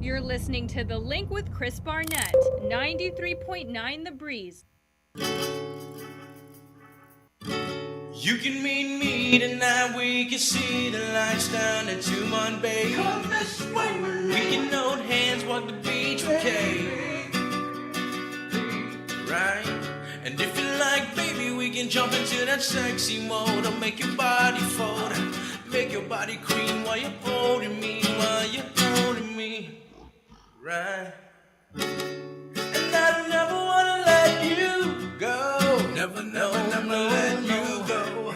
You're listening to The Link with Chris Barnett, 93.9 The Breeze. You can meet me tonight, we can see the lights down at Tumon Bay. Come this way with me. We can hold hands, walk the beach, okay? Right? And if you like, baby, we can jump into that sexy mode. I'll make your body fold, make your body cream while you're holding me, right? And I don't never wanna let you go. Never let you go.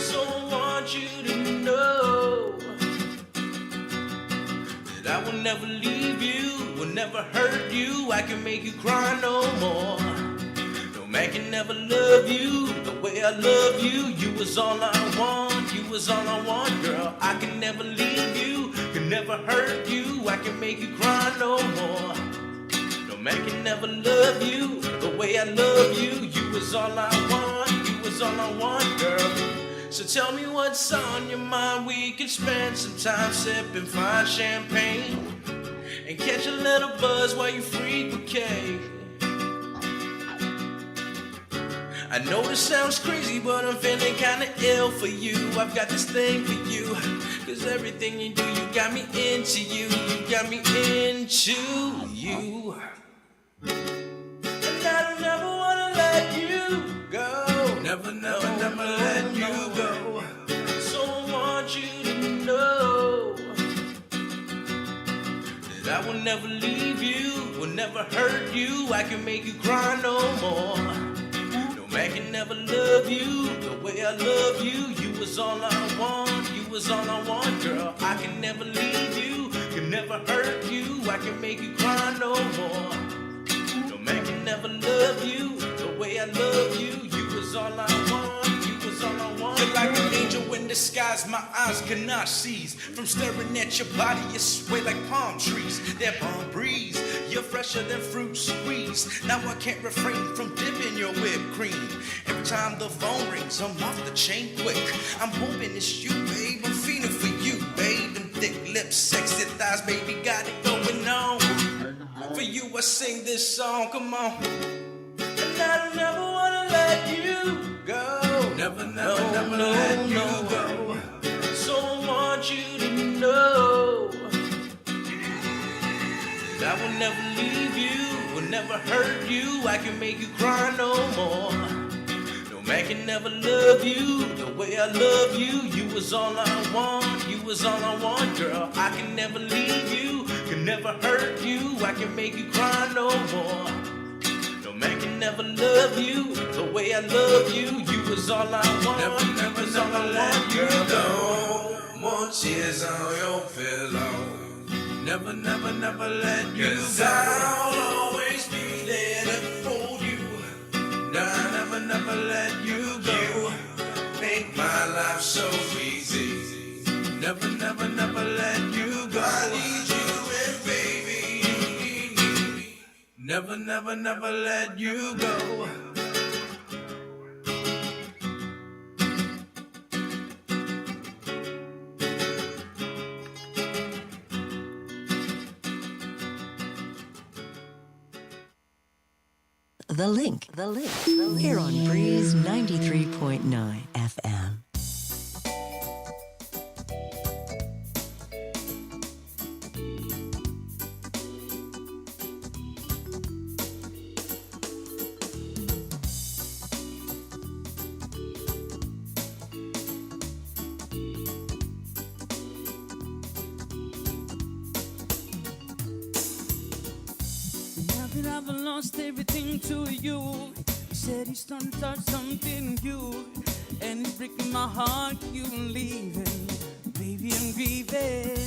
So I want you to know that I will never leave you, will never hurt you. I can make you cry no more. No man can never love you the way I love you. You was all I want, you was all I want, girl. I can never leave you, can never hurt you. I can make you cry no more. No man can never love you the way I love you. You was all I want, you was all I want, girl. So tell me what's on your mind. We can spend some time sipping fine champagne and catch a little buzz while you freak bouquet. I know this sounds crazy, but I'm feeling kinda ill for you. I've got this thing for you, cause everything you do, you got me into you. You got me into you. And I don't never wanna let you go. Never let you go. So I want you to know that I will never leave you, will never hurt you. I can make you cry no more. I can never love you the way I love you. You was all I want, you was all I want, girl. I can never leave you, can never hurt you. I can make you cry no more. No man can never love you the way I love you. You was all I want, you was all I want. You're like an angel in disguise, my eyes cannot seize. From staring at your body, you sway like palm trees. That palm breeze, you're fresher than fruit squeeze. Now I can't refrain from dipping your whipped cream. Every time the phone rings, I'm off the chain quick. I'm hoping it's you, babe. I'm feeling for you, babe. Them thick lips, sexy thighs, baby, got it going on. For you, I sing this song, come on. And I don't never wanna let you go. Never let you go. So I want you to know that I will never leave you, will never hurt you. I can make you cry no more. No man can never love you the way I love you. You was all I want, you was all I want, girl. I can never leave you, can never hurt you. I can make you cry no more. No man can never love you the way I love you. You was all I want, Never was all I let want, you girl. go. More tears on your pillow. Never let you go. 'Cause I'll always be there to hold you. I'll never let you go. Make my life so easy. Never let you go. I need you and baby, you need me. Never let you go. The Link, here on Breeze 93.9 FM. I've lost everything to you. He said he's done touch something new, and it's breaking my heart you leaving. Baby, I'm grieving,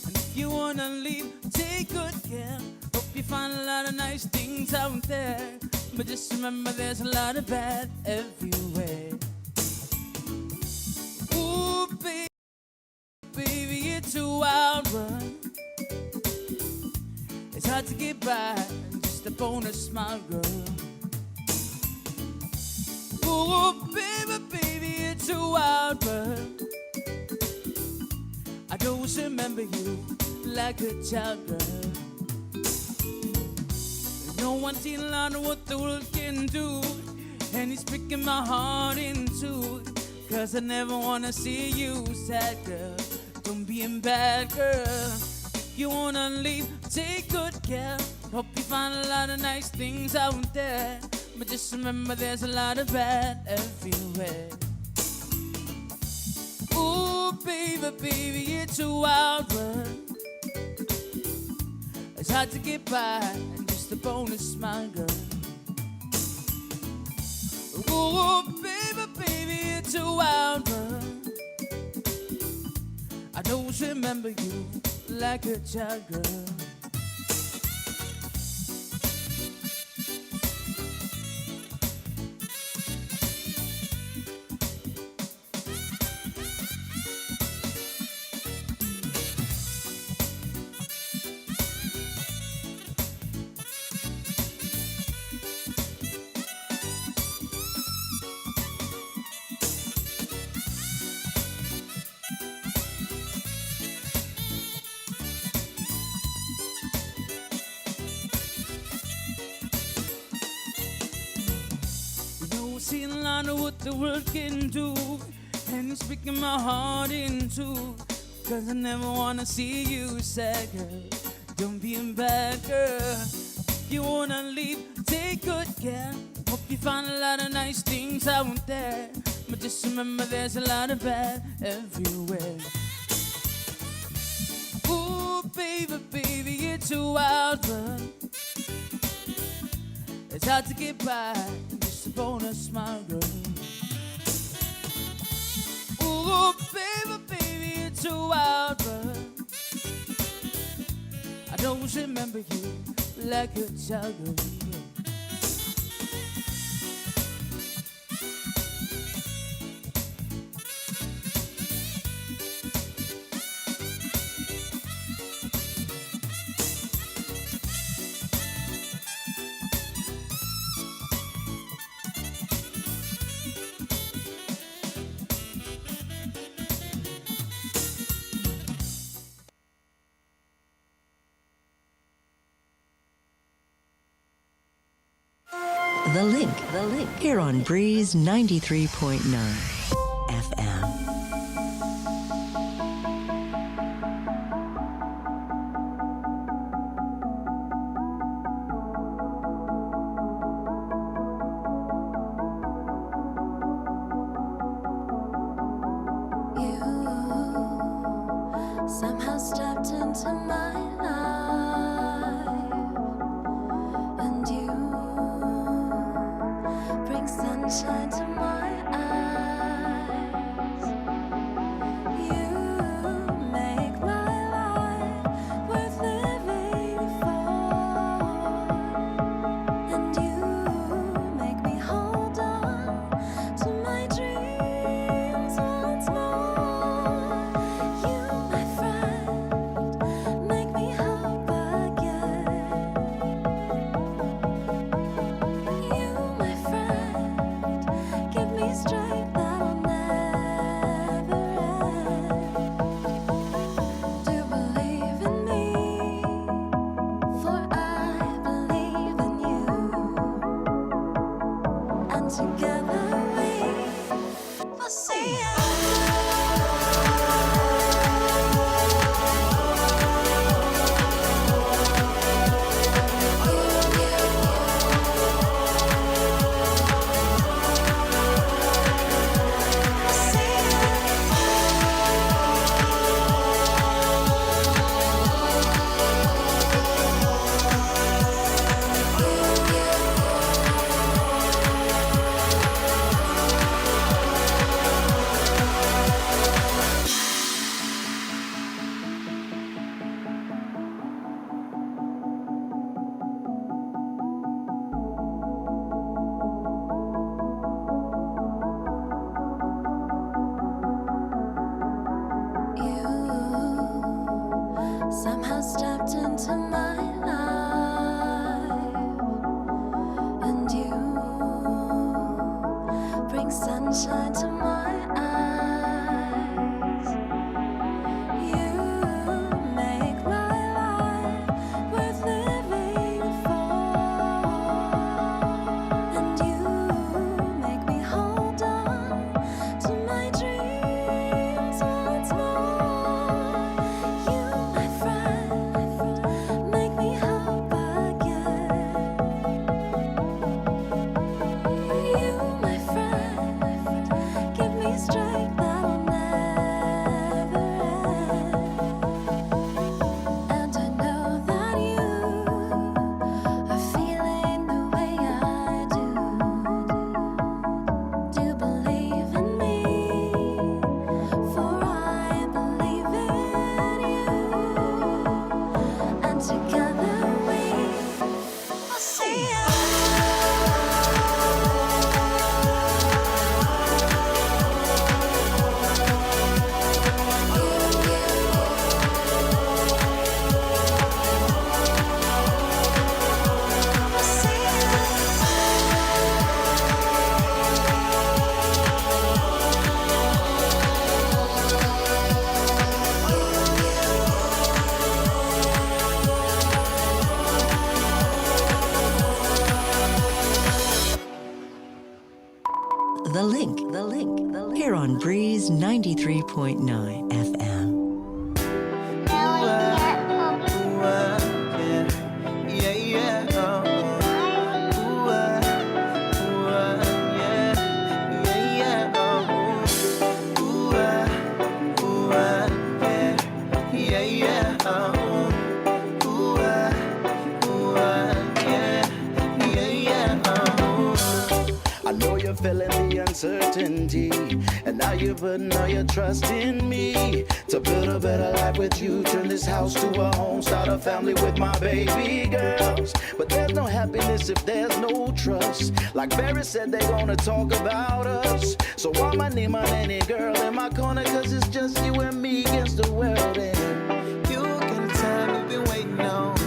and if you wanna leave, take good care. Hope you find a lot of nice things out there, but just remember there's a lot of bad everywhere. Ooh, baby, it's a wild run. It's hard to get by. The bonus smile, girl. Oh, baby, it's a wild bird. I always remember you like a child, girl. No one seen a lot of what the world can do, and it's breaking my heart in two. 'Cause I never wanna see you sad, girl. Don't be a bad girl. If you wanna leave, take good care. Hope you find a lot of nice things out there, but just remember there's a lot of bad everywhere. Ooh, baby, baby, it's a wild world. It's hard to get by, and just a bonus, my girl. Ooh, baby, baby, it's a wild world. I don't remember you like a child, girl. Seen a lot of what the world can do, and it's breaking my heart in two. 'Cause I never wanna see you sad, girl. Don't be a bad girl. If you wanna leave, take good care. Hope you find a lot of nice things out there, but just remember there's a lot of bad everywhere. Ooh, baby, baby, it's a wild world. It's hard to get by, just a bonus, my girl. Ooh, baby, baby, it's a wild world. I don't remember you like a child, girl. The Link, here on Breeze 93.9 FM. Somehow stepped into my life, and you bring sunshine to my eyes. You make my life worth living for, and you make me hold on to my dreams once more. You, my friend, make me hope again. You, my friend, give me strength that'll never end. Do believe in me, for I believe in you, and together we will see it. Somehow stepped into my life, and you bring sunshine to my eyes. You make my life worth living for, Link. Here on Breeze 93.9 FM. Feeling the uncertainty, and now you're putting all your trust in me to build a better life with you, turn this house to a home, start a family with my baby girls. But there's no happiness if there's no trust. Like Barry said, they gonna talk about us. So I'ma need my nanny girl in my corner, cause it's just you and me against the world. And you got a time you've been waiting on,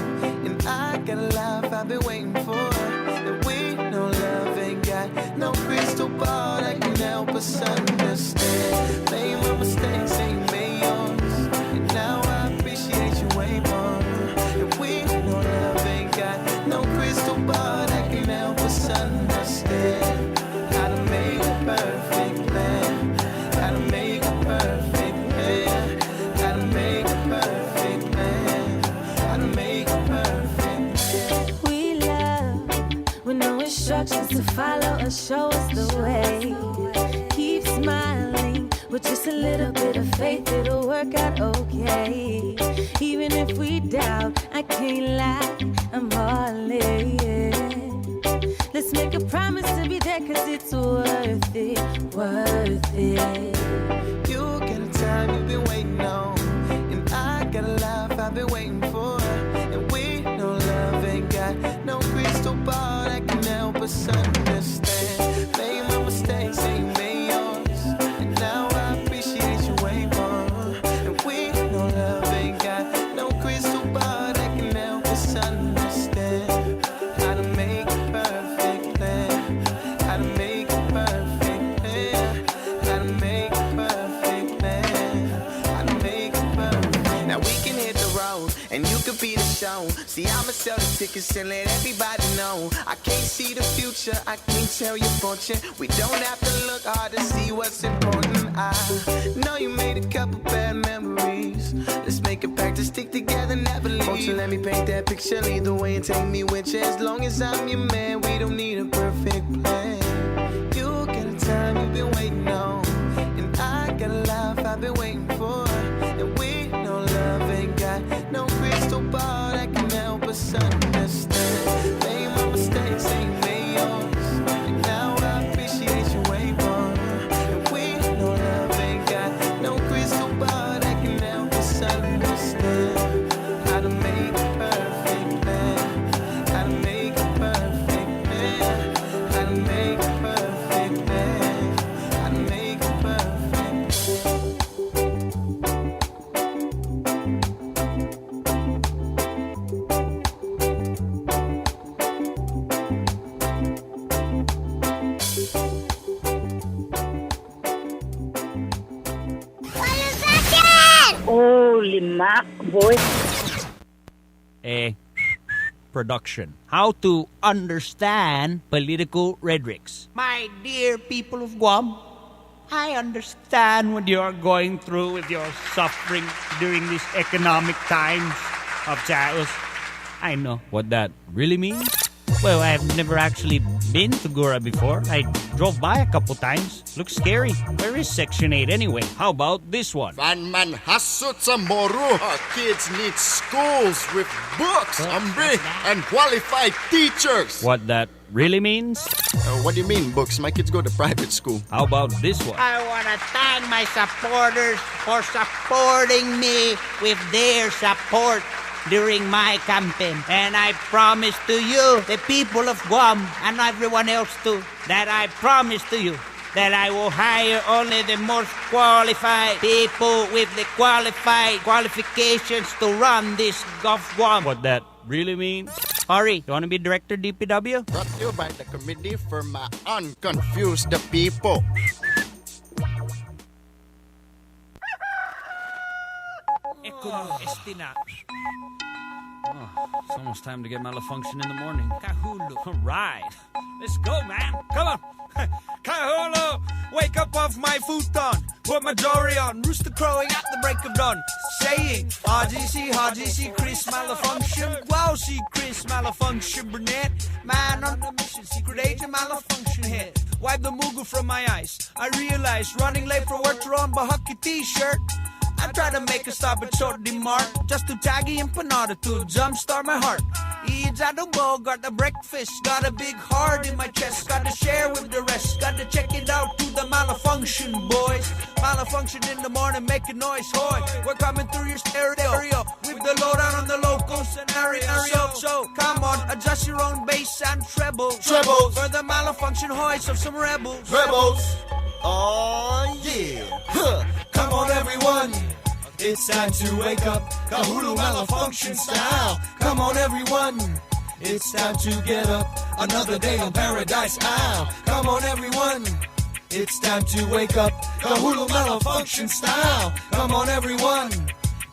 and I got a life I've been waiting for. And we know love ain't got no crystal ball that can help us understand. Made my mistakes, ain't made yours, and now I appreciate you way more. And we know love ain't got no crystal ball that can help us understand how to make a perfect plan, how to make a perfect plan, how to make a perfect plan, how to make a perfect plan. We love with no instructions to follow or show us the way. Keep smiling with just a little bit of faith, it'll work out okay. Even if we doubt, I can't lie, I'm all in. Let's make a promise to be there, cause it's worth it, worth it. You got a time you've been waiting on, and I got a life I've been waiting for. And we know love ain't got no crystal ball that can help us understand. Made my mistakes, ain't made yours, and now I appreciate you way more. And we know love ain't got no crystal ball that can help us understand how to make a perfect plan, how to make a perfect plan, how to make a perfect plan, how to make a perfect. Now we can hit the road, and you could be the show. See, I'ma sell the tickets and let everybody know. I can't see the future, I can't tell your fortune. We don't have to look hard to see what's important. I know you made a couple bad memories. Let's make a pact to stick together, never leave. Won't you let me paint that picture, lead the way and take me with you. As long as I'm your man, we don't need a perfect plan. You got a time you've been waiting on, and I got a life I've been waiting for. And we know love ain't got no crystal ball that can help us understand. Made my mistakes, ain't made yours, and now I appreciate you way more. And we know love ain't got no crystal ball that can help us understand how to make a perfect plan, how to make a perfect plan, how to make a perfect plan, how to make a perfect plan. Holy mac, boy. Production. How to understand political rhetorics. My dear people of Guam, I understand what you are going through with your suffering during these economic times of chaos. I know what that really means. Well, I have never actually been to Gura before. I drove by a couple times. Looks scary. Where is Section 8 anyway? How about this one? Vanman hasut sa moro. Our kids need schools with books, and qualified teachers. What that really means? What do you mean, books? My kids go to private school. How about this one? I want to thank my supporters for supporting me with their support during my campaign. And I promise to you, the people of Guam, and everyone else too, that I promise to you that I will hire only the most qualified people with the qualifications to run this Gulf Guam. What that really means? Ari, you want to be director DPW? Brought to you by the Committee for Unconfuse the People. It's almost time to get Malfunction in the morning. Kahulu. All right. Let's go, man. Come on. Hello, wake up off my futon, put my jewelry on, rooster crowing at the break of dawn, saying, RGC, Chris Malfunction. Wow, see Chris Malfunction, brunette, man on the mission, secret agent Malfunction head. Wipe the mugu from my eyes. I realized running late for work, throw on Bahaki t-shirt. I try to make a stop at Short Mart just to taggy empanada to jumpstart my heart. Eats at the bowl, got the breakfast, got a big heart in my chest, got to share with the rest, got to check it out to the Malfunction boys. Malfunction in the morning, making noise, hoy. We're coming through your stereo with the lowdown on the local scenario. So come on, adjust your own bass and trebles for the Malfunction hoys of some rebels. Oh yeah, huh. Come on everyone, it's time to wake up, Kahulu Malfunction style. Come on everyone, it's time to get up, another day on Paradise Isle. Come on everyone, it's time to wake up, Kahulu Malfunction style. Come on everyone,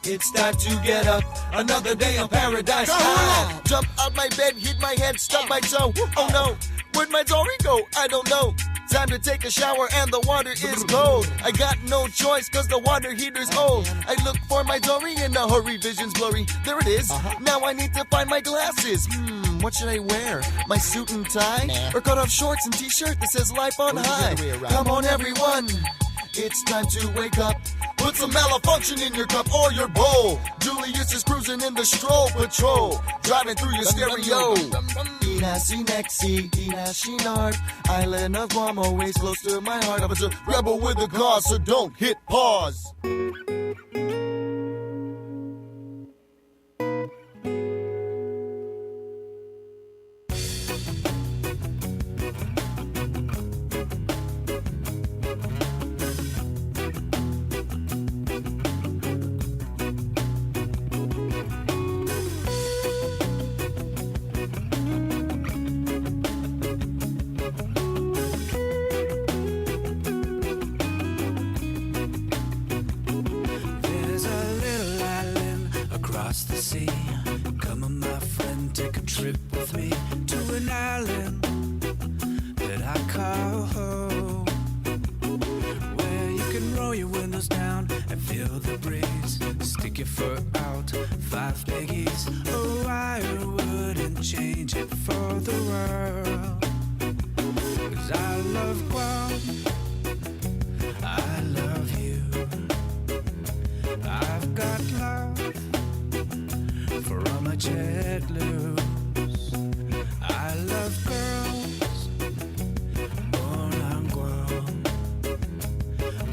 it's time to get up, another day on Paradise Isle. Jump out my bed, hit my head, stub my toe. Oh no, where'd my Dory go? I don't know. Time to take a shower and the water is cold. I got no choice cause the water heater's old. I look for my Dory in a hurry, vision's blurry. There it is. Now I need to find my glasses. What should I wear? My suit and tie? Or cut off shorts and t-shirt that says life on high? Come on everyone, it's time to wake up. Put some Malfunction in your cup or your bowl. Julius is cruising in the stroll patrol, driving through your stereo. Inasi Nexi, Inashi Nard, island of Guam, always close to my heart. I was a rebel with a cause, so don't hit pause. Come on, my friend, take a trip with me to an island that I call home, where you can roll your windows down and feel the breeze. Stick your foot out, 5 biggies. Oh, I wouldn't change it for the world, 'cause I love Guam, I love you. I've got love for all my jet loose. I love girls born on Guam.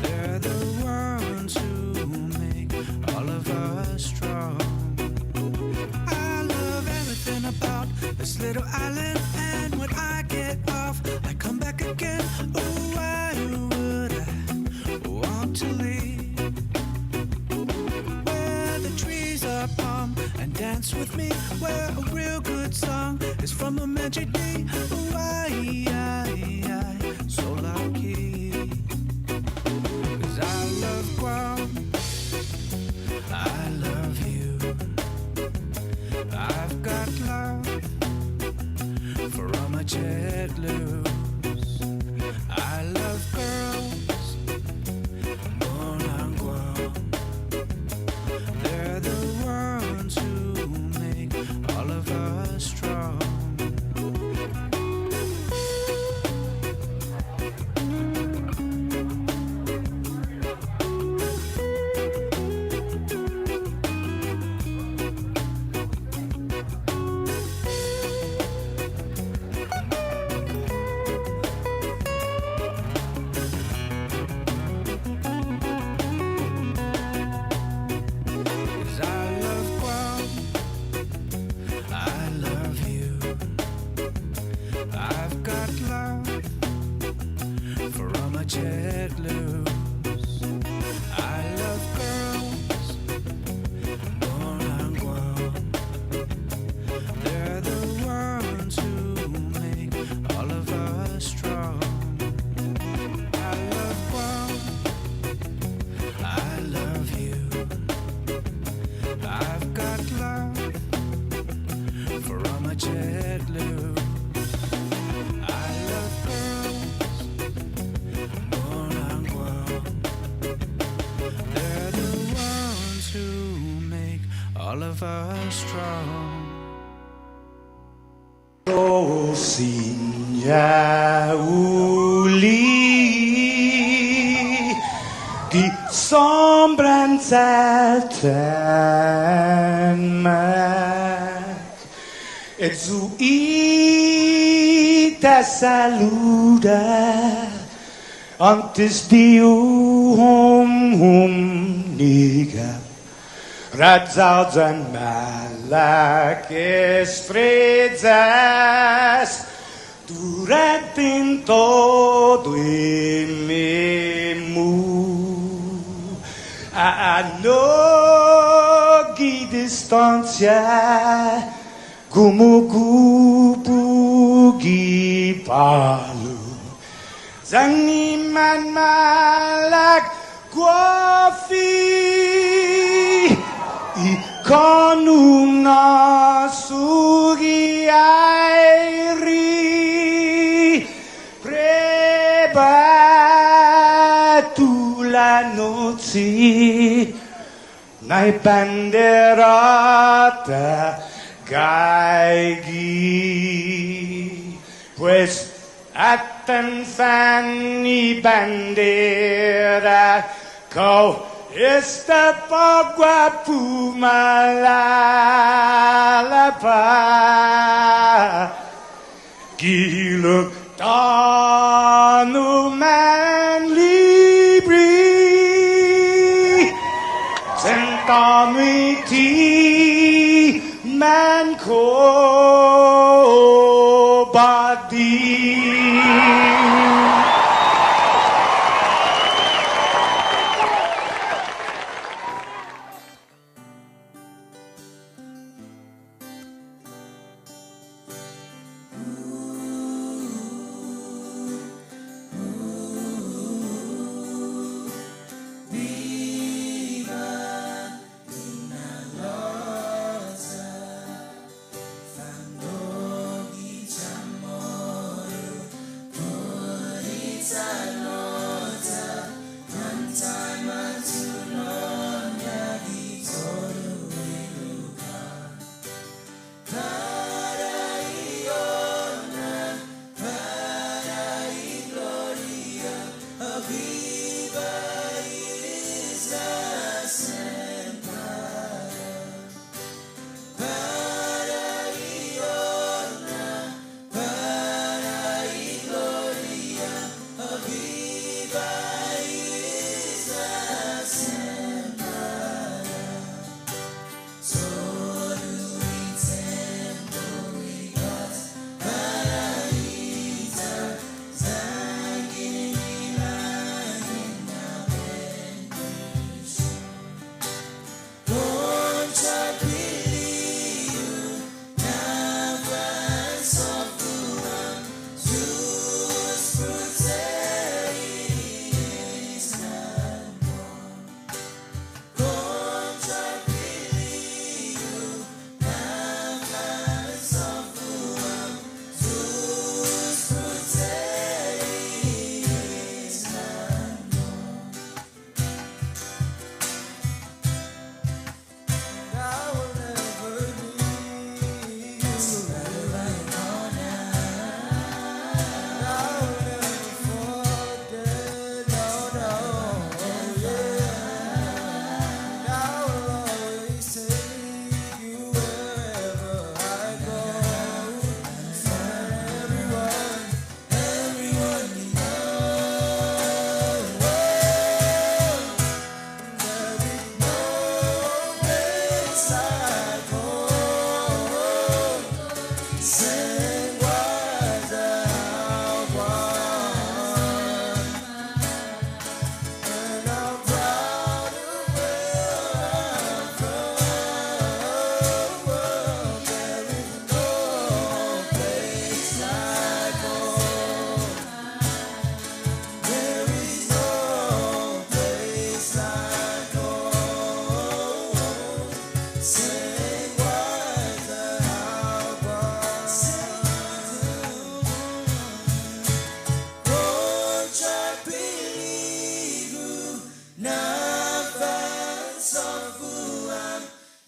They're the ones who make all of us strong. I love everything about this little island, and when I get off, I come back again. Oh, why would I want to leave? Where the trees are palm and dance with me, where a real good song is from a magic day. Oh, I so lucky, 'cause I love Guam, I love you. I've got love for all my jet loose. I love girls born on Guam. They're the ones who make all of us strong. all of us strong. Oh, signa uli di sombranza tanmak e zu ita saluda antes di niga Radzaudzan malak estrezas durante todo memu a nogi distancia como gupugi palu Zangiman malak guafi Ikonuna sugi airi prebatu la noci nai banderata gaigi pues atan fanni bandera kau Esta pagua pumalapa Giluk tanu man libri Sentami ti man ko badi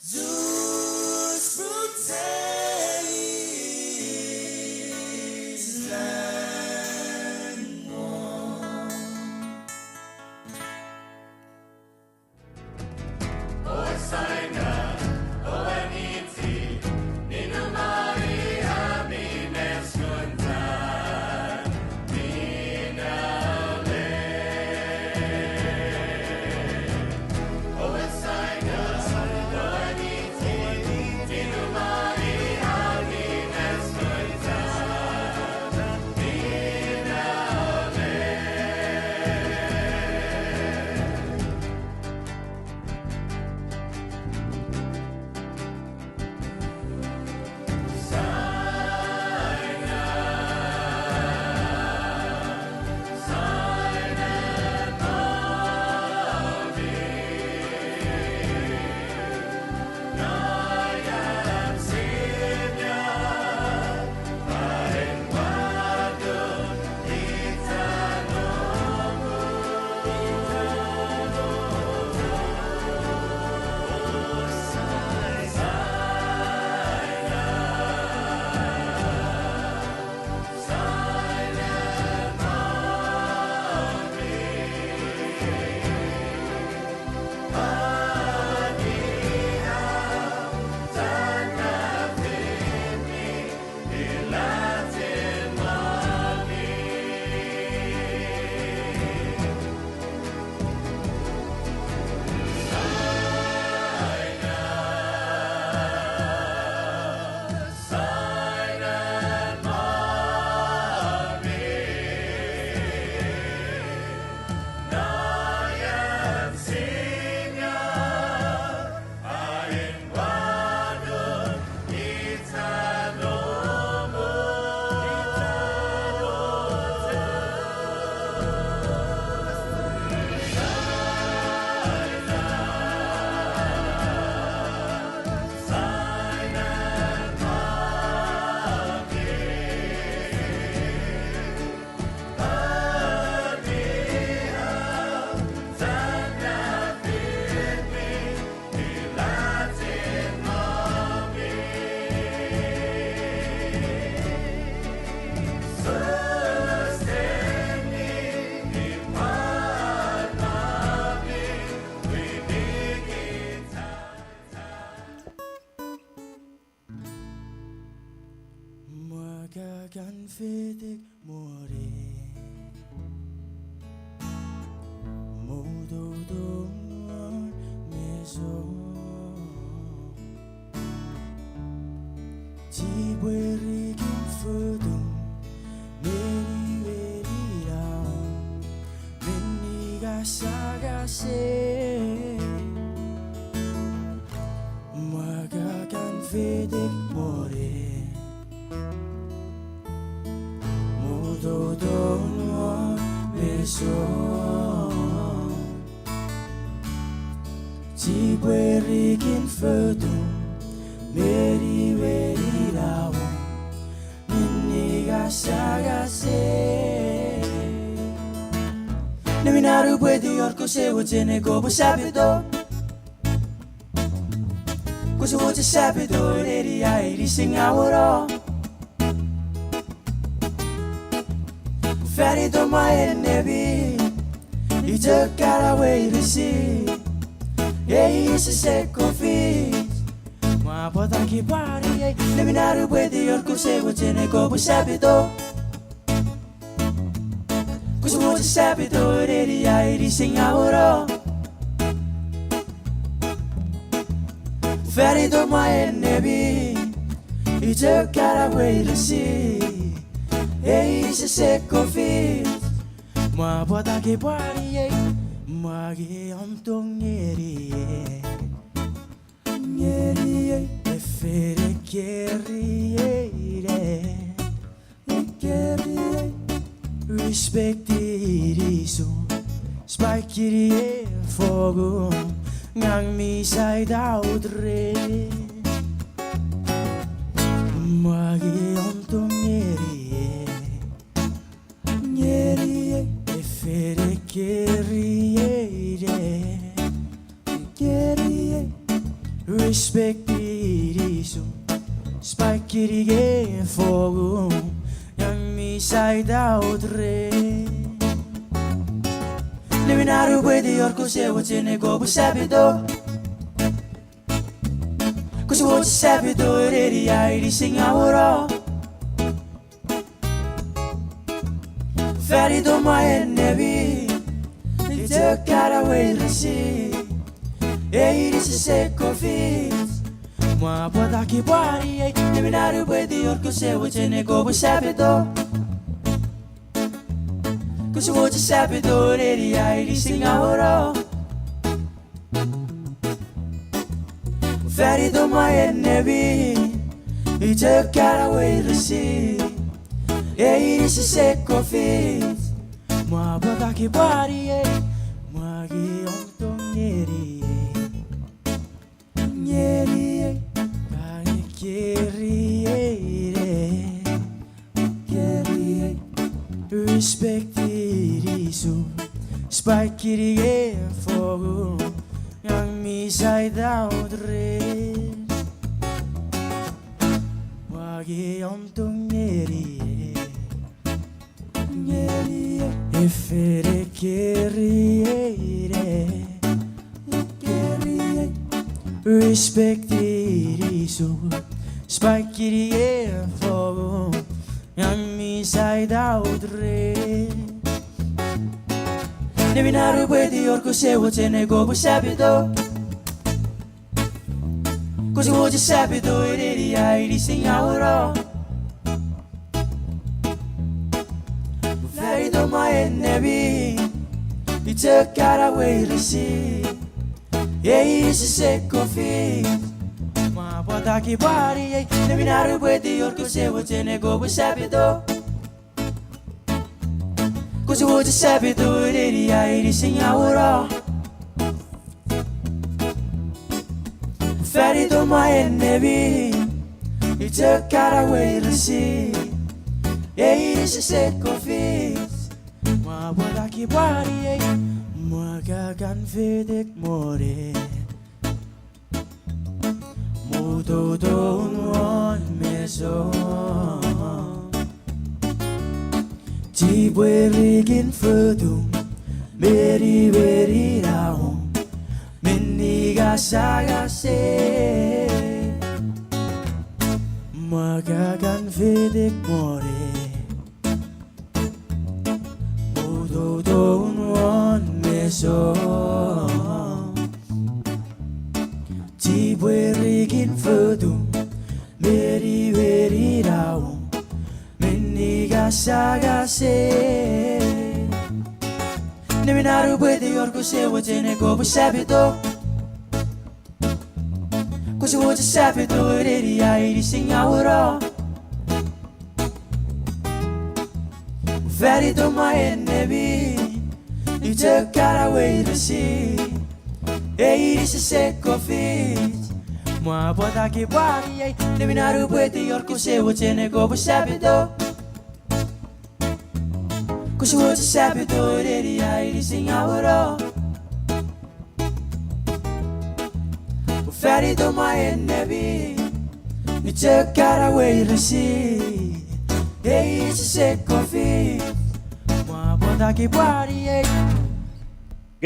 Zoo Magagan fedik more Modo meso Tibwerikin fudum Meri veri down Meniga sagase Magagan fedik more Modo meso Tibwerikin fudum Meri veri down Meniga sagase Neminaru puede orco se tiene como sabido Cosa voce sabido eri ai sing aworo Ferry to my enemy You took out away to see Yeah, he's a second fish Ma pota ki pari Neminaru puede orco se tiene como sabido Cosa voce sabido eri ai sing aworo Ferry to my enemy You took out away to see He's a second fish Ma pota ki pari Magi ontong ngeri Ngeri Efere keri Keri Respect iriso Spike iri fogo Ngang mi side out re Magi ontong ngeri Efere keri Respect iriso Spike iri fogo Ngang mi side out re Neminaru puede orco se tiene como sabido Cosa voce sabido eri ai sing aworo Ferry to my enemy You took out away to see It is a second fish Ma pota ki pari Neminaru puede orco se tiene como sabido Cosa voce sabido eri ai sing aworo Ferry to my enemy You took out away to see It is a second fish Ma pota ki pari Magi ontong ngeri Ngeri Kari keri Keri Respect iriso Spike iri fogo Yang mi side out re Magi ontong ngeri Efere keri Respect iriso Spike iri fogo Yang mi side out re Neminaru puede orco se tiene como sabido Cosa voce sabido eri ai sing aworo Ferry to my enemy You took out away to see Yeah, he's a second fish Ma pota ki pari Neminaru puede orco se tiene como sabido Cosa voce sabido eri ai sing aworo Ferry to my enemy You took out away to see Yeah, he's a second fish Ma pota ki pari Magagan fedik more Modo don meso Tibwerikin fudum Meri veri down Meniga sagase Magagan fidik more. Modo don't want me so. Tibwerigin fudum. Meri veri raum. Miniga sagase. Neminaru puede yorko se wajene ko busabito. Cause you want to sap it already, I sing out. Very to my enemy, you took out away to see. Hey, it's a sick of it. Moi, but I keep worrying. Living out of where the York say what's in a go, but sap it though. Cause you want to sap it already, I sing out. Fatty to my enemy, you took out away to see. Hey, it's a sick of it. But I keep worrying. Good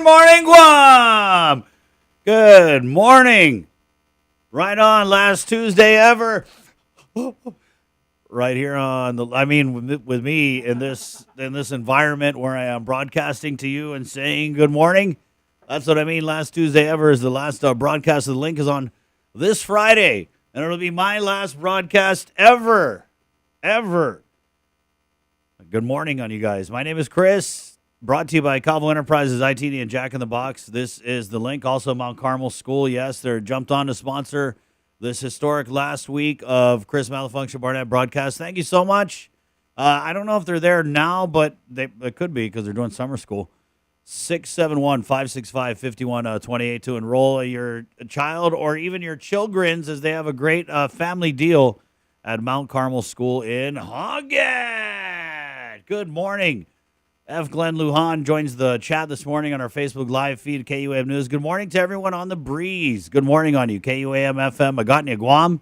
morning, Guam. Good morning. Right on, last Tuesday ever. Right here on the, with me in this environment where I am broadcasting to you and saying good morning. That's what I mean. Last Tuesday ever is the last broadcast. The link is on this Friday, and it'll be my last broadcast ever. Good morning on you guys. My name is Chris. Brought to you by Calvo Enterprises, ITD, and Jack in the Box. This is the link. Also, Mount Carmel School. Yes, they're jumped on to sponsor this historic last week of Chris Malfunction Barnett broadcast. Thank you so much. I don't know if they're there now, but they could be because they're doing summer school. 671-565-5128 to enroll your child or even your children's, as they have a great family deal at Mount Carmel School in Hoggett. Good morning. F. Glenn Lujan joins the chat this morning on our Facebook Live feed, KUAM News. Good morning to everyone on the breeze. Good morning on you, KUAM FM, Agatnia, Guam,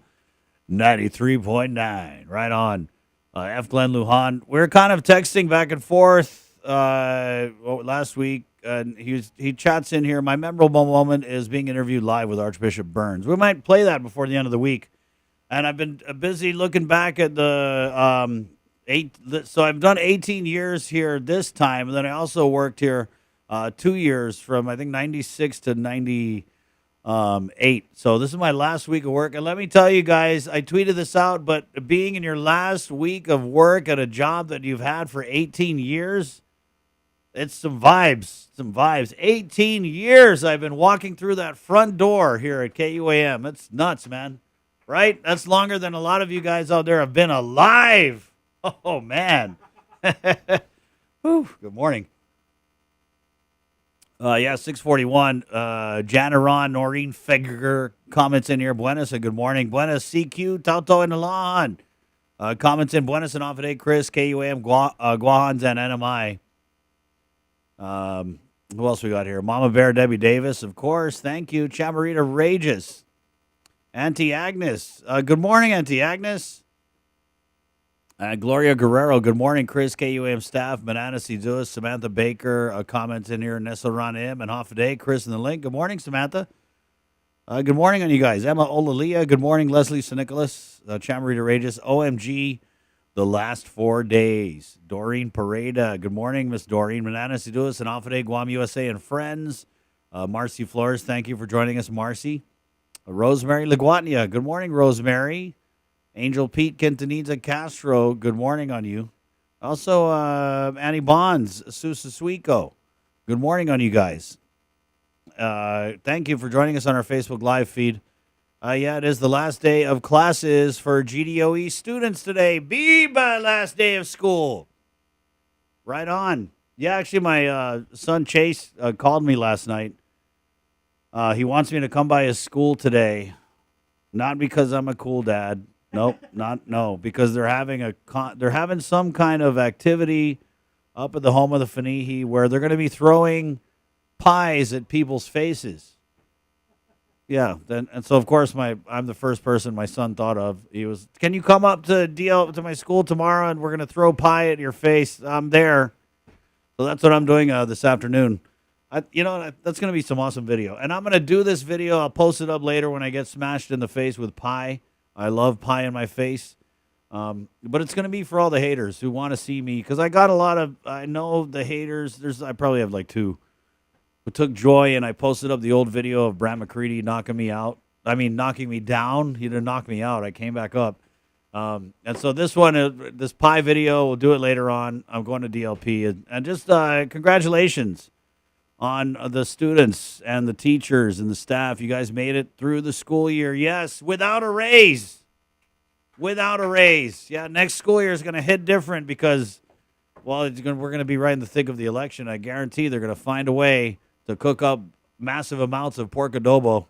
93.9. Right on. F. Glenn Lujan. We were kind of texting back and forth last week. He chats in here. My memorable moment is being interviewed live with Archbishop Burns. We might play that before the end of the week. And I've been busy looking back at the... So I've done 18 years here this time, and then I also worked here 2 years from, I think, 96 to 98. So this is my last week of work. And let me tell you guys, I tweeted this out, but being in your last week of work at a job that you've had for 18 years, it's some vibes. 18 years I've been walking through that front door here at KUAM. It's nuts, man. Right? That's longer than a lot of you guys out there have been alive. Oh, man. Whew, good morning. 641. Janaron, Noreen Fegger comments in here. Buenas and good morning. Buenas, CQ, Tauto, and Alahan. Comments in Buenas and Off-a-Day, Chris, KUAM, Guahans, and NMI. Who else we got here? Mama Bear, Debbie Davis, of course. Thank you. Chamarita Rages. Auntie Agnes. Good morning, Auntie Agnes. Gloria Guerrero, good morning, Chris, KUAM staff, Banana Sidus, Samantha Baker, comments in here, Nessa Ranim, and Half a Day, Chris in the link. Good morning, Samantha. Good morning on you guys. Emma Olalia, good morning, Leslie St. Nicholas, Chamarita Regis, OMG, the last 4 days. Doreen Pareda, good morning, Miss Doreen, Banana Sidus, and Half a Day, Guam, USA, and friends. Marcy Flores, thank you for joining us, Marcy. Rosemary Laguatnia, good morning, Rosemary. Angel Pete Quintanilla Castro, good morning on you. Also, Annie Bonds, Susa Suico, good morning on you guys. Thank you for joining us on our Facebook Live feed. It is the last day of classes for GDOE students today. Biba, last day of school. Right on. Yeah, actually, my son Chase called me last night. He wants me to come by his school today. Not because I'm a cool dad. Nope, because they're having some kind of activity up at the home of the Fanihi where they're going to be throwing pies at people's faces. Yeah, then and so of course I'm the first person my son thought of. He was, "Can you come up to my school tomorrow and we're gonna throw pie at your face?" I'm there, so that's what I'm doing this afternoon. That's gonna be some awesome video, and I'm gonna do this video. I'll post it up later when I get smashed in the face with pie. I love pie in my face, but it's gonna be for all the haters who want to see me because I got a lot of. I know the haters. I probably have like two. Who took joy, and I posted up the old video of Brad McCready knocking me out. I mean, knocking me down. He didn't knock me out. I came back up. And so this pie video, we'll do it later on. I'm going to DLP. And just congratulations on the students and the teachers and the staff. You guys made it through the school year. Yes, without a raise. Without a raise. Yeah, next school year is going to hit different because, we're going to be right in the thick of the election. I guarantee they're going to find a way to cook up massive amounts of pork adobo.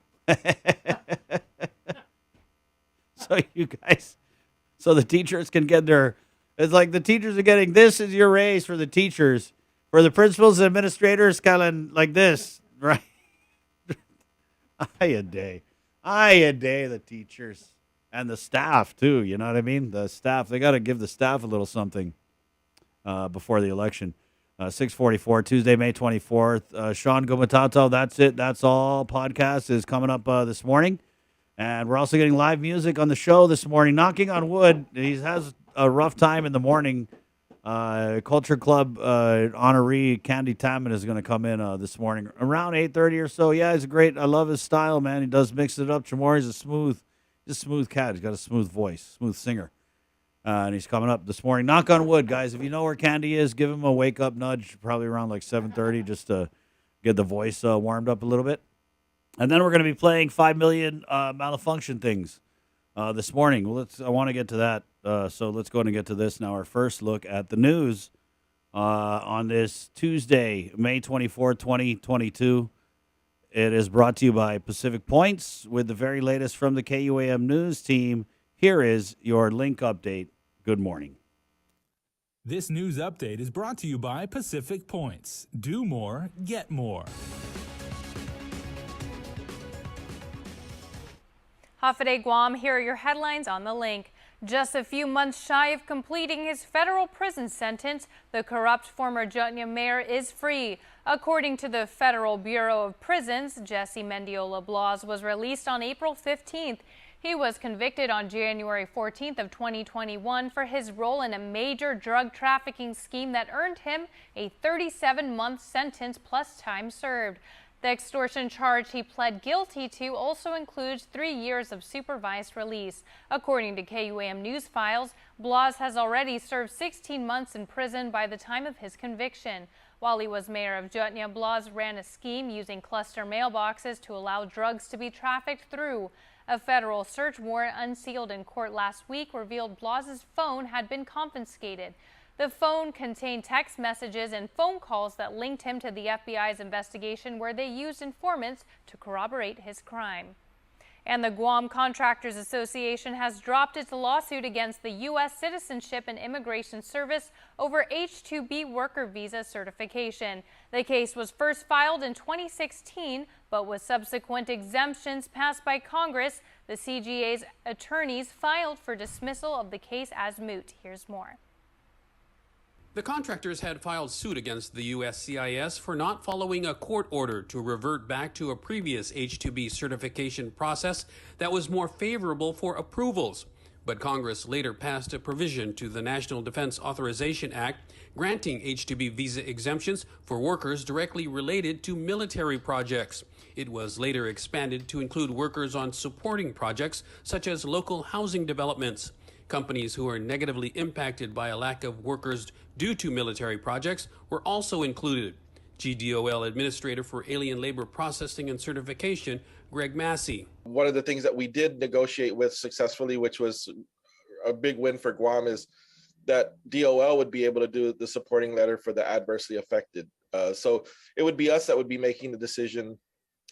So the teachers can get it's like the teachers are getting, this is your raise for the teachers. For the principals and administrators, kind of like this, right? Aye a day, the teachers. And the staff, too, you know what I mean? The staff, they got to give the staff a little something before the election. 6:44, Tuesday, May 24th. Sean Gomatato, that's it. That's all. Podcast is coming up this morning. And we're also getting live music on the show this morning. Knocking on wood, he has a rough time in the morning. Culture Club honoree Candy Tapman is going to come in this morning around 8:30 or so. Yeah, he's great. I love his style, man. He does mix it up. Chamori's a smooth cat. He's got a smooth voice, smooth singer. And he's coming up this morning. Knock on wood, guys. If you know where Candy is, give him a wake-up nudge, probably around like 7:30, just to get the voice warmed up a little bit. And then we're going to be playing 5 million Malfunction things this morning. Well, I want to get to that, so let's go ahead and get to this now. Our first look at the news on this Tuesday, May 24th, 2022. It is brought to you by Pacific Points with the very latest from the KUAM News team. Here is your link update. Good morning. This news update is brought to you by Pacific Points. Do more, get more. Hafaday Guam, here are your headlines on the link. Just a few months shy of completing his federal prison sentence, the corrupt former Jutnya mayor is free. According to the Federal Bureau of Prisons, Jesse Mendiola Blas was released on April 15th. He was convicted on January 14th of 2021 for his role in a major drug trafficking scheme that earned him a 37-month sentence plus time served. The extortion charge he pled guilty to also includes 3 years of supervised release. According to KUAM News files, Blas has already served 16 months in prison by the time of his conviction. While he was mayor of Jutnya, Blas ran a scheme using cluster mailboxes to allow drugs to be trafficked through. A federal search warrant unsealed in court last week revealed Blas's phone had been confiscated. The phone contained text messages and phone calls that linked him to the FBI's investigation, where they used informants to corroborate his crime. And the Guam Contractors Association has dropped its lawsuit against the U.S. Citizenship and Immigration Service over H-2B worker visa certification. The case was first filed in 2016, but with subsequent exemptions passed by Congress, the CGA's attorneys filed for dismissal of the case as moot. Here's more. The contractors had filed suit against the USCIS for not following a court order to revert back to a previous H-2B certification process that was more favorable for approvals. But Congress later passed a provision to the National Defense Authorization Act granting H-2B visa exemptions for workers directly related to military projects. It was later expanded to include workers on supporting projects such as local housing developments. Companies who are negatively impacted by a lack of workers due to military projects were also included. GDOL Administrator for Alien Labor Processing and Certification, Greg Massey. One of the things that we did negotiate with successfully, which was a big win for Guam, is that DOL would be able to do the supporting letter for the adversely affected. So it would be us that would be making the decision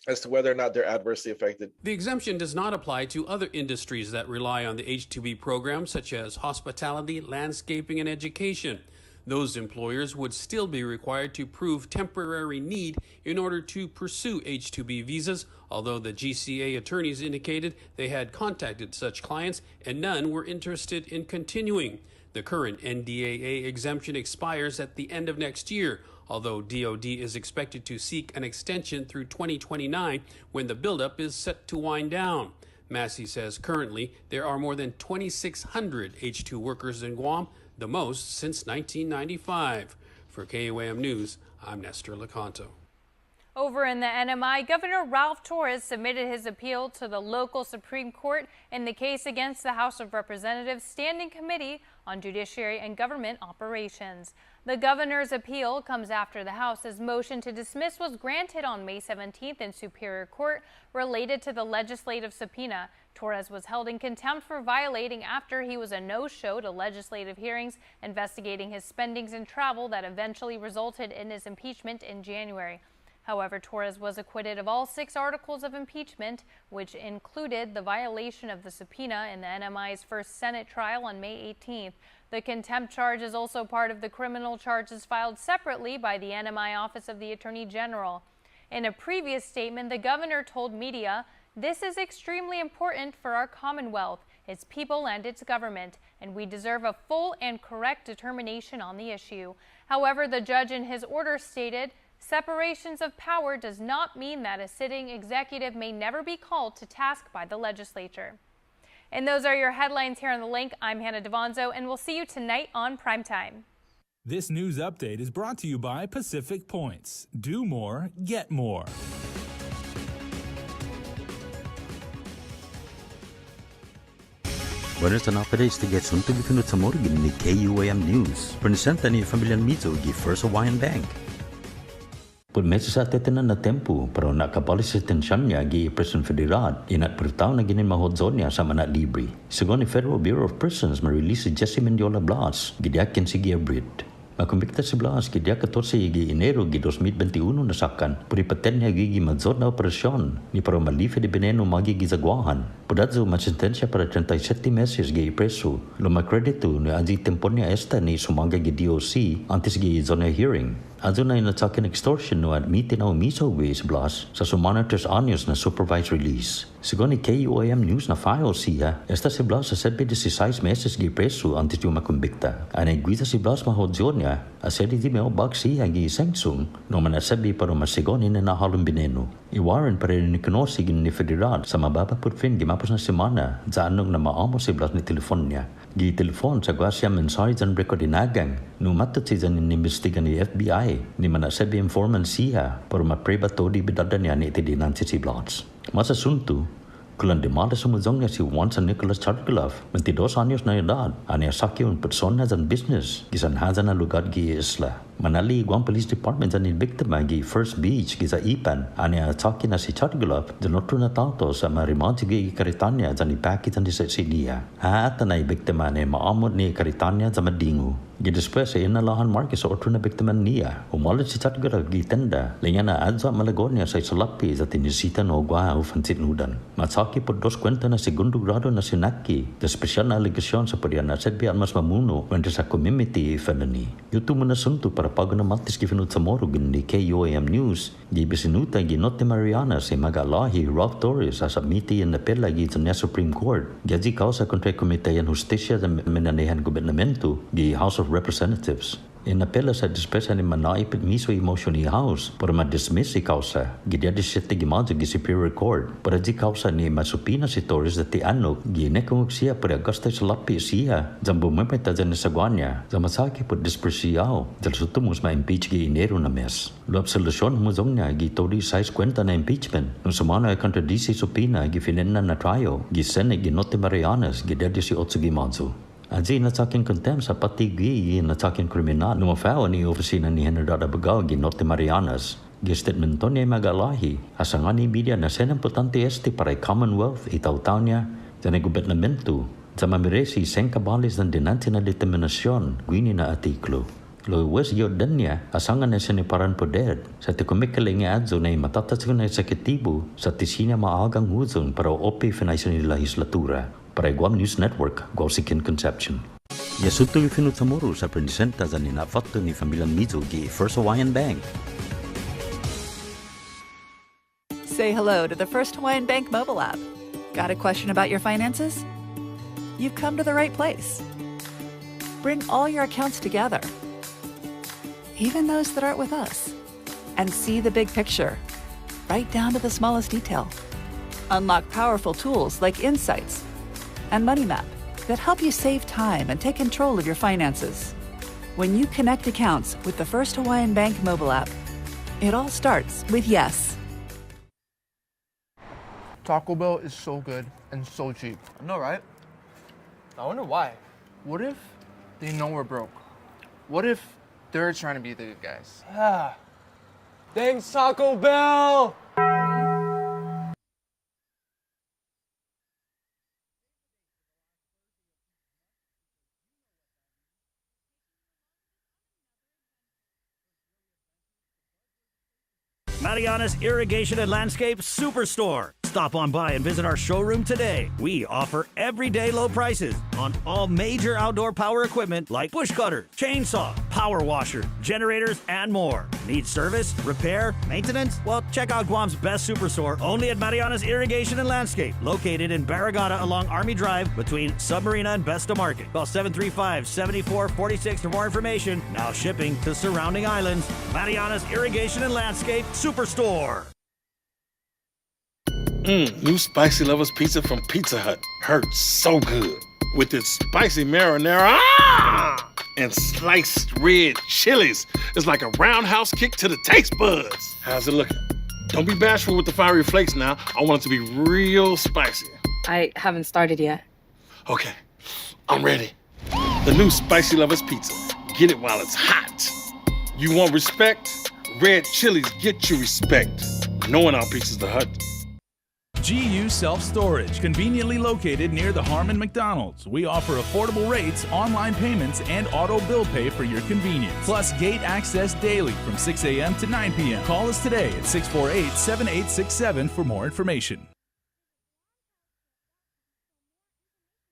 as to whether or not they're adversely affected. The exemption does not apply to other industries that rely on the H-2B program, such as hospitality, landscaping, and education. Those employers would still be required to prove temporary need in order to pursue H-2B visas, although the GCA attorneys indicated they had contacted such clients and none were interested in continuing. The current NDAA exemption expires at the end of next year, although DOD is expected to seek an extension through 2029 when the buildup is set to wind down. Massey says currently there are more than 2,600 H-2 workers in Guam, the most since 1995. For KUAM News, I'm Nestor Lecanto. Over in the NMI, Governor Ralph Torres submitted his appeal to the local Supreme Court in the case against the House of Representatives Standing Committee on Judiciary and Government Operations. The governor's appeal comes after the House's motion to dismiss was granted on May 17th in Superior Court related to the legislative subpoena. Torres was held in contempt for violating after he was a no-show to legislative hearings investigating his spendings and travel that eventually resulted in his impeachment in January. However, Torres was acquitted of all 6 articles of impeachment, which included the violation of the subpoena in the NMI's first Senate trial on May 18th. The contempt charge is also part of the criminal charges filed separately by the NMI Office of the Attorney General. In a previous statement, the governor told media, "This is extremely important for our Commonwealth, its people and its government, and we deserve a full and correct determination on the issue." However, the judge in his order stated, "Separations of power does not mean that a sitting executive may never be called to task by the legislature." And those are your headlines here on The Link. I'm Hannah Devonzo, and we'll see you tonight on Primetime. This news update is brought to you by Pacific Points. Do more, get more. Buenas tardes, tiga suntuk ifinut sa morgen ni KUAM News. Presenta ni Familian Mizo gi First Hawaiian Bank. Por meses sa tetenan na tempo, pero nakabalis sa tensyon niya gi Prison Federal, inat pertaw na ginin mahodzon niya sa manat libre. Segundo ni Federal Bureau of Prisons, ma-release si Jesse Mendiola Blas, gidiakin si Giabrit. Makumbikta si Blas, gidia 14 gi Enero gi 2021 nasakan, puri paten niya gi madzod na operasyon, ni para malife di beneno magi gizagwahan. Pudadzo masentensya para 37 meses gi preso, lo makredito ni anji tempon niya esta ni sumanga gi DOC antes gi zona hearing. Azo na inatakin extortion no admiti na umiso with Blas sa sumana 3 anyos na supervised release. Segundo ni KUAM News na file siya, esta si Blas sa 16 meses gi preso antes yung makumbikta. Anay-gwita si Blas mahodzyon niya, asedi di meobag siya gi sengsung no manasabi para masigon na nahalong bineno. Iwaran pa rin ni kinosi ni Federal sa mababa putfin gimapos na semana sa anong na maamo si Blas ni telefon niya. Gi telefon sa gwasya mensahe jan rekodinagang no matot si jan inimbestigan ni FBI ni manasabi informant siya para maprebato di bidada niya ni itidinan si Blas. Masa suntu, kulan demanda sumuzong niya si Juan San Nicolas Chartgulov, 22 anyos na edad, ania sakyo un persona jan business, gisan haza na lugar gi isla. Manali Guam Police Department jan biktima gi First Beach gisa Ipan, ania atake na si Chartgulov, jan otro na tauto sa marimon gi karitanya jan ipaki jan di sa sinia. Haata na biktima ni maamot ni karitanya jan madingu. Gidespués sa inalahan market sa otro na biktima niya. Umalit si Chartgulov gi tenda, linya na adza malagonya sa isalapi sa tinisita no gua ufansit nudan. Matsaki po 2 kwenta na segundo grado na sinaki, the special na allegation sa parian na sedbian mas mamuno when sa community felony. Yuto mo na sunto para pago na matis kifinut sa morog ni KUAM News, gi bisinuta gi Note Mariana si magalahi Ralph Torres sa submiti in na pela gi sa Supreme Court. Gaji kausa kontra komite yan justisya sa menanehan gobernamento gi House of Representatives. Inapela sa dispesa ni manaipit miso emotion ni House para ma-dismiss si kausa. Gidia di siya tigimado gi Superior Court para di kausa ni masupina si Torres dati anok ginekong siya para agasta sa lapi siya jang bumipita dyan sa guanya jang masaki po dispersiyaw dahil sutumus ma-impeach gi Enero na mes. Lo absolution humuzong niya gi tori 6 kwenta na impeachment nung sumana ay kontradisi supina gi finena na trial gi Senate gi Note Marianas gidia di si Otso Gimadzo. Aji natakin contempt sa patigi natakin kriminal numafawa ni ofisina ni Henry Bagao gi Note Marianas. Gi statemento niya magalahi asangan ni media na senemputante este para Commonwealth itaw-taw niya sa gobernamento sa mamiresi sengkabalis ng dinanti na determinasyon gwini na artiklo. Lo wes yodan niya asangan na siniparan poder sa tikumikaling adzo na matatatsin na eksekutibo sa tisina maagang huzon para opi financial ni legislatura. Para Guam News Network, Guam Sikin Conception. Yasuto Finutsamoru sa presenta sa ninafatto ni Familian Mizugi First Hawaiian Bank. Say hello to the First Hawaiian Bank mobile app. Got a question about your finances? You've come to the right place. Bring all your accounts together, even those that aren't with us, and see the big picture, right down to the smallest detail. Unlock powerful tools like Insights and Money Map that help you save time and take control of your finances. When you connect accounts with the First Hawaiian Bank mobile app, it all starts with yes. Taco Bell is so good and so cheap. I know, right? I wonder why. What if they know we're broke? What if they're trying to be the good guys? Ah, thanks, Taco Bell! Mariana's Irrigation and Landscape Superstore. Stop on by and visit our showroom today. We offer everyday low prices on all major outdoor power equipment like bush cutters, chainsaw, power washer, generators, and more. Need service, repair, maintenance? Well, check out Guam's best superstore only at Mariana's Irrigation and Landscape, located in Barragata along Army Drive between Submarina and Besta Market. Call 735-7446 for more information. Now shipping to surrounding islands. Mariana's Irrigation and Landscape Superstore. New Spicy Lovers Pizza from Pizza Hut. Hurts so good. With its spicy marinara and sliced red chilies. It's like a roundhouse kick to the taste buds. How's it looking? Don't be bashful with the fiery flakes now. I want it to be real spicy. I haven't started yet. Okay, I'm ready. The new Spicy Lovers Pizza. Get it while it's hot. You want respect? Red chilies get you respect. Knowing our pizza's the Hut. GU Self-Storage, conveniently located near the Harmon McDonald's. We offer affordable rates, online payments, and auto bill pay for your convenience. Plus gate access daily from 6 a.m. to 9 p.m. Call us today at 648-7867 for more information.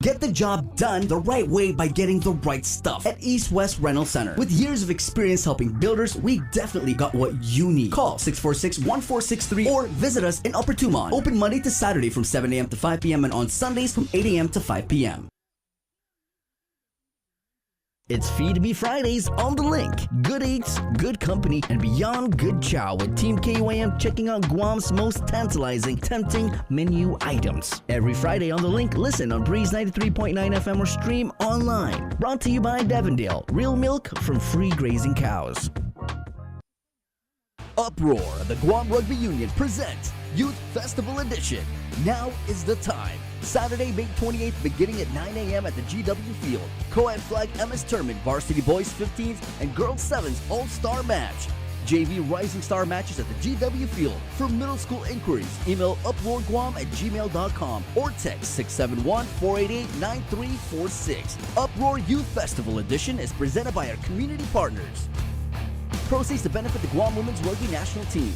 Get the job done the right way by getting the right stuff at East West Rental Center. With years of experience helping builders, we definitely got what you need. Call 646-1463 or visit us in Upper Tumon. Open Monday to Saturday from 7 a.m. to 5 p.m. and on Sundays from 8 a.m. to 5 p.m. It's Feed Me Fridays on the link. Good eats, good company, and beyond good chow with Team KUAM checking out Guam's most tantalizing, tempting menu items. Every Friday on the link, listen on Breeze 93.9 FM or stream online. Brought to you by Devondale, real milk from free grazing cows. Uproar, the Guam Rugby Union presents Youth Festival Edition. Now is the time. Saturday, May 28th, beginning at 9 a.m. at the GW Field. Co-ed flag MS Tournament, varsity boys 15s and girls 7s all-star match. JV Rising Star matches at the GW Field. For middle school inquiries, email uproarguam@gmail.com or text 671-488-9346. Uproar Youth Festival Edition is presented by our community partners. Proceeds to benefit the Guam Women's Rugby National Team.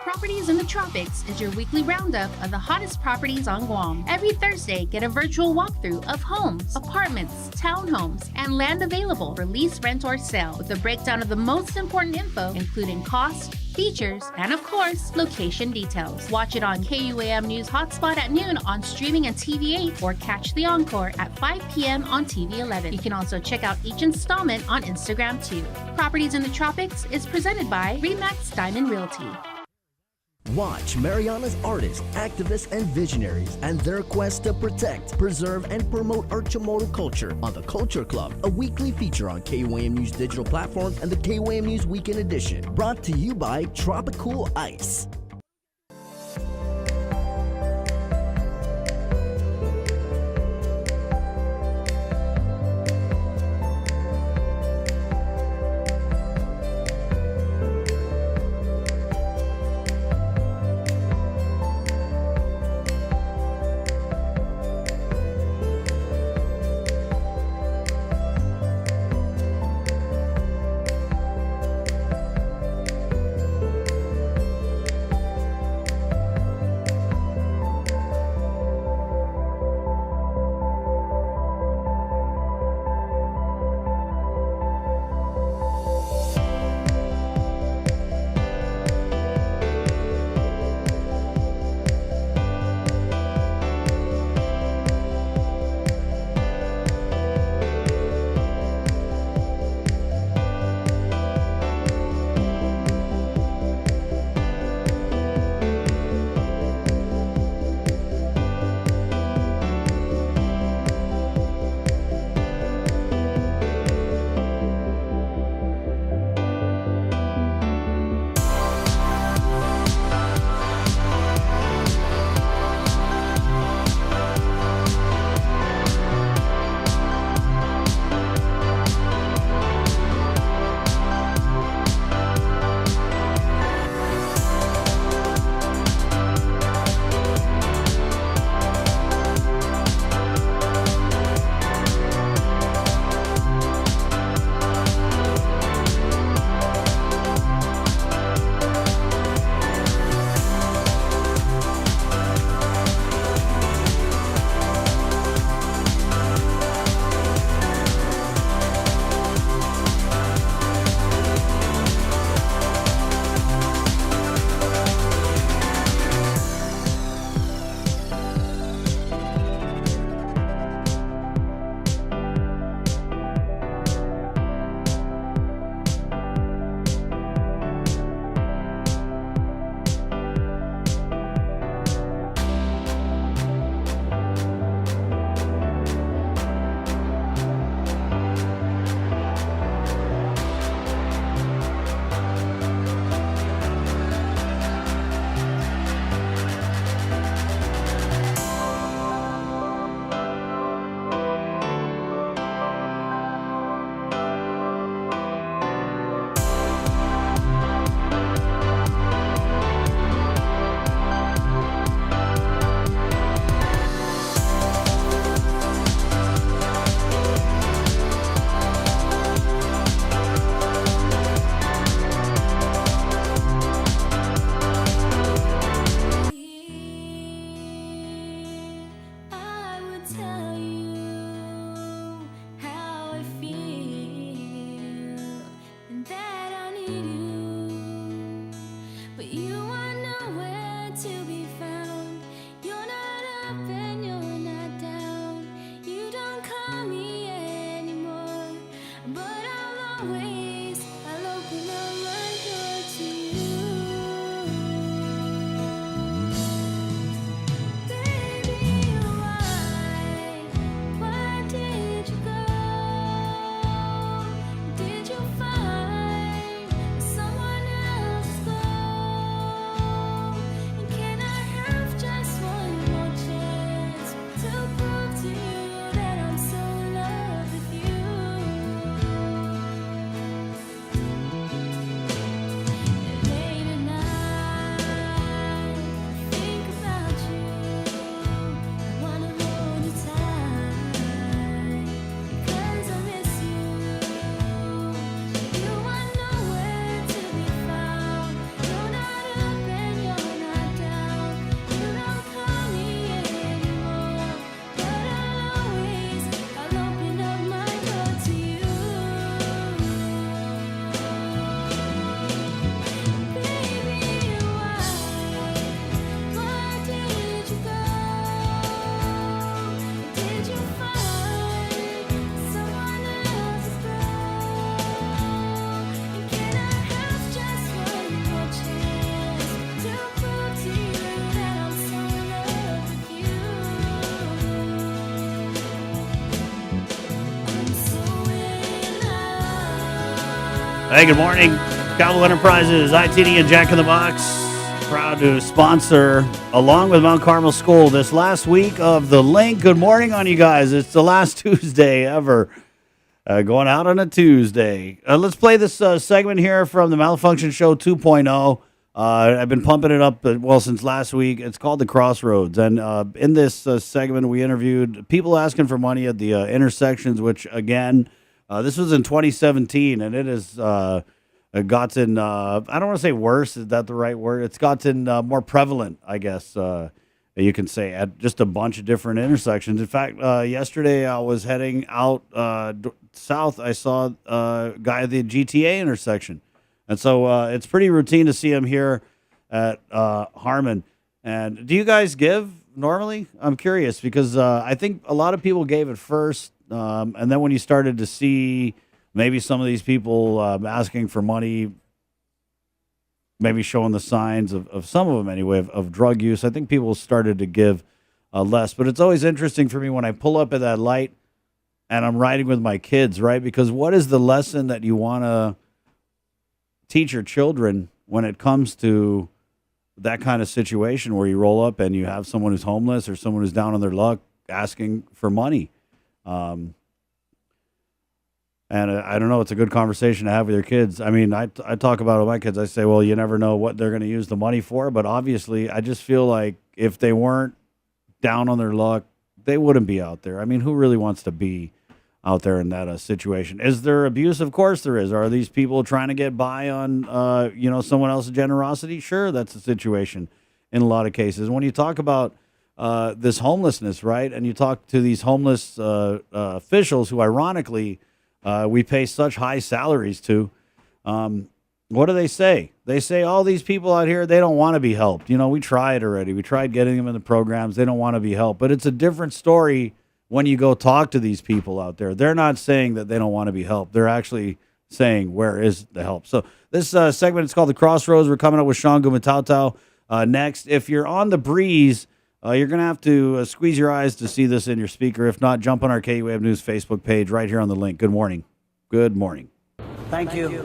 Properties in the Tropics is your weekly roundup of the hottest properties on Guam. Every Thursday, get a virtual walkthrough of homes, apartments, townhomes, and land available for lease, rent, or sale with a breakdown of the most important info, including cost, features, and of course, location details. Watch it on KUAM News Hotspot at noon on streaming and TV8 or catch the encore at 5 p.m. on TV11. You can also check out each installment on Instagram too. Properties in the Tropics is presented by Remax Diamond Realty. Watch Mariana's artists, activists, and visionaries and their quest to protect, preserve, and promote Archimoto culture on the Culture Club, a weekly feature on KUAM News digital platforms and the KUAM News Weekend Edition. Brought to you by Tropicool Ice. Hey, good morning. Cowboy Enterprises, ITD, and Jack in the Box. Proud to sponsor, along with Mount Carmel School, this last week of The Link. Good morning on you guys. It's the last Tuesday ever. Going out on a Tuesday. Let's play this segment here from the Malfunction Show 2.0. I've been pumping it up, since last week. It's called The Crossroads. And in this segment, we interviewed people asking for money at the intersections, which, again, this was in 2017, and it has gotten, I don't want to say worse. Is that the right word? It's gotten more prevalent, I guess you can say, at just a bunch of different intersections. In fact, yesterday I was heading out south. I saw a guy at the GTA intersection. And so it's pretty routine to see him here at Harmon. And do you guys give normally? I'm curious because I think a lot of people gave at first. And then when you started to see maybe some of these people asking for money, maybe showing the signs of some of them anyway, of drug use, I think people started to give less. But it's always interesting for me when I pull up at that light and I'm riding with my kids, right? Because what is the lesson that you want to teach your children when it comes to that kind of situation where you roll up and you have someone who's homeless or someone who's down on their luck asking for money? And I don't know, it's a good conversation to have with your kids. I mean, I talk about it with my kids. I say, well, you never know what they're going to use the money for. But obviously, I just feel like if they weren't down on their luck, they wouldn't be out there. I mean, who really wants to be out there in that situation? Is there abuse? Of course there is. Are these people trying to get by on, someone else's generosity? Sure, that's the situation in a lot of cases. When you talk about this homelessness, right, and you talk to these homeless officials who, ironically, we pay such high salaries to, what do they say? They say, all these people out here, they don't want to be helped. We tried already. We tried getting them in the programs. They don't want to be helped. But it's a different story when you go talk to these people out there. They're not saying that they don't want to be helped. They're actually saying, where is the help? So this segment is called The Crossroads. We're coming up with Sean Gumatau next. If you're on the breeze, you're going to have to squeeze your eyes to see this in your speaker. If not, jump on our KUAM News Facebook page right here on the link. Good morning. Good morning. Thank you.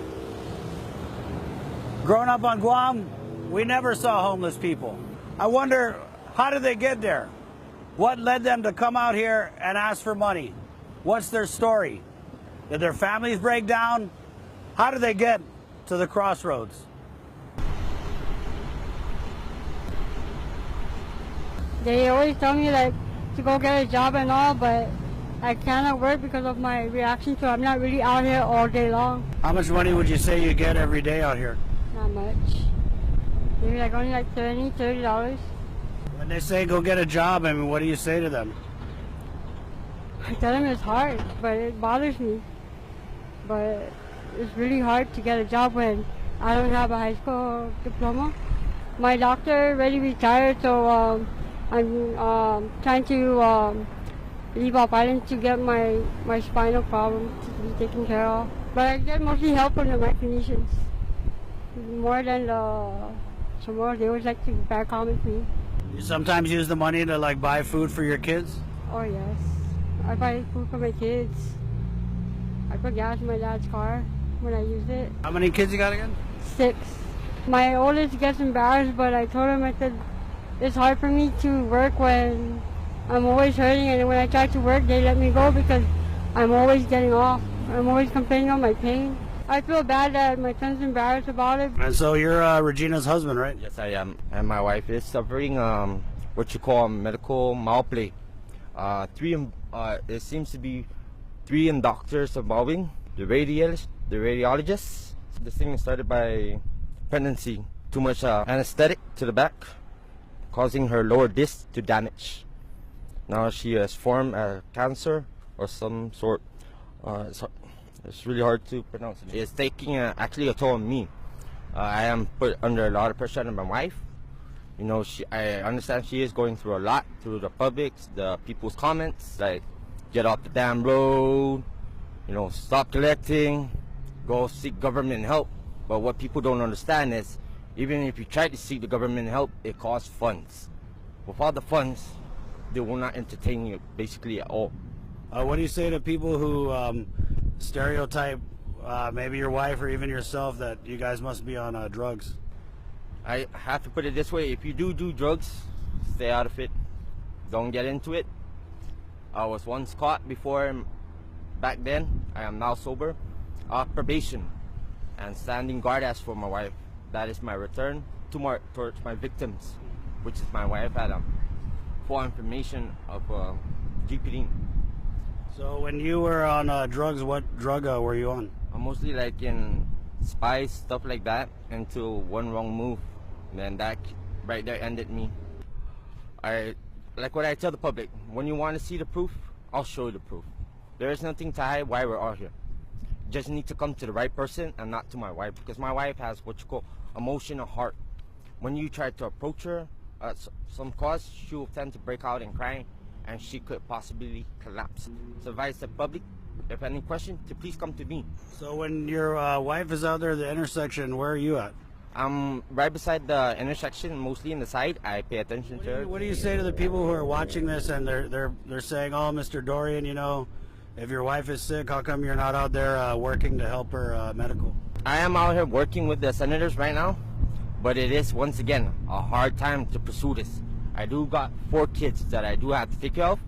Growing up on Guam, we never saw homeless people. I wonder, how did they get there? What led them to come out here and ask for money? What's their story? Did their families break down? How did they get to the crossroads? They always tell me to go get a job and all, but I cannot work because of my reaction to I'm not really out here all day long. How much money would you say you get every day out here? Not much. Maybe only $30. When they say go get a job, I mean, what do you say to them? I tell them it's hard, but it bothers me. But it's really hard to get a job when I don't have a high school diploma. My doctor already retired, so I'm trying to leave off island to get my spinal problem to be taken care of. But I get mostly help from my clinicians. More than some more, they always like to back comment me. You sometimes use the money to buy food for your kids? Oh yes, I buy food for my kids. I put gas in my dad's car when I use it. How many kids you got again? 6. My oldest gets embarrassed, but I told him, I said, it's hard for me to work when I'm always hurting, and when I try to work, they let me go because I'm always getting off. I'm always complaining of my pain. I feel bad that my son's embarrassed about it. And so you're Regina's husband, right? Yes, I am. And my wife is suffering what you call medical malplay. It seems to be 3 doctors involving the radiologists. This thing started by pregnancy. Too much anesthetic to the back, causing her lower disc to damage. Now she has formed a cancer or some sort. It's really hard to pronounce. It's taking actually a toll on me. I am put under a lot of pressure on my wife. I understand she is going through a lot through the publics, the people's comments, like get off the damn road, stop collecting, go seek government help. But what people don't understand is, even if you try to seek the government help, it costs funds. Without the funds, they will not entertain you basically at all. What do you say to people who stereotype maybe your wife or even yourself, that you guys must be on drugs? I have to put it this way: if you do drugs, stay out of it. Don't get into it. I was once caught before. Back then, I am now sober, off probation, and standing guard as for my wife. That is my return towards my victims, which is my wife, Adam. Full information of GPD. So when you were on drugs, what drug were you on? Mostly like in spice, stuff like that, until one wrong move. And then that right there ended me. Like what I tell the public, when you want to see the proof, I'll show you the proof. There is nothing to hide why we're all here. You just need to come to the right person and not to my wife, because my wife has what you call emotional heart. When you try to approach her at some cause, she will tend to break out and cry, and she could possibly collapse. So advise the public, if any question, to please come to me. So when your wife is out there at the intersection, where are you at? I'm right beside the intersection, mostly in the side. I pay attention to her. What do you say to the people who are watching this and they're saying, "Oh, Mr. Dorian, you know, if your wife is sick, how come you're not out there working to help her medical?" I am out here working with the senators right now, but it is once again a hard time to pursue this. I do got 4 kids that I do have to take care of.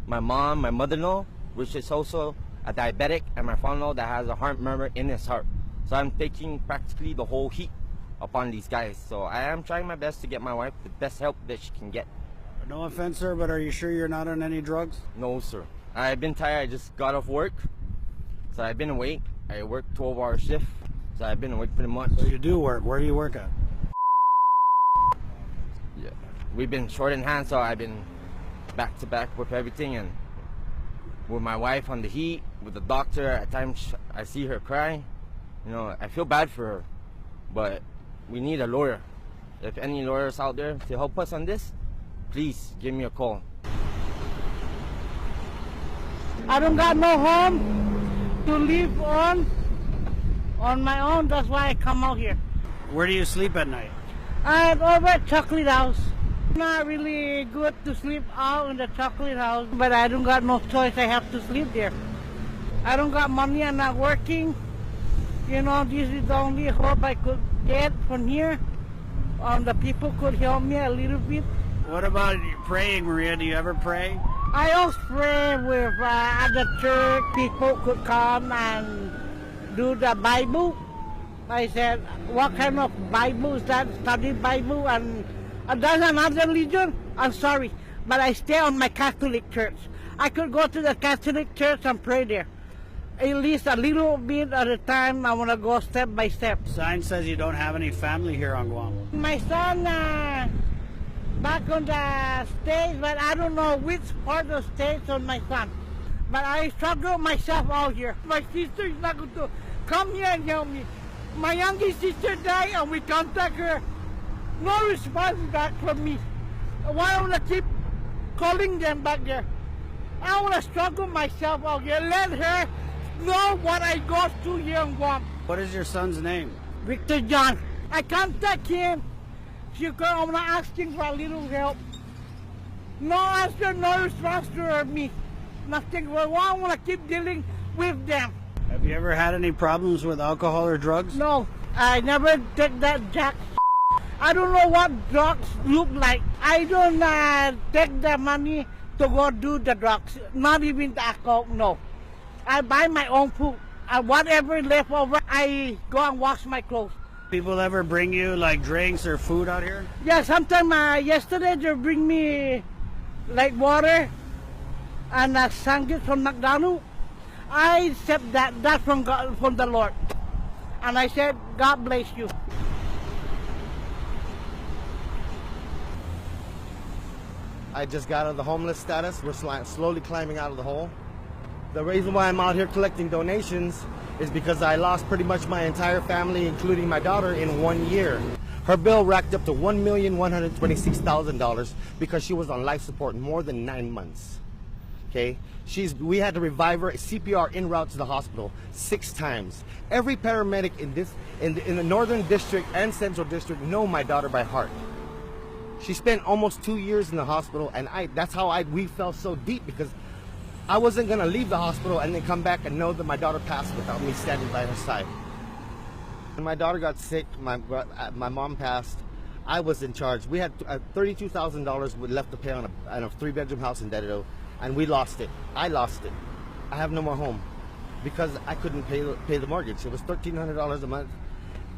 My mom, my mother-in-law, which is also a diabetic, and my father-in-law that has a heart murmur in his heart. So I'm taking practically the whole heat upon these guys. So I am trying my best to get my wife the best help that she can get. No offense, sir, but are you sure you're not on any drugs? No, sir. I've been tired. I just got off work, so I've been awake. I work 12-hour shift, so I've been awake pretty much. So you do work. Where do you work at? Yeah, we've been short in hand, so I've been back to back with everything, and with my wife on the heat, with the doctor. At times I see her cry. You know, I feel bad for her, but we need a lawyer. If any lawyers out there to help us on this, please give me a call. I don't got no home to live on my own. That's why I come out here. Where do you sleep at night? I'm over at Chocolate House. Not really good to sleep out in the Chocolate House, but I don't got no choice. I have to sleep there. I don't got money. I'm not working. You know, this is the only hope I could get from here. The people could help me a little bit. What about praying, Maria? Do you ever pray? I always pray with at the church. People could come and do the Bible. I said, what kind of Bible is that? Study Bible, and that's another religion. I'm sorry, but I stay on my Catholic church. I could go to the Catholic church and pray there. At least a little bit at a time. I want to go step by step. Sign says you don't have any family here on Guam. My son back on the States, but I don't know which part of the States on my son. But I struggle myself out here. My sister is not going to come here and help me. My youngest sister died and we contact her. No response back from me. Why I want to keep calling them back there? I want to struggle myself out here. Let her know what I go through here in Guam. What is your son's name? Victor John. I contact him. She come, I'm not asking for a little help. No answer, no response to her, me. Nothing. Well, I want to keep dealing with them. Have you ever had any problems with alcohol or drugs? No, I never take that jack. I don't know what drugs look like. I don't take the money to go do the drugs. Not even the alcohol, no. I buy my own food. Whatever left over, I go and wash my clothes. People ever bring you like drinks or food out here? Yeah, sometime yesterday they bring me like water and a sandwich from McDonald's. I accept that from God, from the Lord. And I said, God bless you. I just got out of the homeless status. We're slowly climbing out of the hole. The reason why I'm out here collecting donations is because I lost pretty much my entire family, including my daughter, in 1 year. Her bill racked up to $1,126,000 because she was on life support more than 9 months. Okay, we had to revive her, CPR en route to the hospital 6 times. Every paramedic in the Northern District and Central District know my daughter by heart. She spent almost 2 years in the hospital, and that's how we fell so deep, because I wasn't gonna leave the hospital and then come back and know that my daughter passed without me standing by her side. When my daughter got sick, my mom passed, I was in charge. We had $32,000 left to pay on a 3-bedroom house in Dededo, and we lost it. I lost it. I have no more home because I couldn't pay the mortgage. It was $1,300 a month,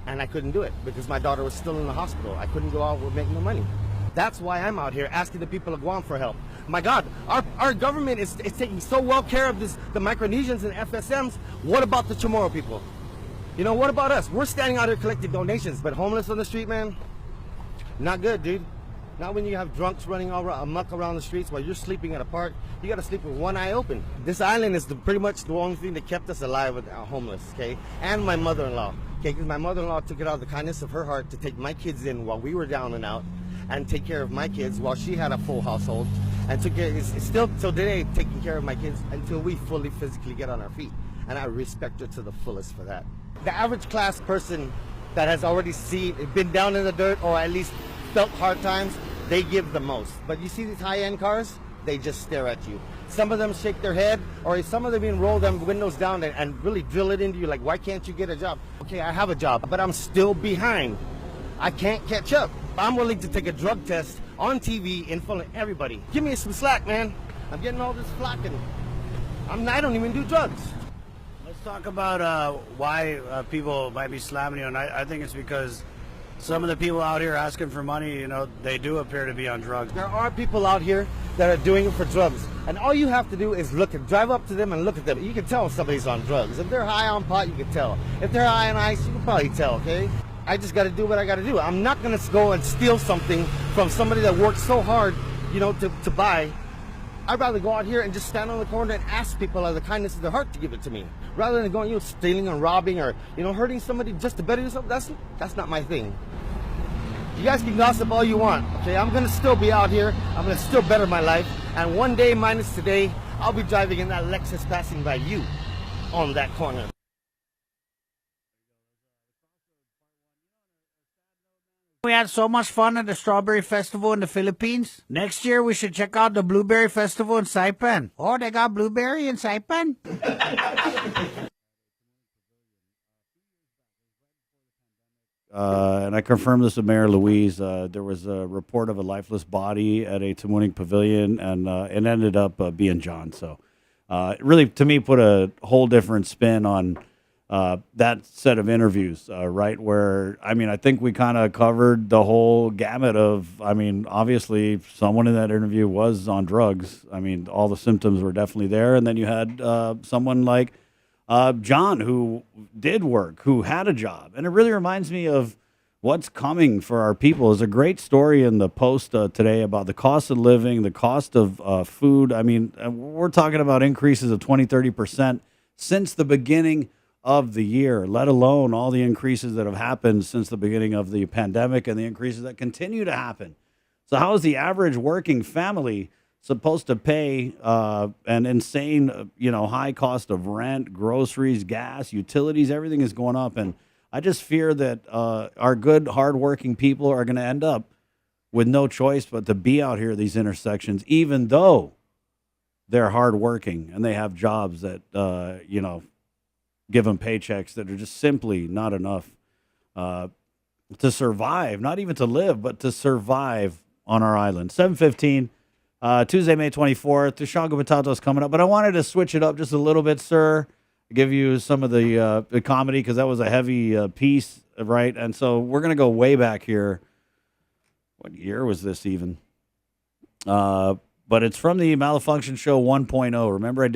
and I couldn't do it because my daughter was still in the hospital. I couldn't go out and make no money. That's why I'm out here asking the people of Guam for help. My God, our government is taking so well care of the Micronesians and FSMs. What about the Chamorro people? You know, what about us? We're standing out here collecting donations, but homeless on the street, man, not good, dude. Not when you have drunks running all amok around the streets while you're sleeping at a park. You got to sleep with one eye open. This island is pretty much the only thing that kept us alive with homeless, okay? And my mother-in-law, okay? Because my mother-in-law took it out of the kindness of her heart to take my kids in while we were down and out and take care of my kids while she had a full household. And took care, is still till today taking care of my kids until we fully physically get on our feet. And I respect her to the fullest for that. The average class person that has already been down in the dirt or at least felt hard times, they give the most. But you see these high-end cars, they just stare at you. Some of them shake their head, or some of them even roll them windows down and really drill it into you like, why can't you get a job? Okay, I have a job, but I'm still behind. I can't catch up. I'm willing to take a drug test on TV in front of everybody. Give me some slack, man. I'm getting all this flack and I don't even do drugs. Let's talk about why people might be slamming you, and I think it's because some of the people out here asking for money, you know, they do appear to be on drugs. There are people out here that are doing it for drugs, and all you have to do is drive up to them and look at them. You can tell if somebody's on drugs. If they're high on pot, you can tell. If they're high on ice, you can probably tell, okay? I just got to do what I got to do. I'm not going to go and steal something from somebody that worked so hard, you know, to buy. I'd rather go out here and just stand on the corner and ask people out of the kindness of their heart to give it to me, rather than going, you know, stealing and robbing or, you know, hurting somebody just to better yourself. That's not my thing. You guys can gossip all you want, okay? I'm gonna still be out here. I'm gonna still better my life. And one day minus today, I'll be driving in that Lexus passing by you on that corner. We had so much fun at the Strawberry Festival in the Philippines. Next year, we should check out the Blueberry Festival in Saipan. Oh, they got blueberry in Saipan? And I confirmed this with Mayor Louise. There was a report of a lifeless body at a Tamuning pavilion, and it ended up being John. So it really, to me, put a whole different spin on that set of interviews, right? Where, I mean, I think we kind of covered the whole gamut of, I mean, obviously someone in that interview was on drugs. I mean, all the symptoms were definitely there. And then you had someone like John, who did work, who had a job. And it really reminds me of what's coming for our people. There's a great story in the Post today about the cost of living, the cost of food. I mean, we're talking about increases of 20-30% since the beginning of the year, let alone all the increases that have happened since the beginning of the pandemic and the increases that continue to happen. So how is the average working family supposed to pay an insane, you know, high cost of rent, groceries, gas, utilities? Everything is going up. And I just fear that our good, hardworking people are going to end up with no choice but to be out here at these intersections, even though they're hardworking and they have jobs that, you know, give them paychecks that are just simply not enough to survive, not even to live, but to survive on our island. 7:15, Tuesday, May 24th. Tushango Potato is coming up, but I wanted to switch it up just a little bit, sir. Give you some of the comedy because that was a heavy piece, right? And so we're going to go way back here. What year was this even? But it's from the Malfunction Show 1.0. Remember, we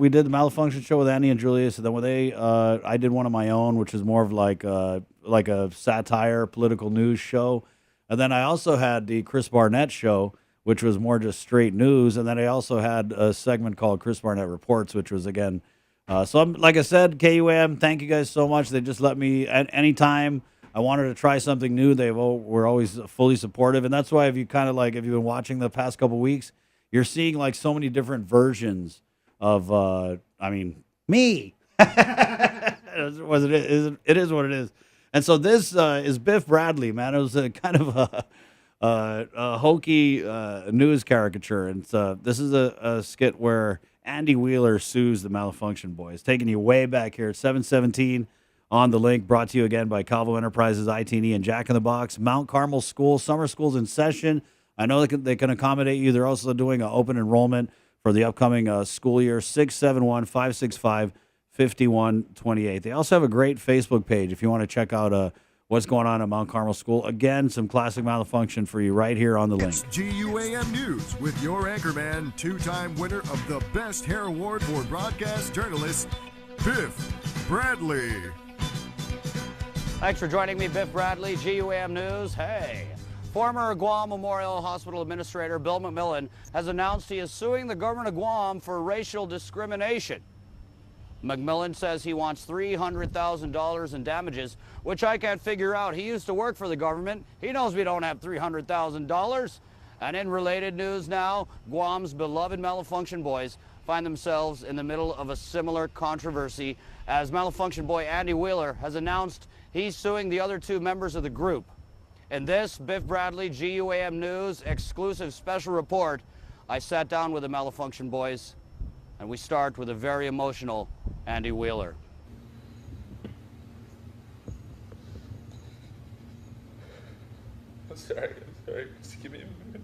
did the Malfunction Show with Andy and Julius, and then I did one of my own, which is more of like a satire, political news show. And then I also had the Chris Barnett Show, which was more just straight news. And then I also had a segment called Chris Barnett Reports, which was, again, so like I said, KUAM, thank you guys so much. They just let me, at any time I wanted to try something new, they were always fully supportive. And that's why if you've been watching the past couple weeks, you're seeing like so many different versions of, me. It is what it is. And so this is Biff Bradley, man. It was a kind of a hokey news caricature. And this is a skit where Andy Wheeler sues the Malfunction Boys. Taking you way back here at 717 on the link, brought to you again by Calvo Enterprises, ITE, and Jack in the Box. Mount Carmel School, summer school's in session. I know they can accommodate you. They're also doing an open enrollment for the upcoming school year, 671-565-5128. They also have a great Facebook page if you want to check out what's going on at Mount Carmel School. Again, some classic Malfunction for you right here on the link. It's GUAM News with your anchorman, two-time winner of the Best Hair Award for Broadcast Journalist, Biff Bradley. Thanks for joining me, Biff Bradley, GUAM News. Hey. Former Guam Memorial Hospital Administrator Bill McMillan has announced he is suing the government of Guam for racial discrimination. McMillan says he wants $300,000 in damages, which I can't figure out. He used to work for the government. He knows we don't have $300,000. And in related news now, Guam's beloved Malfunction Boys find themselves in the middle of a similar controversy as Malfunction Boy Andy Wheeler has announced he's suing the other two members of the group. In this Biff Bradley GUAM News exclusive special report, I sat down with the Malfunction Boys, and we start with a very emotional Andy Wheeler. I'm sorry. Just give me a minute.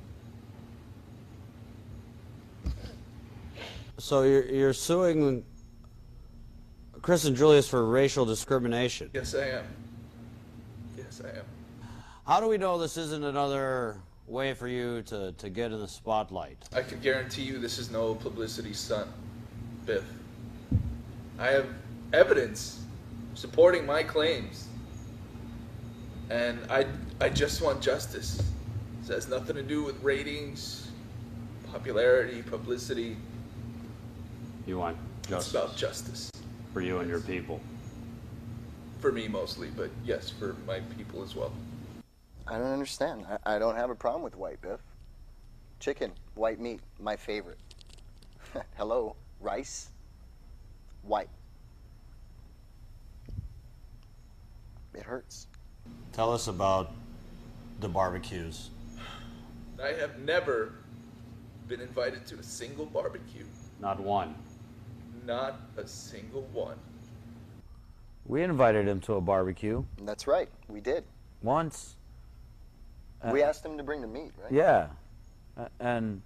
So you're suing Chris and Julius for racial discrimination? Yes, I am. Yes, I am. How do we know this isn't another way for you to get in the spotlight? I can guarantee you this is no publicity stunt, Biff. I have evidence supporting my claims. And I just want justice. This has nothing to do with ratings, popularity, publicity. You want justice? It's about justice. For you and your people? For me mostly, but yes, for my people as well. I don't understand. I don't have a problem with white, Biff. Chicken, white meat, my favorite. Hello, rice, white. It hurts. Tell us about the barbecues. I have never been invited to a single barbecue. Not one. Not a single one. We invited him to a barbecue. That's right, we did. Once. We asked him to bring the meat, right? Yeah. And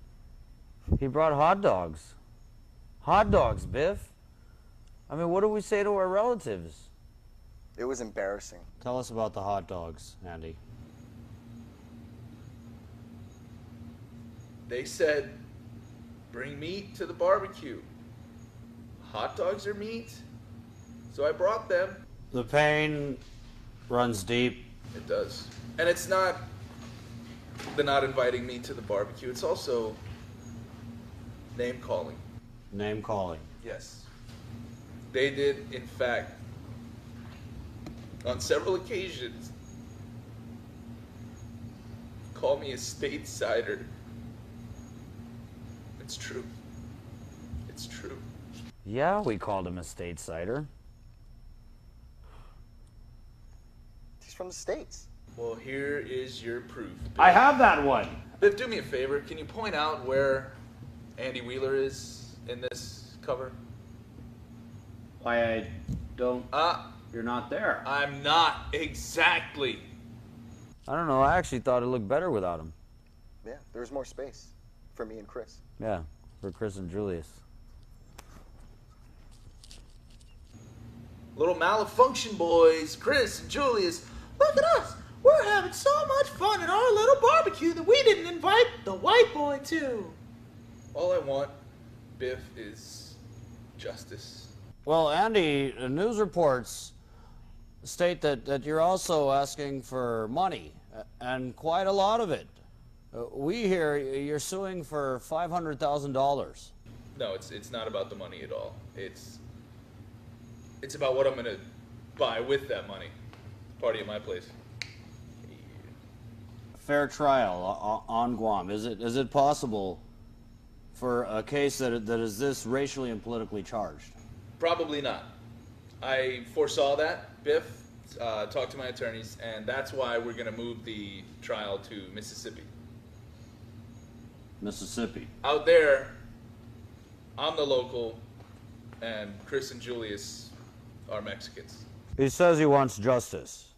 he brought hot dogs. Hot dogs, Biff. I mean, what do we say to our relatives? It was embarrassing. Tell us about the hot dogs, Andy. They said, bring meat to the barbecue. Hot dogs are meat, so I brought them. The pain runs deep. It does. And it's not the not inviting me to the barbecue, it's also name calling. Name calling. Yes. They did, in fact, on several occasions, call me a state-sider. It's true. It's true. Yeah, we called him a state-sider. He's from the States. Well, here is your proof. Biff. I have that one. Biff, do me a favor. Can you point out where Andy Wheeler is in this cover? Why, I don't... You're not there. I'm not. Exactly. I don't know. I actually thought it looked better without him. Yeah, there was more space for me and Chris. Yeah, for Chris and Julius. Little Malfunction Boys, Chris and Julius. Look at us. We're having so much fun at our little barbecue that we didn't invite the white boy to. All I want, Biff, is justice. Well, Andy, news reports state that you're also asking for money, and quite a lot of it. We hear you're suing for $500,000. No, it's not about the money at all. It's about what I'm going to buy with that money. Party at my place. Fair trial on Guam. Is it possible for a case that is this racially and politically charged? Probably not. I foresaw that, Biff, talked to my attorneys, and that's why we're going to move the trial to Mississippi. Mississippi. Out there, I'm the local, and Chris and Julius are Mexicans. He says he wants justice,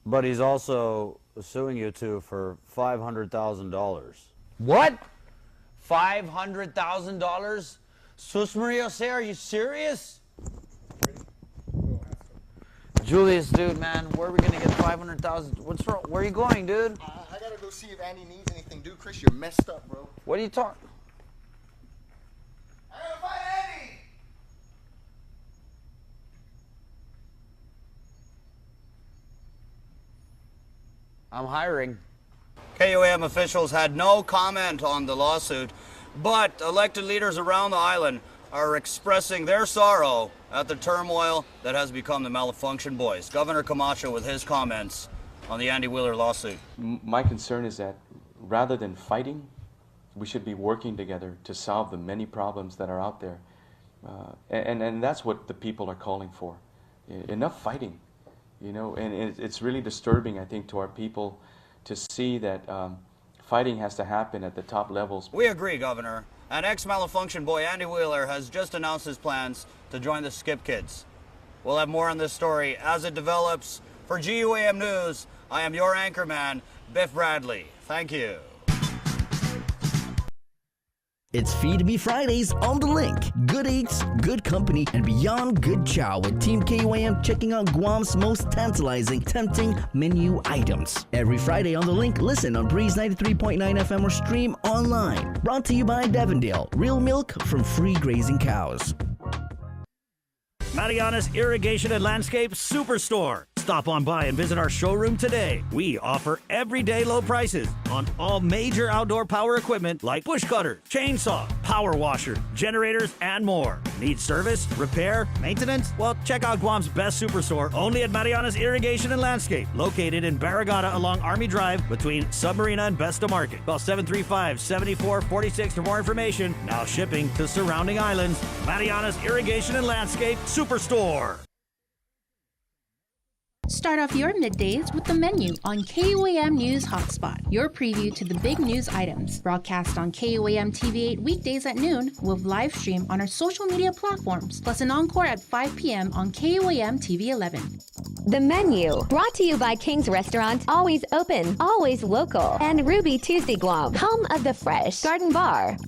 but he's also suing you two for $500,000. What? $500,000? Sus Maria Jose, are you serious? Julius, dude, man, where are we gonna get 500,000? What's wrong? Where are you going, dude? I gotta go see if Andy needs anything. Dude, Chris, you're messed up, bro. What are you talking? I gotta find Andy! I'm hiring. KOAM officials had no comment on the lawsuit, but elected leaders around the island are expressing their sorrow at the turmoil that has become the Malfunction boys. Governor Camacho with his comments on the Andy Wheeler lawsuit. My concern is that rather than fighting, we should be working together to solve the many problems that are out there. And that's what the people are calling for. Enough fighting, you know, and it's really disturbing, I think, to our people to see that fighting has to happen at the top levels. We agree, Governor. And ex-Malfunction boy Andy Wheeler has just announced his plans to join the Skip Kids. We'll have more on this story as it develops. For GUAM News, I am your anchorman, Biff Bradley. Thank you. It's Feed Me Fridays on The Link. Good eats, good company, and beyond good chow with Team KOAM checking out Guam's most tantalizing, tempting menu items. Every Friday on The Link, listen on Breeze 93.9 FM or stream online. Brought to you by Devondale, real milk from free grazing cows. Mariana's Irrigation and Landscape Superstore. Stop on by and visit our showroom today. We offer everyday low prices on all major outdoor power equipment like bush cutters, chainsaw, power washer, generators, and more. Need service, repair, maintenance? Well, check out Guam's best superstore only at Mariana's Irrigation and Landscape, located in Barragata along Army Drive between Submarina and Besta Market. Call 735-7446 for more information. Now shipping to surrounding islands. Mariana's Irrigation and Landscape Superstore. Start off your middays with the menu on KOAM News Hotspot, your preview to the big news items. Broadcast on KOAM TV8 weekdays at noon with live stream on our social media platforms, plus an encore at 5 p.m. on KOAM TV11. The menu, brought to you by King's Restaurant, always open, always local, and Ruby Tuesday Guam, home of the Fresh Garden Bar.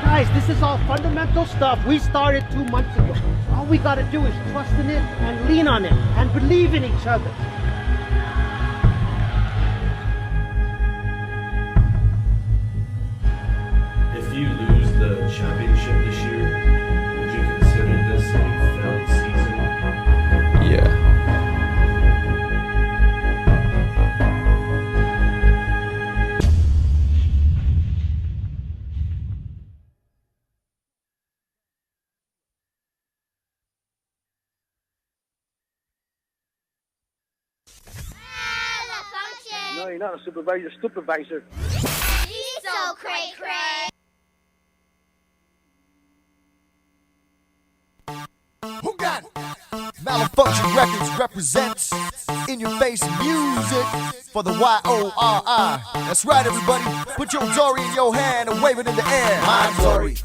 Guys, this is all fundamental stuff we started 2 months ago. All we gotta do is trust in it and lean on it and believe in each other. If you lose the championship this year, would you consider this a failed season? Yeah. No, you're not a supervisor, supervisor. He's so cray-cray. Who got it? Malfunction Records represents In Your Face Music for the Y-O-R-I. That's right, everybody. Put your Dory in your hand and wave it in the air. My Dory.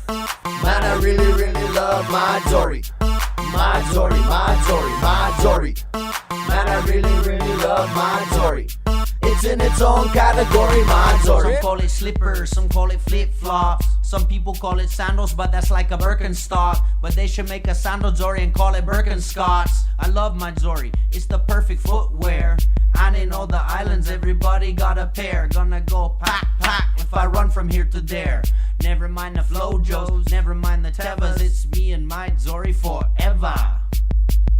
Man, I really, really love my Dory. My Dory, my Dory, my Dory. Man, I really, really love my Dory. It's in its own category, my Dory. Some call it slippers, some call it flip-flops. Some people call it sandals, but that's like a Birkenstock. But they should make a sandal Dory and call it Birkenstocks. I love my Dory, it's the perfect footwear. And in all the islands, everybody got a pair. Gonna go pack, pack if I run from here to there. Never mind the Flojos, never mind the Tevas. It's me and my Dory forever.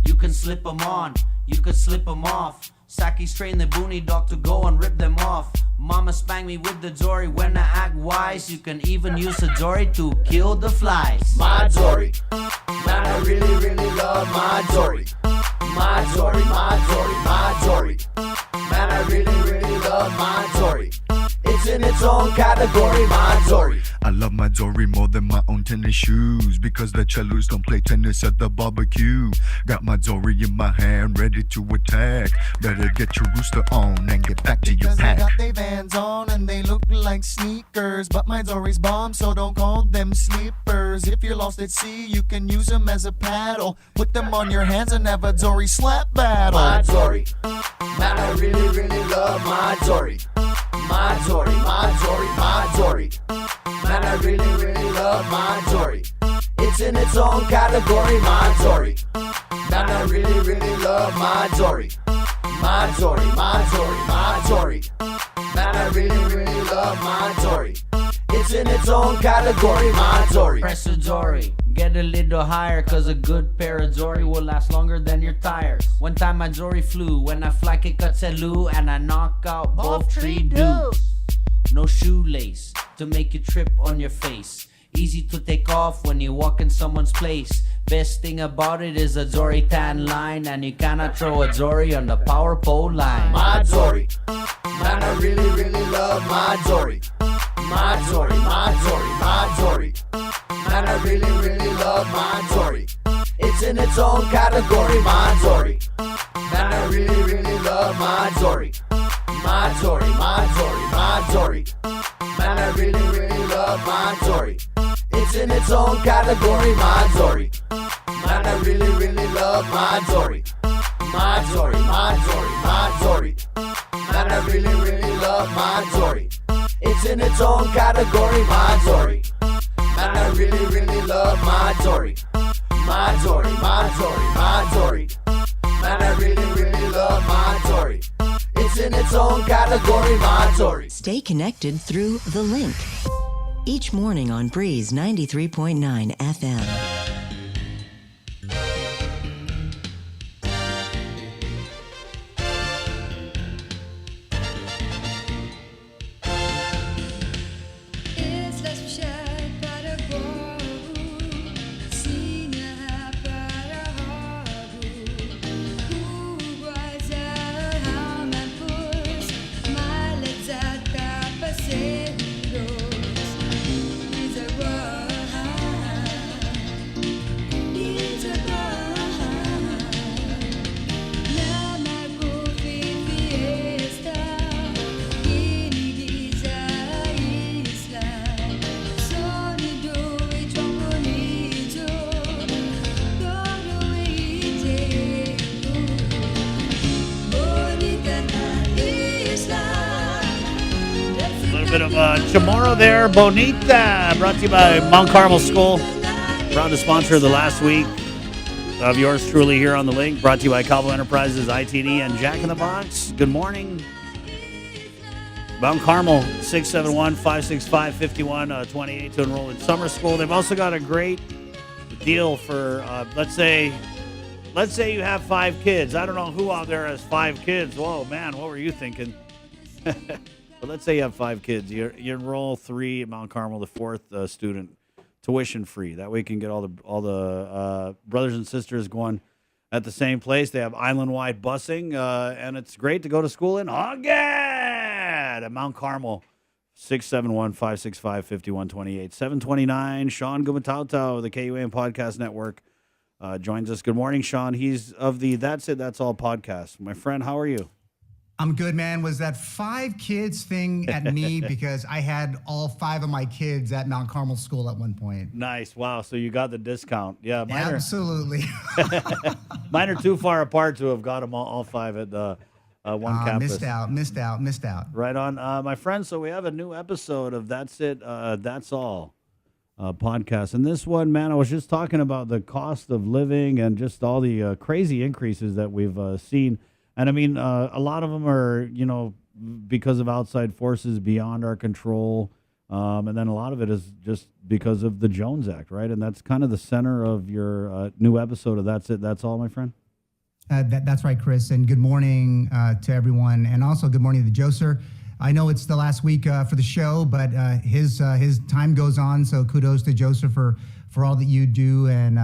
You can slip them on, you can slip them off. Saki's trained the boonie dog to go and rip them off. Mama spanked me with the Dory when I act wise. You can even use a Dory to kill the flies. My Dory, man, Man, I really, really love my Dory. My Dory, my Dory, my Dory. Man, I really, really love my Dory. It's in its own category, my Dory. I love my Dory more than my own tennis shoes, because the cellos don't play tennis at the barbecue. Got my Dory in my hand, ready to attack. Better get your rooster on and get back to your Because they pack. got their Vans on and they look like sneakers, but my Dory's bomb, so don't call them sleepers. If you're lost at sea, you can use them as a paddle. Put them on your hands and have a Dory slap battle. My Dory. Man, I really, really love my Dory. My Dory, my Dory, my Dory. Man, I really, really love my Dory. It's in its own category, my Dory. Man, I really, really love my Dory. My Dory, my Dory, my Dory. Man, I really, really love my Dory. It's in its own category, my Dory. Press a Dory, get a little higher, cause a good pair of Dory will last longer than your tires. One time my Dory flew, when I fly kick a Telu, and I knock out both tree dudes. No shoelace to make you trip on your face. Easy to take off when you walk in someone's place. Best thing about it is a Dory tan line, and you cannot throw a Dory on the power pole line. My Dory, man, I really, really love my Dory. My Dory, my Dory, my Dory. Man, I really, really love my Dory. It's in its own category, my Dory. Man, I really, really love my Dory. My Dory, my Dory, my Dory. Man, I really, really love my Dory. It's in its own category, my Dory. Man, I really, really love my Dory. My Dory, my Dory, my Dory. Man, I really, really love my Dory. It's in its own category, my Dory. Man, I really, really love my Dory. My Dory, my Dory, my Dory. Man, I really, really love my Dory. It's in its own category, my Dory. Stay connected through the link. Each morning on Breeze 93.9 FM. Bit of Chamorro there, Bonita, brought to you by Mount Carmel School. Proud to sponsor the last week of yours truly here on the link. Brought to you by Cabo Enterprises, ITD, and Jack in the Box. Good morning. Mount Carmel, 671-565-5128 to enroll in summer school. They've also got a great deal for, let's say you have 5 kids. I don't know who out there has 5 kids. Whoa, man, what were you thinking? But let's say you have 5 kids. You enroll 3 at Mount Carmel, the 4th student, tuition free. That way you can get all the brothers and sisters going at the same place. They have island-wide busing, and it's great to go to school in Ogden at Mount Carmel. 671-565-5128. 729, Sean Gumatauta of the KUAM Podcast Network joins us. Good morning, Sean. He's of the That's It, That's All podcast. My friend, how are you? I'm good, man. Was that 5 kids thing at me because I had all 5 of my kids at Mount Carmel School at one point? Nice. Wow. So you got the discount. Yeah. Absolutely. Mine are too far apart to have got them all 5 at the one campus. Missed out. Right on. My friend, so we have a new episode of That's It, That's All podcast. And this one, man, I was just talking about the cost of living and just all the crazy increases that we've seen. And I mean, a lot of them are, because of outside forces beyond our control. And then a lot of it is just because of the Jones Act, right? And that's kind of the center of your new episode of That's It, That's All, my friend. That's right, Chris. And good morning to everyone. And also good morning to Joe, sir. I know it's the last week for the show, but his time goes on. So kudos to Joseph for all that you do. And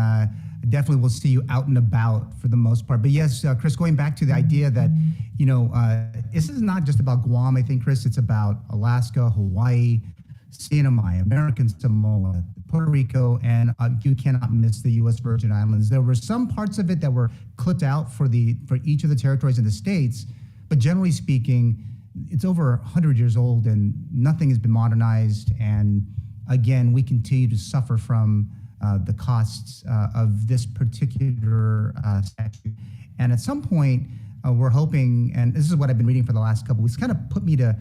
I definitely will see you out and about for the most part. But yes, Chris, going back to the idea that, this is not just about Guam, I think, Chris, it's about Alaska, Hawaii, CNMI, American Samoa, Puerto Rico, and you cannot miss the U.S. Virgin Islands. There were some parts of it that were clipped out for each of the territories in the states, but generally speaking, it's over 100 years old and nothing has been modernized. And again, we continue to suffer from the costs of this particular statute. And at some point, we're hoping, and this is what I've been reading for the last couple weeks, kind of put me to,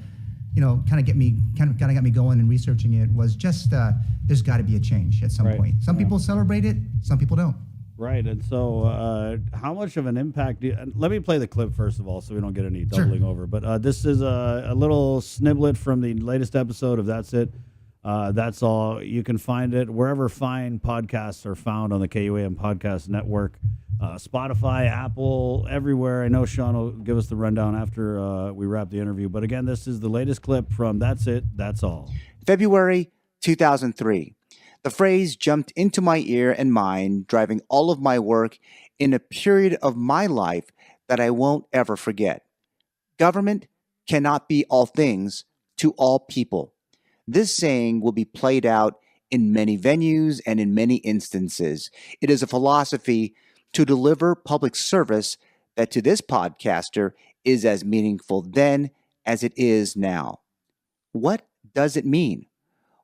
kind of got me going and researching it, was just there's got to be a change at some point. Some people celebrate it, some people don't. Right, and so how much of an impact let me play the clip first of all so we don't get any doubling over. But this is a little sniblet from the latest episode of That's It. That's all. You can find it wherever fine podcasts are found on the KUAM Podcast Network. Spotify, Apple, everywhere. I know Sean will give us the rundown after we wrap the interview. But again, this is the latest clip from That's It, That's All. February 2003. The phrase jumped into my ear and mind, driving all of my work in a period of my life that I won't ever forget. Government cannot be all things to all people. This saying will be played out in many venues and in many instances. It is a philosophy to deliver public service that to this podcaster is as meaningful then as it is now. What does it mean?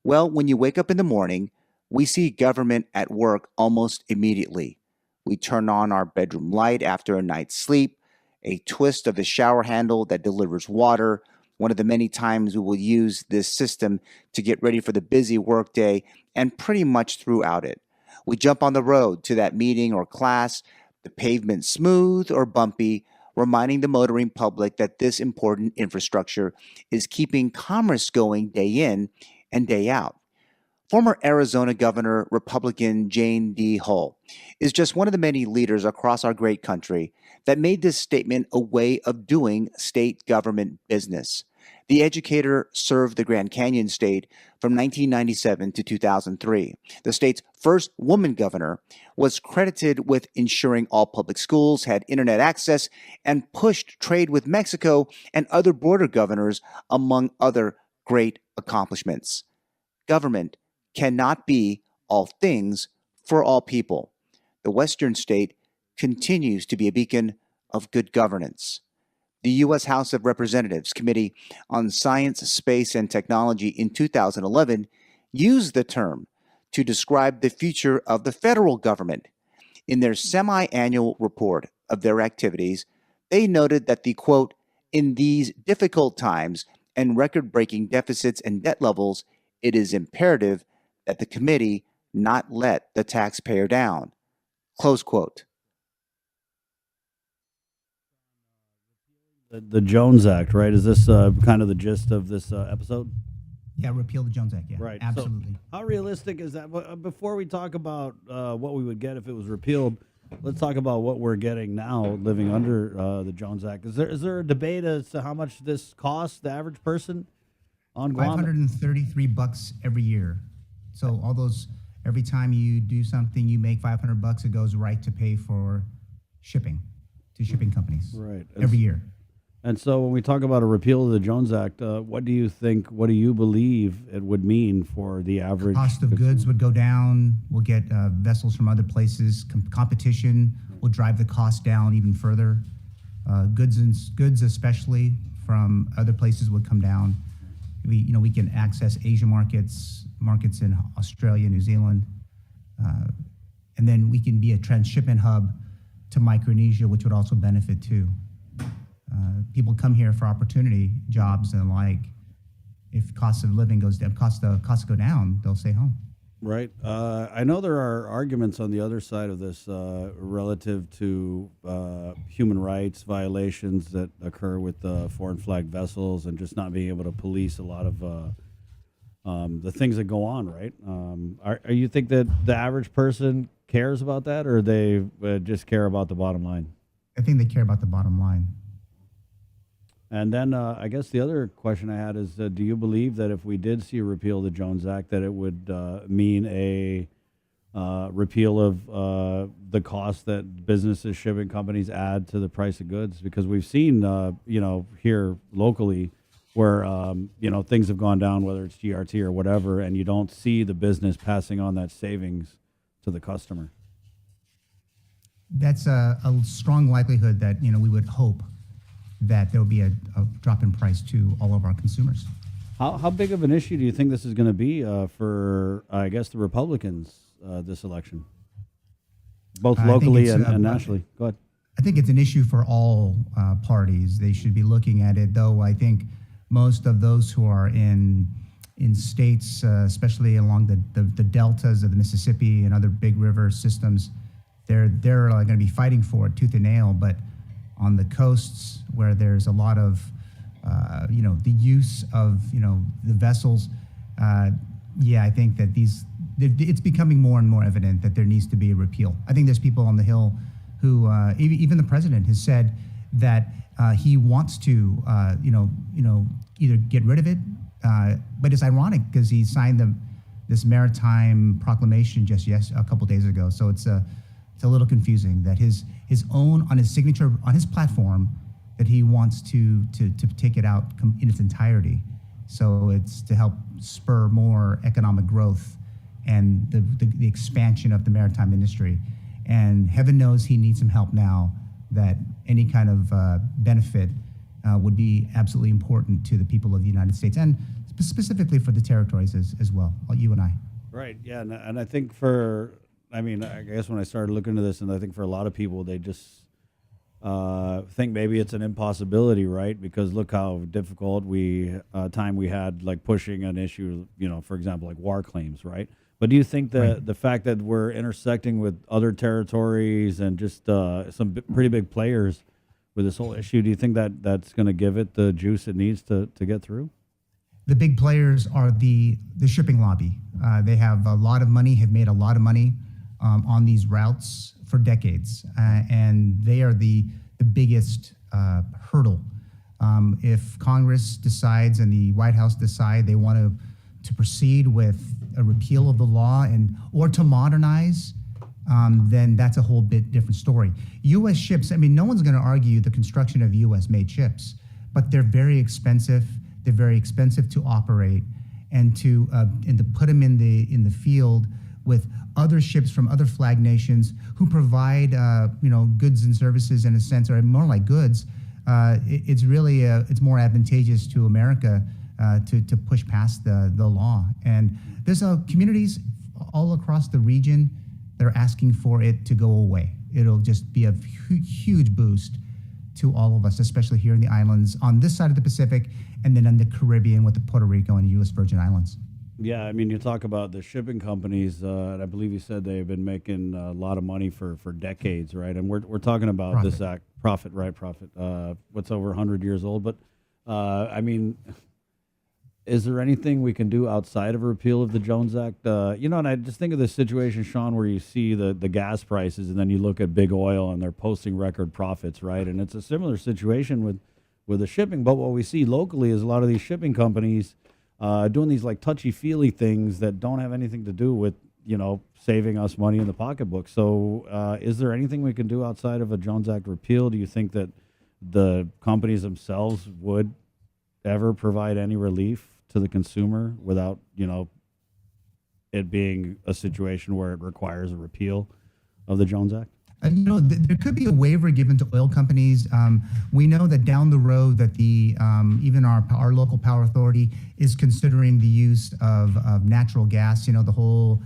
Well, when you wake up in the morning, we see government at work almost immediately. We turn on our bedroom light after a night's sleep, a twist of the shower handle that delivers water, one of the many times we will use this system to get ready for the busy workday and pretty much throughout it. We jump on the road to that meeting or class, the pavement smooth or bumpy, reminding the motoring public that this important infrastructure is keeping commerce going day in and day out. Former Arizona Governor Republican Jane D. Hull is just one of the many leaders across our great country that made this statement a way of doing state government business. The educator served the Grand Canyon State from 1997 to 2003. The state's first woman governor was credited with ensuring all public schools had internet access and pushed trade with Mexico and other border governors, among other great accomplishments. Government cannot be all things for all people. The Western state continues to be a beacon of good governance. The U.S. House of Representatives Committee on Science, Space, and Technology in 2011 used the term to describe the future of the federal government. In their semi-annual report of their activities, they noted that the, quote, in these difficult times and record-breaking deficits and debt levels, it is imperative that the committee not let the taxpayer down, close quote. The Jones Act, right? Is this kind of the gist of this episode? Yeah, repeal the Jones Act, yeah. Right. Absolutely. So how realistic is that? Before we talk about what we would get if it was repealed, let's talk about what we're getting now living under the Jones Act. Is there a debate as to how much this costs the average person on Guam? $533 every year. So all those, every time you do something, you make $500, it goes right to pay for shipping to shipping companies. Right. Every year. And so when we talk about a repeal of the Jones Act, what do you think, what do you believe it would mean for the average? Cost of goods would go down. We'll get vessels from other places. Competition will drive the cost down even further. Goods especially from other places would come down. We can access Asian markets in Australia, New Zealand, and then we can be a transshipment hub to Micronesia, which would also benefit too. People come here for opportunity, jobs, and like. If cost of living goes down, costs go down, they'll stay home. Right. I know there are arguments on the other side of this relative to human rights violations that occur with foreign flag vessels and just not being able to police a lot of the things that go on, right? Are you think that the average person cares about that, or they just care about the bottom line? I think they care about the bottom line. And then I guess the other question I had is, do you believe that if we did see a repeal of the Jones Act, that it would mean a repeal of the cost that businesses, shipping companies add to the price of goods, because we've seen, here locally where, things have gone down, whether it's GRT or whatever, and you don't see the business passing on that savings to the customer. That's a strong likelihood that, we would hope that there will be a drop in price to all of our consumers. How big of an issue do you think this is going to be for, I guess, the Republicans this election, both locally and nationally? Go ahead. I think it's an issue for all parties. They should be looking at it, though. I think most of those who are in states, especially along the deltas of the Mississippi and other big river systems, they're going to be fighting for it tooth and nail. But on the coasts where there's a lot of the use of the vessels, I think that it's becoming more and more evident that there needs to be a repeal. I think there's people on the Hill who even the president has said that he wants to either get rid of it, but it's ironic because he signed this maritime proclamation just a couple days ago. So it's a little confusing that his own on his signature on his platform that he wants to take it out in its entirety. So it's to help spur more economic growth and the expansion of the maritime industry. And heaven knows he needs some help now, that any kind of benefit would be absolutely important to the people of the United States and specifically for the territories as well, you and I. Right, yeah, and I think I guess when I started looking into this, and I think for a lot of people, they just think maybe it's an impossibility, right? Because look how difficult time we had, like pushing an issue, for example, like war claims, right? But do you think that the fact that we're intersecting with other territories and just some pretty big players with this whole issue, do you think that that's going to give it the juice it needs to get through? The big players are the shipping lobby. They have a lot of money, have made a lot of money on these routes for decades, and they are the biggest hurdle. If Congress decides and the White House decide they want to proceed with a repeal of the law or to modernize, then that's a whole bit different story. U.S. ships, no one's going to argue the construction of U.S.-made ships, but they're very expensive. They're very expensive to operate, and to put them in the field with other ships from other flag nations who provide goods and services in a sense, or more like goods. It's really it's more advantageous to America to push past the law. And there's communities all across the region that are asking for it to go away. It'll just be a huge boost to all of us, especially here in the islands on this side of the Pacific, and then in the Caribbean with the Puerto Rico and U.S. Virgin Islands. Yeah, you talk about the shipping companies, and I believe you said they've been making a lot of money for decades, right? And we're talking about Profit. This act, profit, what's over 100 years old. But, is there anything we can do outside of a repeal of the Jones Act? And I just think of this situation, Sean, where you see the gas prices, and then you look at big oil, and they're posting record profits, right? And it's a similar situation with the shipping. But what we see locally is a lot of these shipping companies doing these like touchy-feely things that don't have anything to do with, saving us money in the pocketbook. So is there anything we can do outside of a Jones Act repeal? Do you think that the companies themselves would ever provide any relief to the consumer without, it being a situation where it requires a repeal of the Jones Act? There could be a waiver given to oil companies. We know that down the road that even our local power authority is considering the use of natural gas. The whole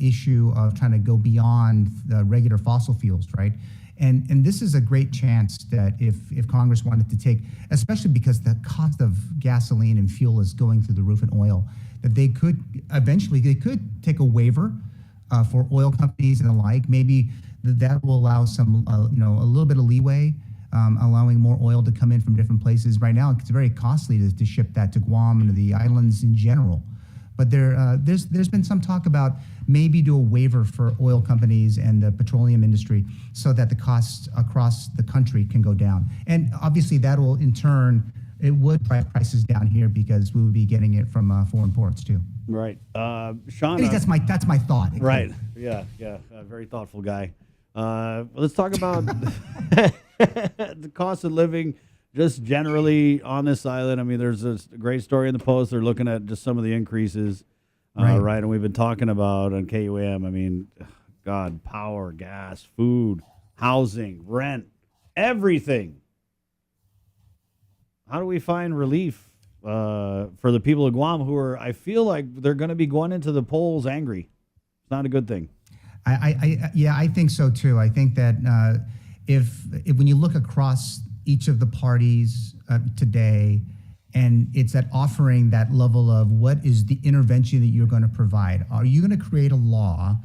issue of trying to go beyond the regular fossil fuels, right? And this is a great chance that if Congress wanted to take, especially because the cost of gasoline and fuel is going through the roof in oil, that they could take a waiver for oil companies and the like. Maybe that will allow some, a little bit of leeway, allowing more oil to come in from different places. Right now, it's very costly to ship that to Guam and to the islands in general. But there's been some talk about maybe do a waiver for oil companies and the petroleum industry so that the costs across the country can go down. And obviously that will in turn it would drive prices down here because we would be getting it from foreign ports too. Right. Sean. I think that's my thought. Right. Yeah. Very thoughtful guy. Let's talk about the cost of living just generally on this island. I mean, there's a great story in the Post. They're looking at just some of the increases, right? And we've been talking about on KUAM. I mean, God, power, gas, food, housing, rent, everything. How do we find relief for the people of Guam who are, I feel like they're going to be going into the polls angry? It's not a good thing. I think so too. I think that if when you look across each of the parties today, and it's that offering that level of what is the intervention that you're going to provide? Are you going to create a law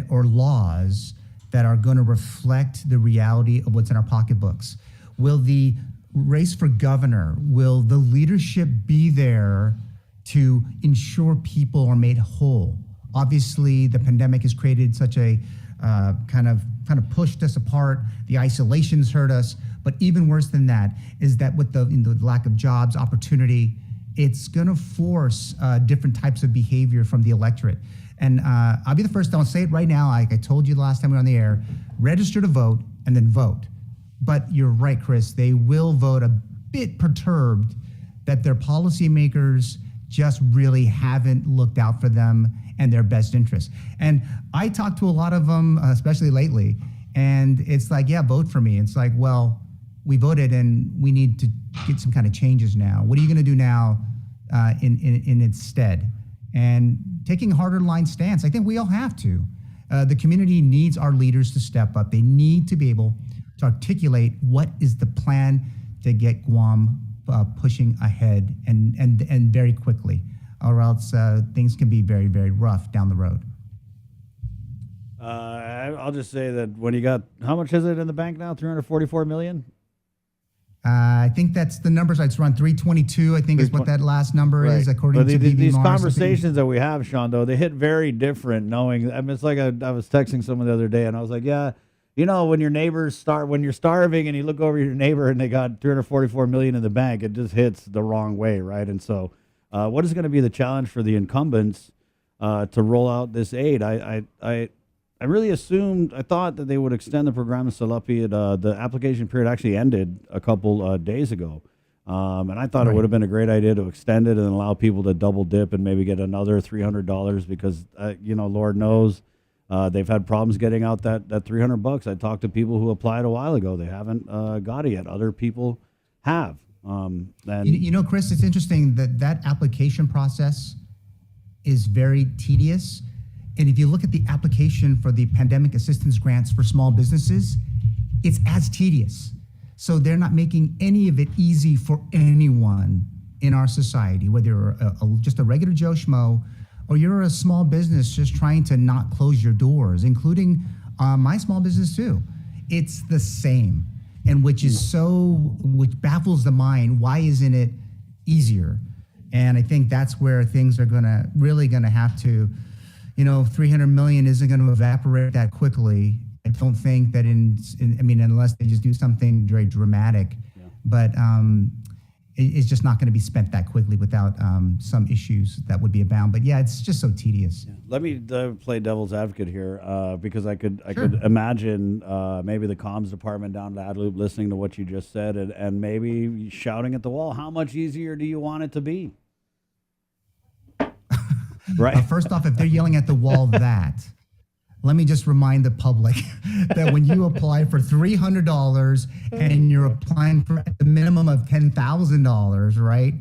or laws that are going to reflect the reality of what's in our pocketbooks? Will the race for governor, will the leadership be there to ensure people are made whole? Obviously, the pandemic has created such a kind of pushed us apart. The isolation's hurt us. But even worse than that is that with the lack of jobs, opportunity, it's going to force different types of behavior from the electorate. And I'll be the first, I'll say it right now, like I told you the last time we were on the air, register to vote and then vote. But you're right, Chris, they will vote a bit perturbed that their policymakers just really haven't looked out for them and their best interests. And I talked to a lot of them, especially lately, and it's like, yeah, vote for me. It's like, well, we voted and we need to get some kind of changes now. What are you going to do now in its stead? And taking a harder line stance, I think we all have to. The community needs our leaders to step up. They need to be able to articulate what is the plan to get Guam pushing ahead and very quickly, or else things can be very, very rough down the road. I'll just say that when you got, how much is it in the bank now? 344 million? I think that's the numbers. It's around 322, I think is what that last number is, according to these BB conversations that we have, Sean, though, they hit very different knowing, I mean, it's like I was texting someone the other day and I was like, yeah, you know, when your neighbors when you're starving and you look over your neighbor and they got 344 million in the bank, it just hits the wrong way, right? And so what is going to be the challenge for the incumbents to roll out this aid? I really I thought that they would extend the program in Salapi. The application period actually ended a couple days ago. And I thought it would have been a great idea to extend it and allow people to double dip and maybe get another $300 because, Lord knows they've had problems getting out that $300. I talked to people who applied a while ago. They haven't got it yet. Other people have. And Chris, it's interesting that application process is very tedious. And if you look at the application for the pandemic assistance grants for small businesses, it's as tedious. So they're not making any of it easy for anyone in our society, whether you're just a regular Joe Schmo or you're a small business just trying to not close your doors, including my small business too. It's the same, and which baffles the mind. Why isn't it easier? And I think that's where things are really gonna have to, 300 million isn't going to evaporate that quickly. I don't think that unless they just do something very dramatic, but it's just not going to be spent that quickly without some issues that would be abound. But yeah, it's just so tedious. Yeah. Let me play devil's advocate here because I could imagine maybe the comms department down at Adloop listening to what you just said and maybe shouting at the wall, how much easier do you want it to be? Right. First off, if they're yelling at the wall let me just remind the public that when you apply for $300 and you're applying for the minimum of $10,000, right?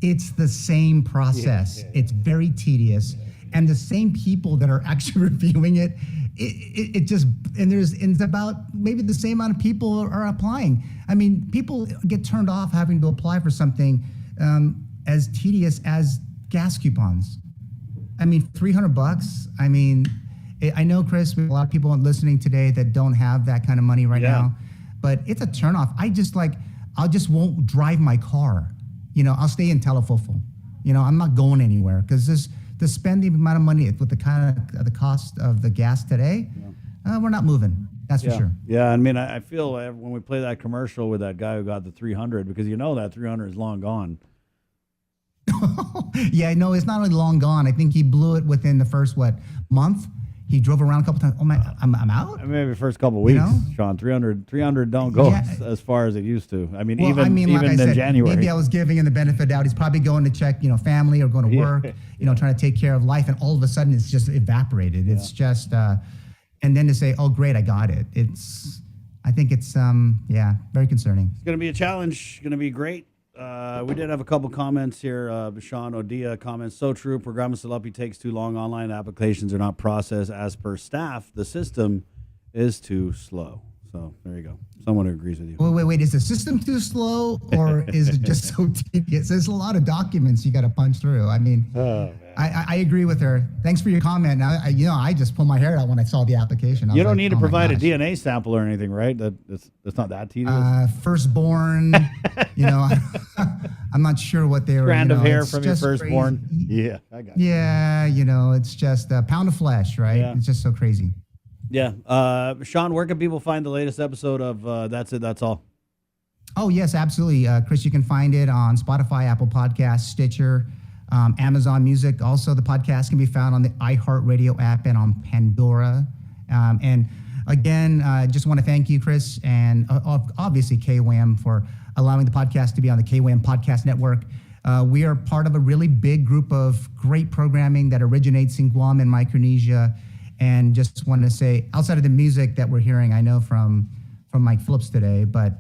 It's the same process. It's very tedious. And the same people that are actually reviewing it, it's about maybe the same amount of people are applying. I mean, people get turned off having to apply for something as tedious as gas coupons. I mean, $300. I mean, I know, Chris, we have a lot of people listening today that don't have that kind of money right now, but it's a turnoff. I just won't drive my car. I'll stay in Telefofo. I'm not going anywhere because to spend the amount of money with the kind of the cost of the gas today, we're not moving. That's for sure. Yeah, I mean, I feel when we play that commercial with that guy who got the 300, because that 300 is long gone. Yeah, no, it's not only long gone. I think he blew it within the first, month? He drove around a couple times. Oh, my, I'm out? Maybe the first couple of weeks, Sean. 300 don't go as far as it used to. I mean, Well, even like I in said, January. maybe I was giving him the benefit of the doubt. He's probably going to check, family or going to work, trying to take care of life. And all of a sudden, it's just evaporated. Yeah. It's just, and then to say, oh, great, I got it. I think it's, very concerning. It's going to be a challenge. Going to be great. We did have a couple comments here. Sean Odia comments, so true. Programa Salapi takes too long. Online applications are not processed as per staff. The system is too slow. So there you go. Someone who agrees with you. Wait. Is the system too slow or is it just so tedious? There's a lot of documents you got to punch through. I mean, I agree with her. Thanks for your comment. Now, I just pulled my hair out when I saw the application. You don't need to provide a DNA sample or anything, right? That's not that tedious. Firstborn, I'm not sure what they were. Strand of hair from your firstborn. Crazy. Yeah, I got you. Yeah, it's just a pound of flesh, right? Yeah. It's just so crazy. Yeah. Sean, where can people find the latest episode of That's It, That's All? Oh, yes, absolutely. Chris, you can find it on Spotify, Apple Podcasts, Stitcher, Amazon Music. Also, the podcast can be found on the iHeartRadio app and on Pandora. And again, just want to thank you, Chris, and obviously KWAM for allowing the podcast to be on the KWAM Podcast Network. We are part of a really big group of great programming that originates in Guam and Micronesia. And just want to say, outside of the music that we're hearing, I know from Mike Phillips today, but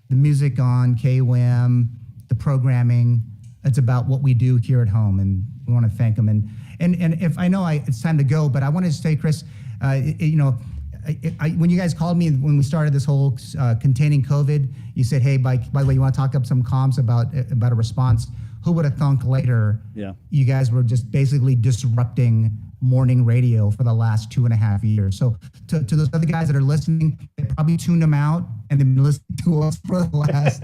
the music on KWAM, the programming, it's about what we do here at home, and we want to thank them. And if I know it's time to go, but I wanted to say, Chris, when you guys called me when we started this whole containing COVID, you said, hey, by the way, you want to talk up some comms about a response? Who would have thunk later? Yeah, you guys were just basically disrupting morning radio for the last 2.5 years. So to those other guys that are listening, they probably tuned them out and they've been listening to us for the last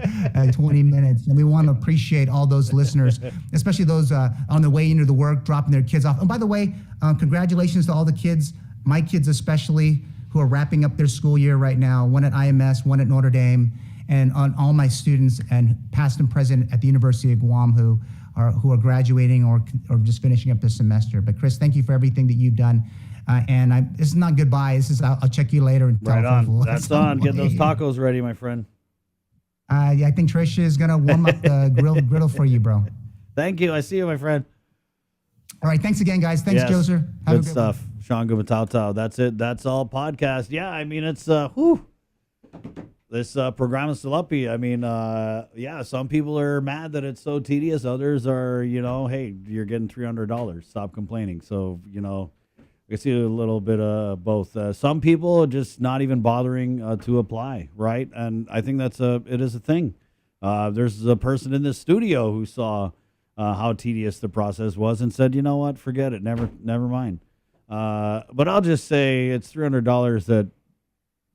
20 minutes. And we want to appreciate all those listeners, especially those on the way into the work, dropping their kids off. And by the way, congratulations to all the kids, my kids especially, who are wrapping up their school year right now, one at IMS, one at Notre Dame, and on all my students and past and present at the University of Guam who are graduating or just finishing up this semester. But Chris, thank you for everything that you've done. This is not goodbye. This is I'll check you later. And right on. That's on. Get those tacos ready, my friend. I think Tricia is gonna warm up the griddle for you, bro. Thank you. I see you, my friend. All right. Thanks again, guys. Thanks, Joser. Have good stuff. One. Sean Gumatau. That's it. That's all podcast. Yeah, I mean it's This program is still up. I mean, some people are mad that it's so tedious. Others are, hey, you're getting $300. Stop complaining. So, we see a little bit of both. Some people are just not even bothering to apply, right? And I think it is a thing. There's a person in this studio who saw how tedious the process was and said, you know what, forget it, never mind. But I'll just say it's $300 that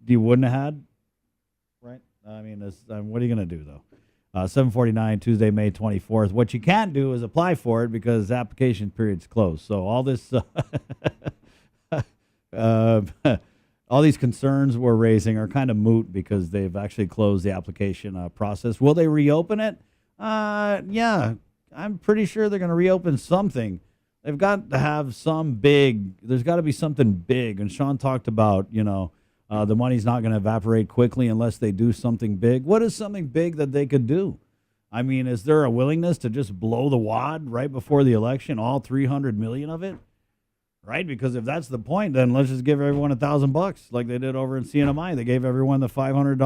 you wouldn't have had. Right. I mean, what are you going to do, though? 7:49, Tuesday, May 24th. What you can't do is apply for it because the application period's closed. So all this, all these concerns we're raising are kind of moot because they've actually closed the application process. Will they reopen it? Yeah, I'm pretty sure they're going to reopen something. They've got to have there's got to be something big. And Sean talked about, the money's not going to evaporate quickly unless they do something big. What is something big that they could do? I mean, is there a willingness to just blow the wad right before the election, all 300 million of it? Right? Because if that's the point, then let's just give everyone $1,000 like they did over in CNMI. They gave everyone the $500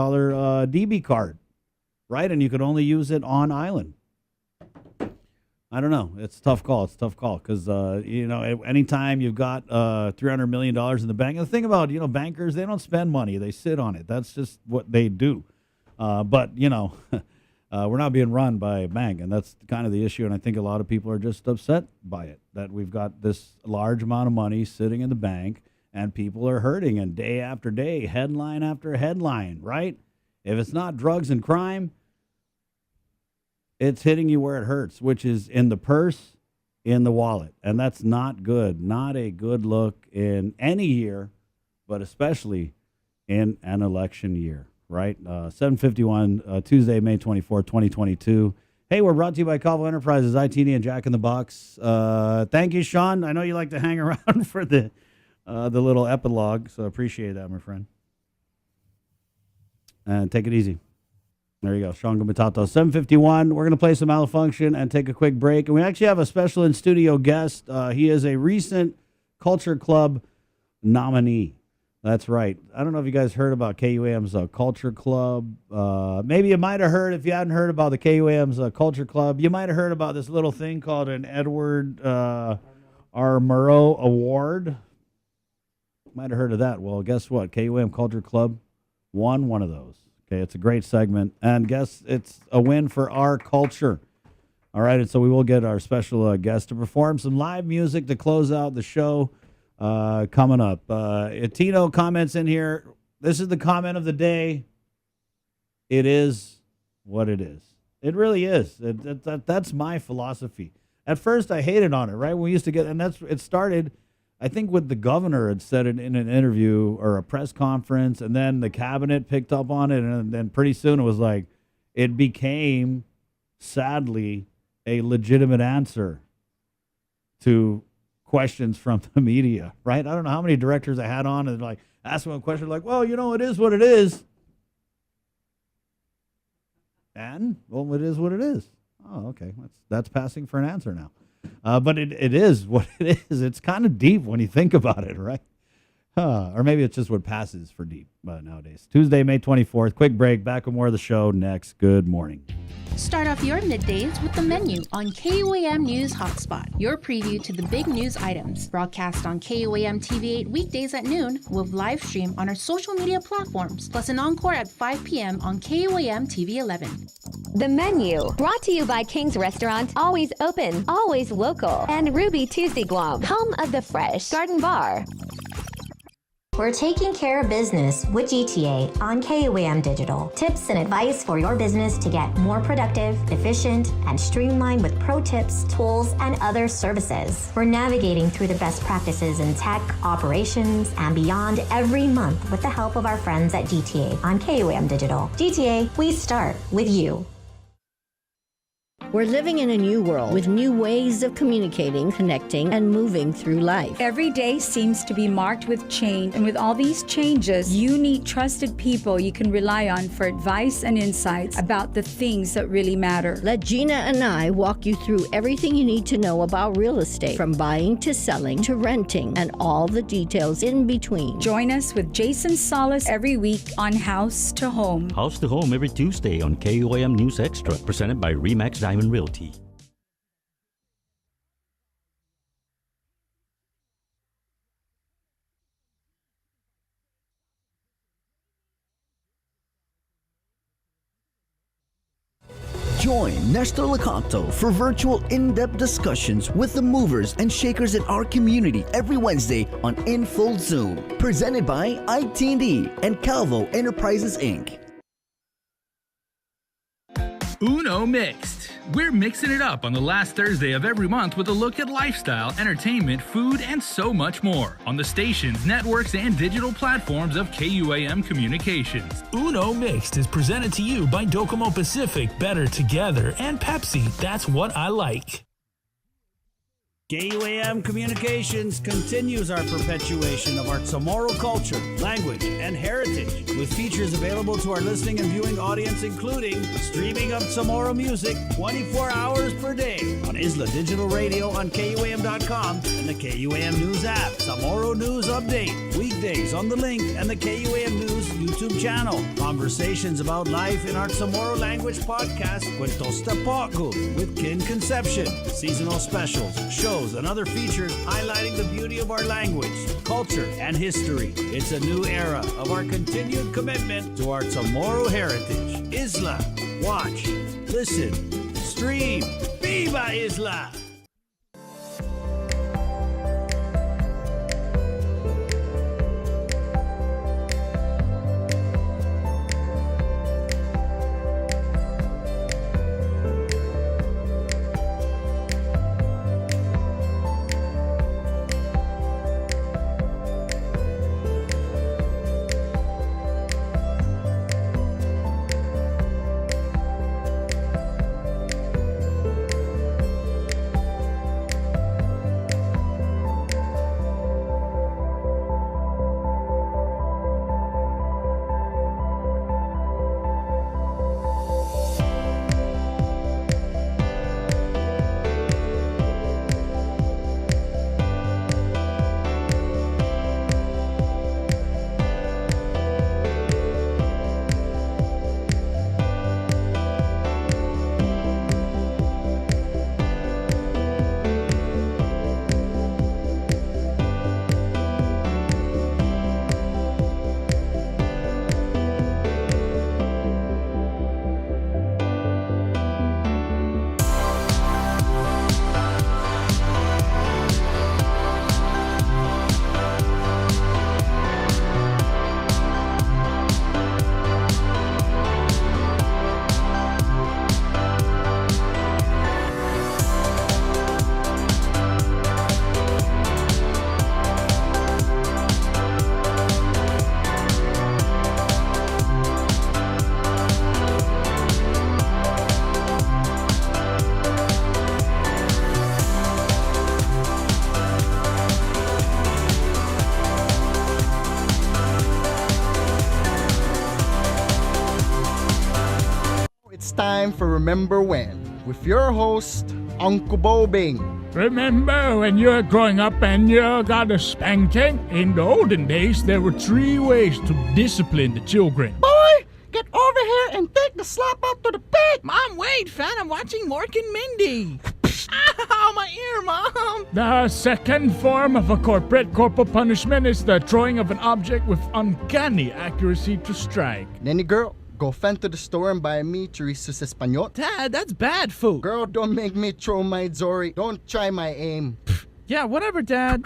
DB card, right? And you could only use it on island. I don't know. It's a tough call. Because, anytime you've got $300 million in the bank, and the thing about, bankers, they don't spend money. They sit on it. That's just what they do. But we're not being run by a bank, and that's kind of the issue. And I think a lot of people are just upset by it, that we've got this large amount of money sitting in the bank, and people are hurting, and day after day, headline after headline, right? If it's not drugs and crime, it's hitting you where it hurts, which is in the purse, in the wallet. And that's not good. Not a good look in any year, but especially in an election year, right? 7:51, Tuesday, May 24th, 2022. Hey, we're brought to you by Calvo Enterprises, ITD, and Jack in the Box. Thank you, Sean. I know you like to hang around for the little epilogue, so appreciate that, my friend. And take it easy. There you go, Sean Gumatato. 7:51. We're going to play some Malfunction and take a quick break. And we actually have a special in-studio guest. He is a recent Culture Club nominee. That's right. I don't know if you guys heard about KUAM's Culture Club. Maybe you might have heard, if you hadn't heard about the KUAM's Culture Club, you might have heard about this little thing called an Edward R. Murrow Award. Might have heard of that. Well, guess what? KUAM Culture Club won one of those. Okay, it's a great segment. And guess it's a win for our culture. All right, and so we will get our special guest to perform some live music to close out the show. Coming up. Tino comments in here. This is the comment of the day. It is what it is. It really is. That's my philosophy. At first, I hated on it, right? We used to get, and it started, I think, with the governor had said it in an interview or a press conference, and then the cabinet picked up on it, and then pretty soon it was like, it became, sadly, a legitimate answer to questions from the media, right? I don't know how many directors I had on and like ask them a question like, well, it is what it is. And, well, it is what it is. Oh, okay. That's passing for an answer now. But it is what it is. It's kind of deep when you think about it, right? Or maybe it's just what passes for deep nowadays. Tuesday, May 24th. Quick break. Back with more of the show next. Good morning. Start off your middays with the menu on KUAM News Hotspot, your preview to the big news items. Broadcast on KUAM TV 8 weekdays at noon, with live stream on our social media platforms, plus an encore at 5 p.m. on KUAM TV 11. The Menu, brought to you by King's Restaurant, always open, always local, and Ruby Tuesday Guam, home of the fresh Garden Bar. We're taking care of business with GTA on KUAM Digital. Tips and advice for your business to get more productive, efficient, and streamlined with pro tips, tools, and other services. We're navigating through the best practices in tech, operations, and beyond every month with the help of our friends at GTA on KUAM Digital. GTA, we start with you. We're living in a new world with new ways of communicating, connecting, and moving through life. Every day seems to be marked with change, and with all these changes, you need trusted people you can rely on for advice and insights about the things that really matter. Let Gina and I walk you through everything you need to know about real estate, from buying to selling to renting, and all the details in between. Join us with Jason Solis every week on House to Home. House to Home every Tuesday on KUAM News Extra, presented by Remax Diamond Realty. Join Nestor Lacanto for virtual in-depth discussions with the movers and shakers in our community every Wednesday on In Full Zoom. Presented by ITD and Calvo Enterprises, Inc. Uno Mixed. We're mixing it up on the last Thursday of every month with a look at lifestyle, entertainment, food, and so much more on the stations, networks, and digital platforms of KUAM Communications. Uno Mixed is presented to you by Docomo Pacific, Better Together, and Pepsi. That's what I like. KUAM Communications continues our perpetuation of our Chamorro culture, language, and heritage, with features available to our listening and viewing audience, including streaming of Chamorro music 24 hours per day on Isla Digital Radio on KUAM.com and the KUAM News app. Chamorro News Update, weekdays on The Link and the KUAM News YouTube channel. Conversations about life in our Chamorro language podcast, Cuentos Tapoco, with Kin Conception. Seasonal specials, shows, and other features highlighting the beauty of our language, culture, and history. It's a new era of our continued commitment to our Chamorro heritage. Isla, watch, listen, stream. Viva Isla! It's time for Remember When with your host, Uncle Bobing. Remember when you were growing up and you got a spanking? In the olden days, there were 3 ways to discipline the children. Boy, get over here and take the slap out to the pig. Mom, wait, fan, I'm watching Mork and Mindy. Ow, my ear, Mom. The second form of a corporal punishment is the throwing of an object with uncanny accuracy to strike. Nanny girl, go fan to the store and buy me chorizos español. Dad, that's bad food. Girl, don't make me throw my Zori. Don't try my aim. Yeah, whatever, Dad.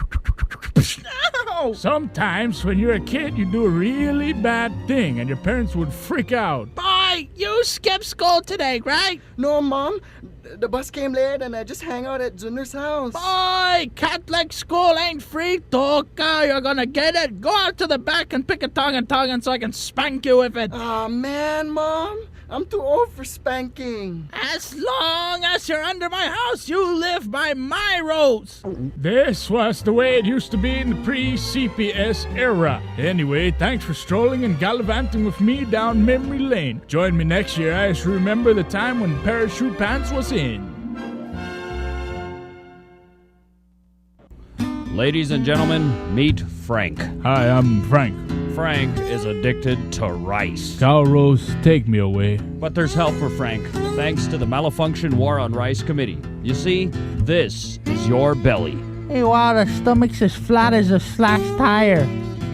Ow! Sometimes when you're a kid, you do a really bad thing and your parents would freak out. Boy, you skipped school today, right? No, Mom. The bus came late and I just hang out at Junior's house. Boy, Catholic school ain't free, Toka. You're gonna get it. Go out to the back and pick a tongue so I can spank you with it. Aw, man, Mom. I'm too old for spanking. As long as you're under my house, you live by my rules. This was the way it used to be in the pre-CPS era. Anyway, thanks for strolling and gallivanting with me down memory lane. Join me next year as you remember the time when parachute pants was in. Ladies and gentlemen, meet Frank. Hi, I'm Frank. Frank is addicted to rice. Calrose, take me away. But there's help for Frank, thanks to the Malfunction War on Rice Committee. You see, this is your belly. Hey, wow, the stomach's as flat as a slashed tire.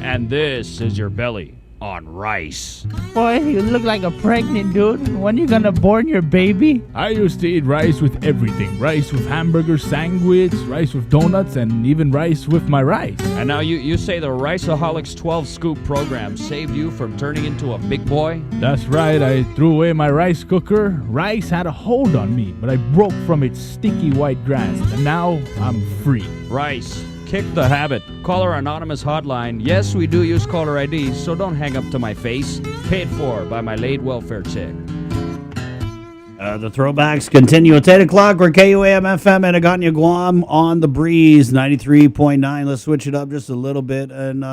And this is your belly on rice. Boy, you look like a pregnant dude. When you gonna born your baby? I used to eat rice with everything. Rice with hamburger sandwich, rice with donuts, and even rice with my rice. And now you say the Riceaholics 12 Scoop program saved you from turning into a big boy? That's right, I threw away my rice cooker. Rice had a hold on me, but I broke from its sticky white grass, and now I'm free. Rice. Kick the habit. Call our anonymous hotline. Yes, we do use caller ID, so don't hang up to my face. Paid for by my late welfare check. The throwbacks continue. It's 8 o'clock. We're KUAM FM and Aganya Guam on the breeze, 93.9. Let's switch it up just a little bit. And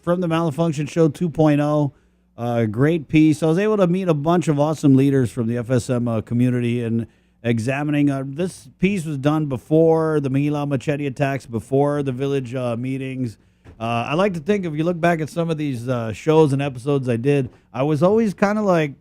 from the Malfunction Show 2.0, great piece. I was able to meet a bunch of awesome leaders from the FSM community and examining. This piece was done before the Mangilao Machete attacks, before the village meetings. I like to think if you look back at some of these shows and episodes I did, I was always kind of like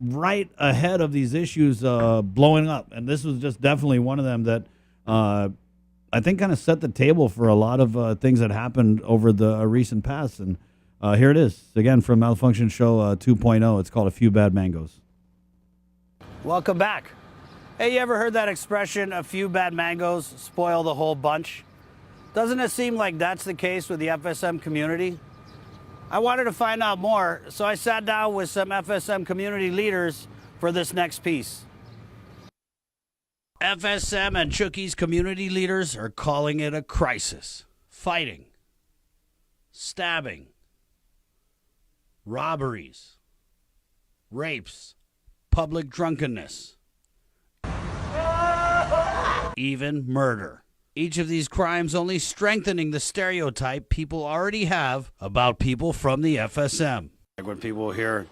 right ahead of these issues blowing up. And this was just definitely one of them that I think kind of set the table for a lot of things that happened over the recent past. And here it is, again, from Malfunction Show 2.0. It's called A Few Bad Mangoes. Welcome back. Hey, you ever heard that expression, a few bad mangoes spoil the whole bunch? Doesn't it seem like that's the case with the FSM community? I wanted to find out more, so I sat down with some FSM community leaders for this next piece. FSM and Chookies community leaders are calling it a crisis. Fighting, stabbing, robberies, rapes, public drunkenness, even murder. Each of these crimes only strengthening the stereotype people already have about people from the FSM. Like when people hear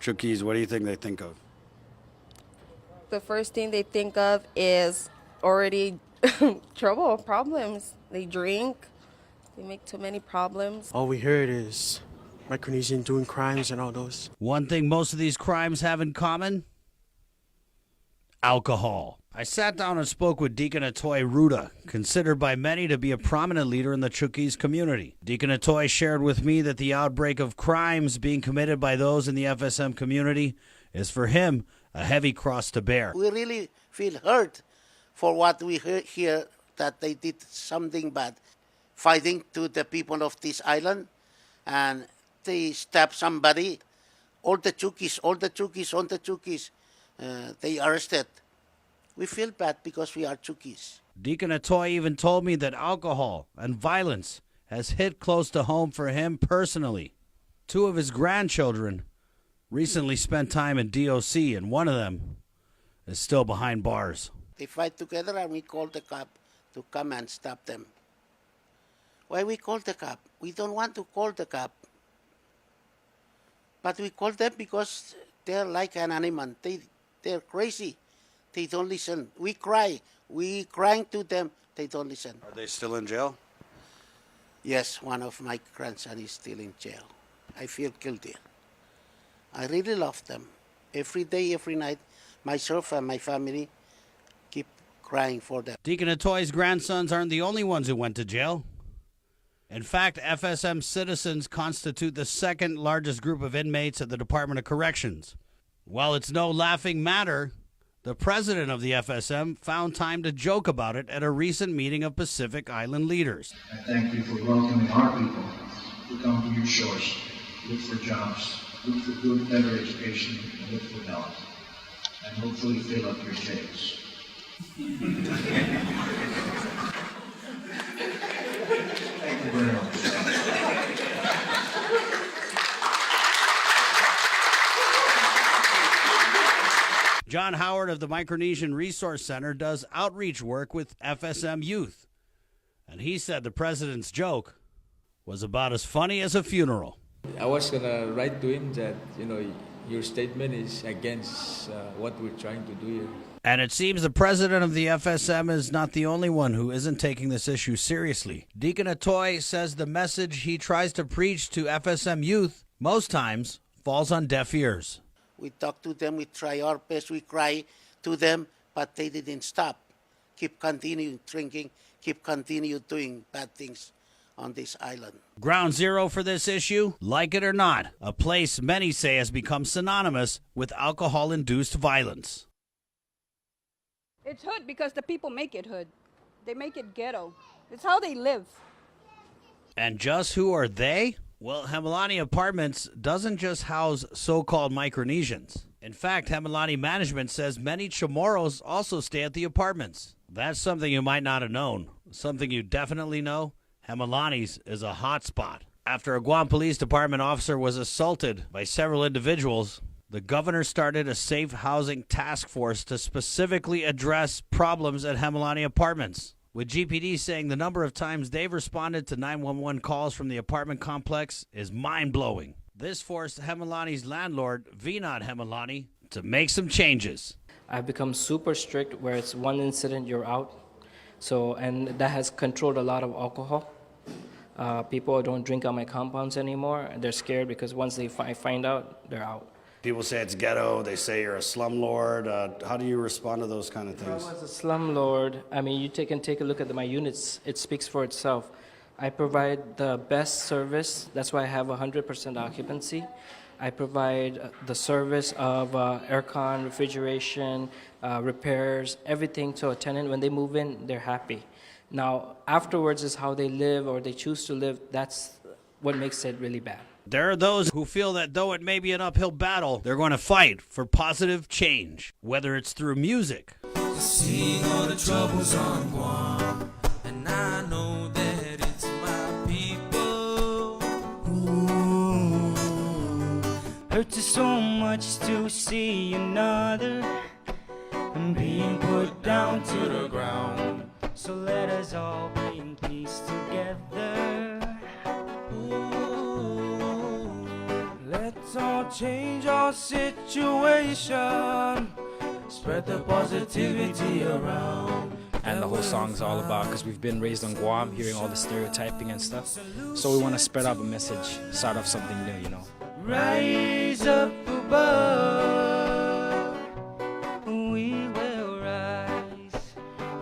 Chookies, what do you think they think of? The first thing they think of is already trouble, problems. They drink, they make too many problems. All we heard is Micronesian doing crimes and all those. One thing most of these crimes have in common? Alcohol. I sat down and spoke with Deacon Atoy Ruda, considered by many to be a prominent leader in the Chookies community. Deacon Atoy shared with me that the outbreak of crimes being committed by those in the FSM community is for him a heavy cross to bear. We really feel hurt for what we hear that they did something bad, fighting to the people of this island, and they stabbed somebody. All the Chookies, they arrested. We feel bad because we are Chookies. Deacon Atoy even told me that alcohol and violence has hit close to home for him personally. 2 of his grandchildren recently spent time in DOC, and one of them is still behind bars. They fight together and we call the cop to come and stop them. Why we call the cop? We don't want to call the cop. But we call them because they're like an animal. they're crazy. They don't listen. We cry. We crying to them. They don't listen. Are they still in jail? Yes, one of my grandson is still in jail. I feel guilty. I really love them. Every day, every night, myself and my family keep crying for them. Deacon Atoy's grandsons aren't the only ones who went to jail. In fact, FSM citizens constitute the second largest group of inmates at the Department of Corrections. While it's no laughing matter, the president of the FSM found time to joke about it at a recent meeting of Pacific Island leaders. I thank you for welcoming our people who come to your shores, look for jobs, look for good, better education, and look for health, and hopefully fill up your jails. Thank you very much. John Howard of the Micronesian Resource Center does outreach work with FSM youth. And he said the president's joke was about as funny as a funeral. I was going to write to him that, your statement is against what we're trying to do here. And it seems the president of the FSM is not the only one who isn't taking this issue seriously. Deacon Atoy says the message he tries to preach to FSM youth most times falls on deaf ears. We talk to them, we try our best, we cry to them, but they didn't stop. Keep continuing drinking, keep continue doing bad things on this island. Ground zero for this issue, like it or not, a place many say has become synonymous with alcohol-induced violence. It's hood because the people make it hood. They make it ghetto. It's how they live. And just who are they? Well, Hemilani Apartments doesn't just house so-called Micronesians. In fact, Hemilani management says many Chamorros also stay at the apartments. That's something you might not have known. Something you definitely know, Hemilani's is a hot spot. After a Guam Police Department officer was assaulted by several individuals, the governor started a safe housing task force to specifically address problems at Hemilani Apartments, with GPD saying the number of times they've responded to 911 calls from the apartment complex is mind-blowing. This forced Hemilani's landlord, Vinod Hemilani, to make some changes. I've become super strict where it's one incident, you're out. And that has controlled a lot of alcohol. People don't drink on my compounds anymore. They're scared because once they find out, they're out. People say it's ghetto. They say you're a slumlord. How do you respond to those kind of things? If I was a slumlord, you can take a look at my units. It speaks for itself. I provide the best service. That's why I have 100% occupancy. I provide the service of aircon, refrigeration, repairs, everything to a tenant. When they move in, they're happy. Now, afterwards is how they live or they choose to live. That's what makes it really bad. There are those who feel that though it may be an uphill battle, they're going to fight for positive change, whether it's through music. Seeing all the troubles on Guam, and I know that it's my people. Ooh, hurts us so much to see another being put down to the ground. So let us all bring peace together. Let's all change our situation, spread the positivity around. And the whole song's all about, because we've been raised on Guam, hearing all the stereotyping and stuff. So we want to spread out a message, start off something new, Rise up above, we will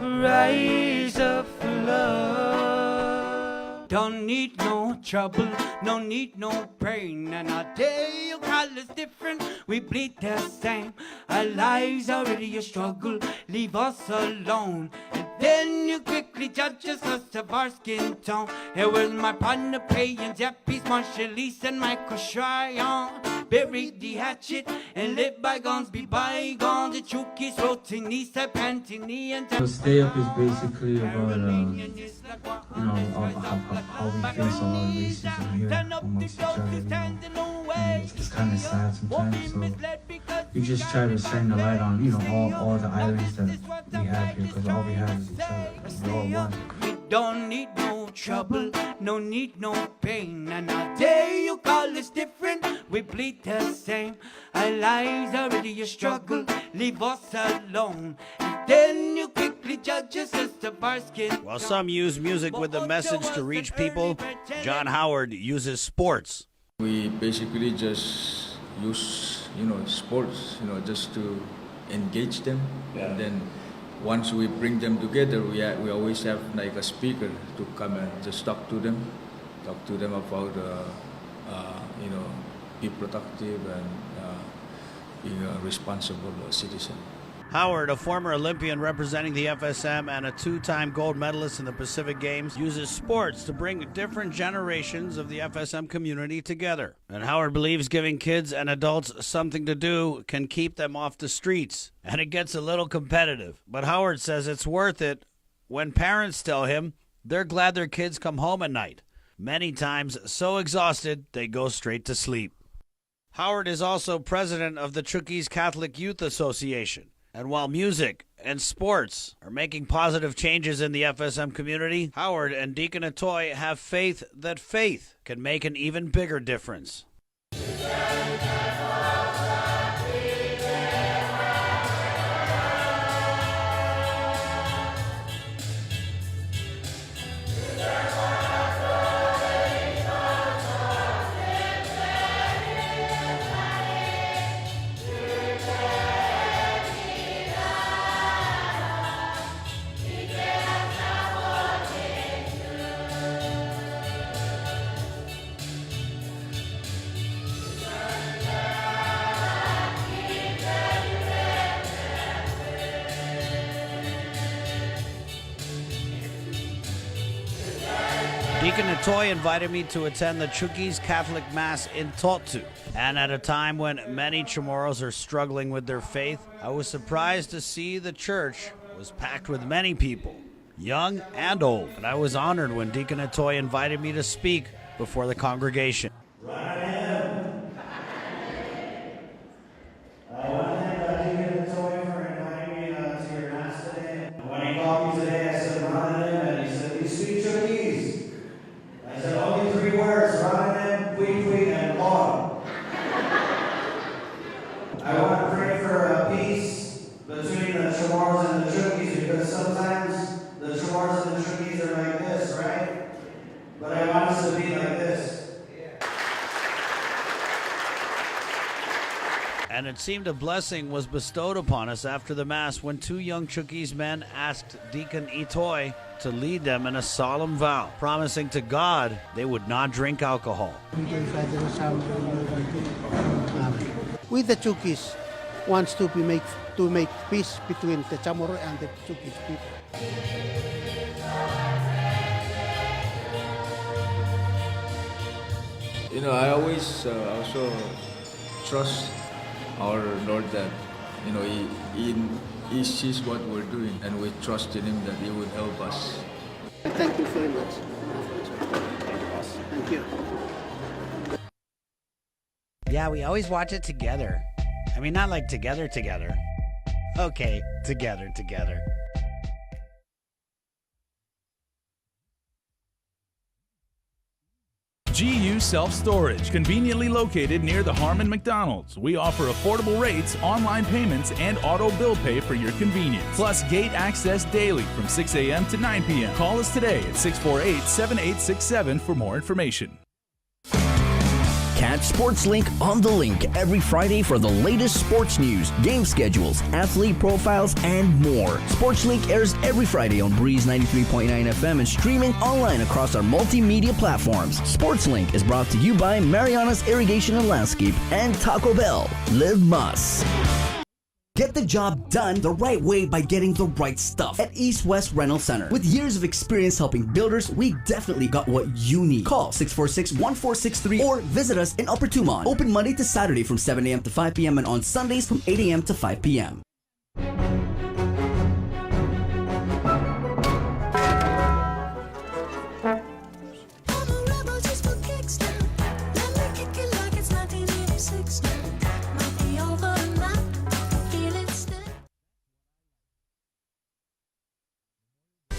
rise up for love. Don't need no trouble, no need no pain, and our day color's different, we bleed the same. Our lives already a struggle, leave us alone, and then you quickly judge us of our skin tone. Here was my partner paying Jappies, Marshallese, and Michael Tryon. Bury the hatchet and let bygones be bygones. The truth is rotten, Nisa, Pantini, and So Stay Up is basically about, how we face a lot of racism here amongst each other, and it's kind of sad sometimes, so we just try to shine the light on, all the islands that we have here, because all we have is each other, we're all one. We don't need no trouble, no need no pain, and our day you call us different, we bleed the same. Our lives already a struggle, leave us alone. And then you quickly judge your sister by skin. While some use music with a message to reach people, John Howard uses sports. We basically just use, sports, just to engage them. Yeah. And then once we bring them together, we always have like a speaker to come and just talk to them about, be productive and being a responsible citizen. Howard, a former Olympian representing the FSM and a two-time gold medalist in the Pacific Games, uses sports to bring different generations of the FSM community together. And Howard believes giving kids and adults something to do can keep them off the streets. And it gets a little competitive. But Howard says it's worth it when parents tell him they're glad their kids come home at night. Many times so exhausted they go straight to sleep. Howard is also president of the Chukis Catholic Youth Association. And while music and sports are making positive changes in the FSM community, Howard and Deacon Atoy have faith that faith can make an even bigger difference. Deacon Atoy invited me to attend the Chukis Catholic Mass in Totu. And at a time when many Chamorros are struggling with their faith, I was surprised to see the church was packed with many people, young and old. And I was honored when Deacon Atoy invited me to speak before the congregation. I want to pray for peace between the Chamorros and the Chukis, because sometimes the Chamorros and the Chukis are like this, right? But I want us to be like this. And it seemed a blessing was bestowed upon us after the Mass when two young Chukis men asked Deacon Atoy to lead them in a solemn vow, promising to God they would not drink alcohol. We the Chukis wants to make peace between the Chamorro and the Chukis people. I always also trust our Lord that He sees what we're doing, and we trust in Him that He would help us. Thank you very much. Thank you. Yeah, we always watch it together. I mean, not like together. Okay, together. GU Self-Storage, conveniently located near the Harmon McDonald's. We offer affordable rates, online payments, and auto bill pay for your convenience. Plus gate access daily from 6 a.m. to 9 p.m. Call us today at 648-7867 for more information. Catch Sports Link on the Link every Friday for the latest sports news, game schedules, athlete profiles, and more. Sports Link airs every Friday on Breeze 93.9 FM and streaming online across our multimedia platforms. Sports Link is brought to you by Mariana's Irrigation and Landscape and Taco Bell. Live Muss. Get the job done the right way by getting the right stuff at East West Rental Center. With years of experience helping builders, we definitely got what you need. Call 646-1463 or visit us in Upper Tumon. Open Monday to Saturday from 7 a.m. to 5 p.m. and on Sundays from 8 a.m. to 5 p.m.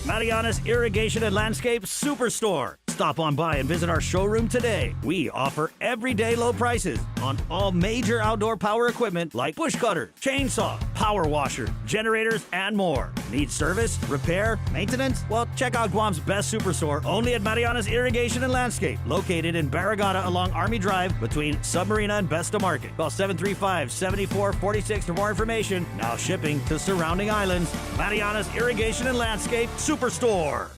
Mariana's Irrigation and Landscape Superstore. Stop on by and visit our showroom today. We offer everyday low prices on all major outdoor power equipment like bush cutter, chainsaw, power washer, generators, and more. Need service, repair, maintenance? Well, check out Guam's best superstore, only at Mariana's Irrigation and Landscape, located in Barragata along Army Drive between Submarina and Besta Market. Call 735-7446 for more information. Now shipping to surrounding islands. Mariana's Irrigation and Landscape Superstore.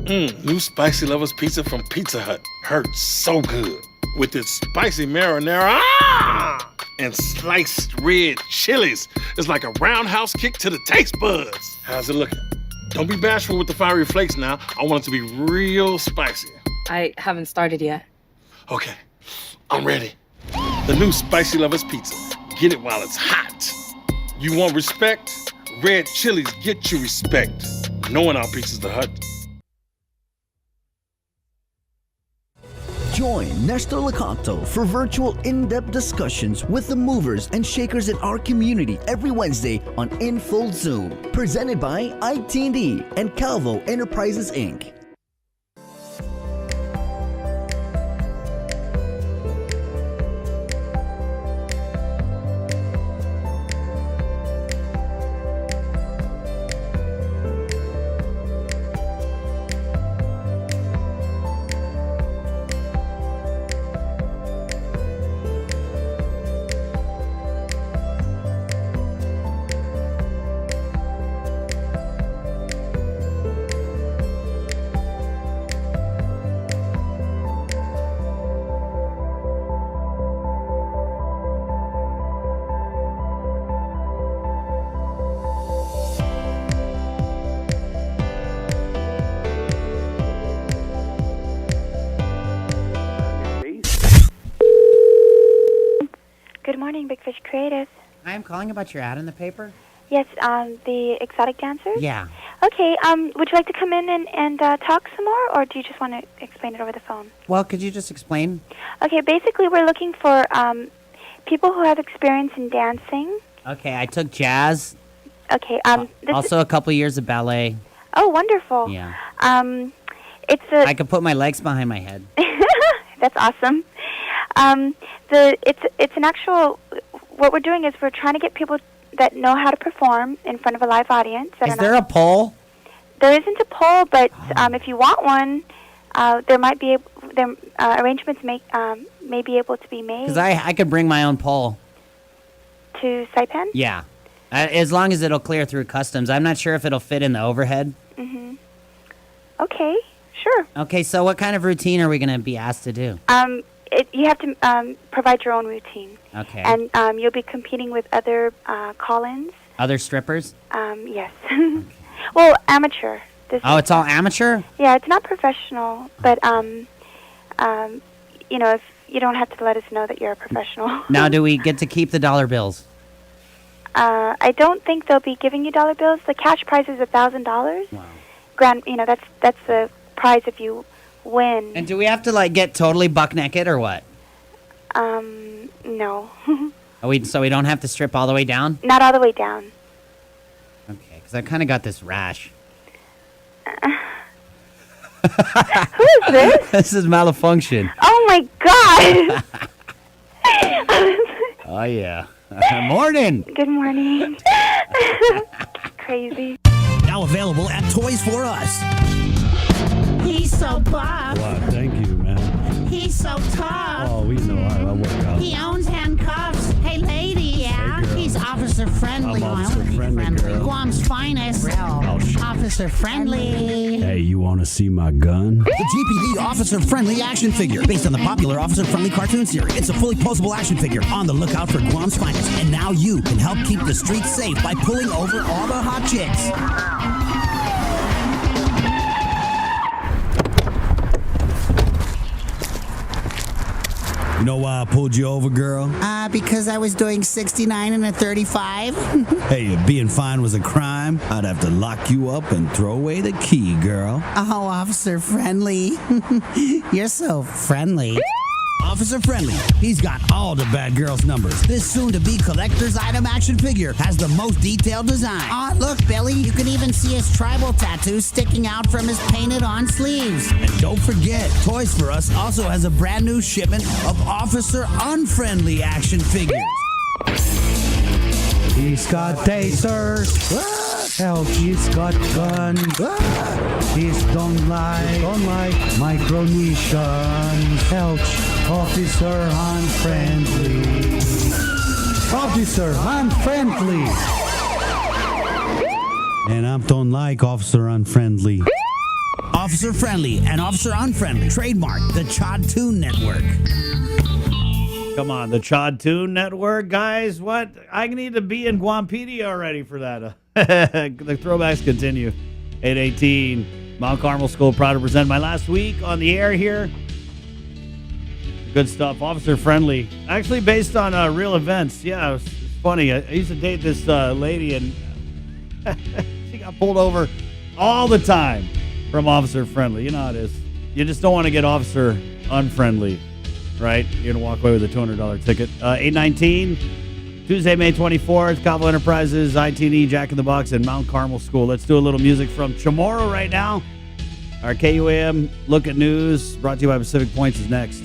New Spicy Lovers Pizza from Pizza Hut. Hurts so good. With its spicy marinara and sliced red chilies. It's like a roundhouse kick to the taste buds. How's it looking? Don't be bashful with the fiery flakes now. I want it to be real spicy. I haven't started yet. Okay, I'm ready. The new Spicy Lovers Pizza. Get it while it's hot. You want respect? Red chilies get you respect. Knowing our Pizza's the Hut. Join Nestor Lecanto for virtual in-depth discussions with the movers and shakers in our community every Wednesday on In Full Zoom. Presented by IT&D and Calvo Enterprises, Inc. Good morning, Big Fish Creative. Hi, I'm calling about your ad in the paper. Yes, the exotic dancers? Yeah. Okay, would you like to come in and talk some more, or do you just want to explain it over the phone? Well, could you just explain? Okay, basically we're looking for people who have experience in dancing. Okay, I took jazz. Okay, Also a couple years of ballet. Oh, wonderful. Yeah. I could put my legs behind my head. That's awesome. It's an actual. What we're doing is we're trying to get people that know how to perform in front of a live audience. Is there a poll? There isn't a poll, but if you want one, there might be arrangements may be able to be made. Because I could bring my own pole. To Saipan? Yeah. As long as it'll clear through customs. I'm not sure if it'll fit in the overhead. Mm-hmm. Okay, sure. Okay, so what kind of routine are we going to be asked to do? You have to provide your own routine. Okay. And you'll be competing with other call-ins. Other strippers? Yes. Well, amateur. It's all amateur? Yeah, it's not professional, but if you don't have to let us know that you're a professional. Now, do we get to keep the dollar bills? I don't think they'll be giving you dollar bills. The cash prize is $1,000. Wow. That's the prize if you win. And do we have to get totally buck naked or what? No. So we don't have to strip all the way down? Not all the way down. Okay, because I kind of got this rash. Who is this? This is Malfunction. Oh my God! Oh yeah. Morning. Good morning. Crazy. Now available at Toys R Us. He's so buff. Wow, thank you, man. He's so tough. Oh, we know I work out. He owns handcuffs. Hey, lady, yeah. Hey, he's officer friendly. I'm officer friendly, girl. Guam's finest. Officer friendly. Hey, you want to see my gun? The GPD Officer Friendly action figure, based on the popular Officer Friendly cartoon series. It's a fully posable action figure on the lookout for Guam's finest. And now you can help keep the streets safe by pulling over all the hot chicks. You know why I pulled you over, girl? Because I was doing 69 and a 35. Hey, if being fine was a crime, I'd have to lock you up and throw away the key, girl. Oh, officer friendly. You're so friendly. Officer Friendly. He's got all the bad girls' numbers. This soon-to-be collector's item action figure has the most detailed design. Aw, look, Billy, you can even see his tribal tattoo sticking out from his painted-on sleeves. And don't forget, Toys R Us also has a brand new shipment of Officer Unfriendly action figures. He's got tasers. Help, he's got guns. He's don't like Micronesians. Help, Officer Unfriendly. Officer Unfriendly. And I don't like Officer Unfriendly. Officer Friendly and Officer Unfriendly. Trademark the Chod Toon Network. Come on, the Chod Toon Network, guys. What? I need to be in Guampedia already for that. The throwbacks continue. 8:18. Mount Carmel School proud to present my last week on the air here. Good stuff. Officer Friendly. Actually based on real events. Yeah, it's funny. I used to date this lady, and she got pulled over all the time from Officer Friendly. You know how it is. You just don't want to get Officer Unfriendly, right? You're going to walk away with a $200 ticket. 8:19. Tuesday, May 24th, Cabo Enterprises, ITD, Jack in the Box, and Mount Carmel School. Let's do a little music from Chamorro right now. Our KUAM Look at News, brought to you by Pacific Points, is next.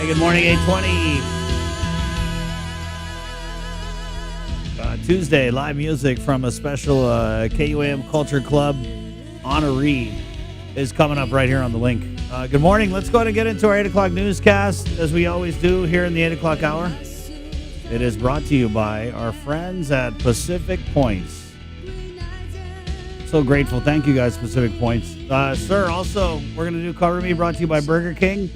Good morning, 8:20. Tuesday, live music from a special KUAM Culture Club honoree is coming up right here on the link. Good morning. Let's go ahead and get into our 8 o'clock newscast, as we always do here in the 8 o'clock hour. It is brought to you by our friends at Pacific Points. So grateful. Thank you guys, Pacific Points. Sir, also, we're going to do Cover Me, brought to you by Burger King.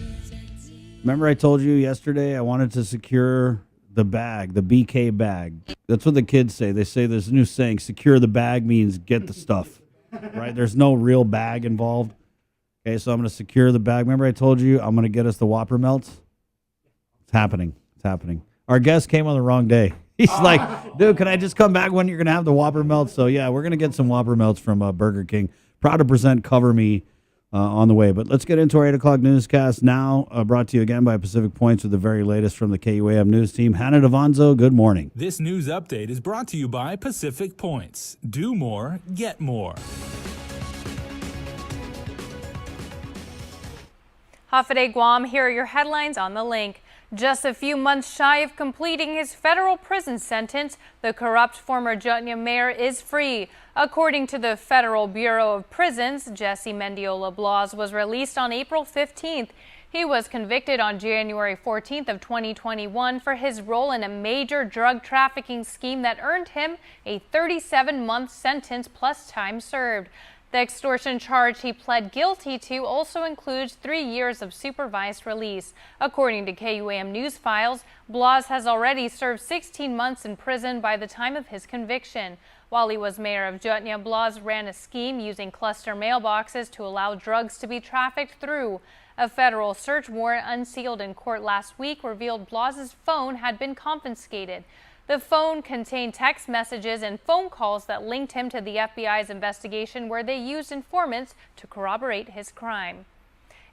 Remember I told you yesterday I wanted to secure the bag, the BK bag. That's what the kids say. They say there's a new saying, secure the bag means get the stuff, right? There's no real bag involved. Okay, so I'm going to secure the bag. Remember I told you I'm going to get us the Whopper melts? It's happening. It's happening. Our guest came on the wrong day. He's like, dude, can I just come back when you're going to have the Whopper melts? So, yeah, we're going to get some Whopper melts from Burger King. Proud to present Cover Me on the way. But let's get into our 8 o'clock newscast now, brought to you again by Pacific Points with the very latest from the KUAM news team. Hannah Davanzo, good morning. This news update is brought to you by Pacific Points. Do more, get more. Hafaday Guam, here are your headlines on the link. Just a few months shy of completing his federal prison sentence, the corrupt former Jutnya mayor is free. According to the Federal Bureau of Prisons, Jesse Mendiola Blas was released on April 15th. He was convicted on January 14th of 2021 for his role in a major drug trafficking scheme that earned him a 37-month sentence plus time served. The extortion charge he pled guilty to also includes 3 years of supervised release. According to KUAM News Files, Blas has already served 16 months in prison by the time of his conviction. While he was mayor of Jutnya, Blas ran a scheme using cluster mailboxes to allow drugs to be trafficked through. A federal search warrant unsealed in court last week revealed Blas's phone had been confiscated. The phone contained text messages and phone calls that linked him to the FBI's investigation, where they used informants to corroborate his crime.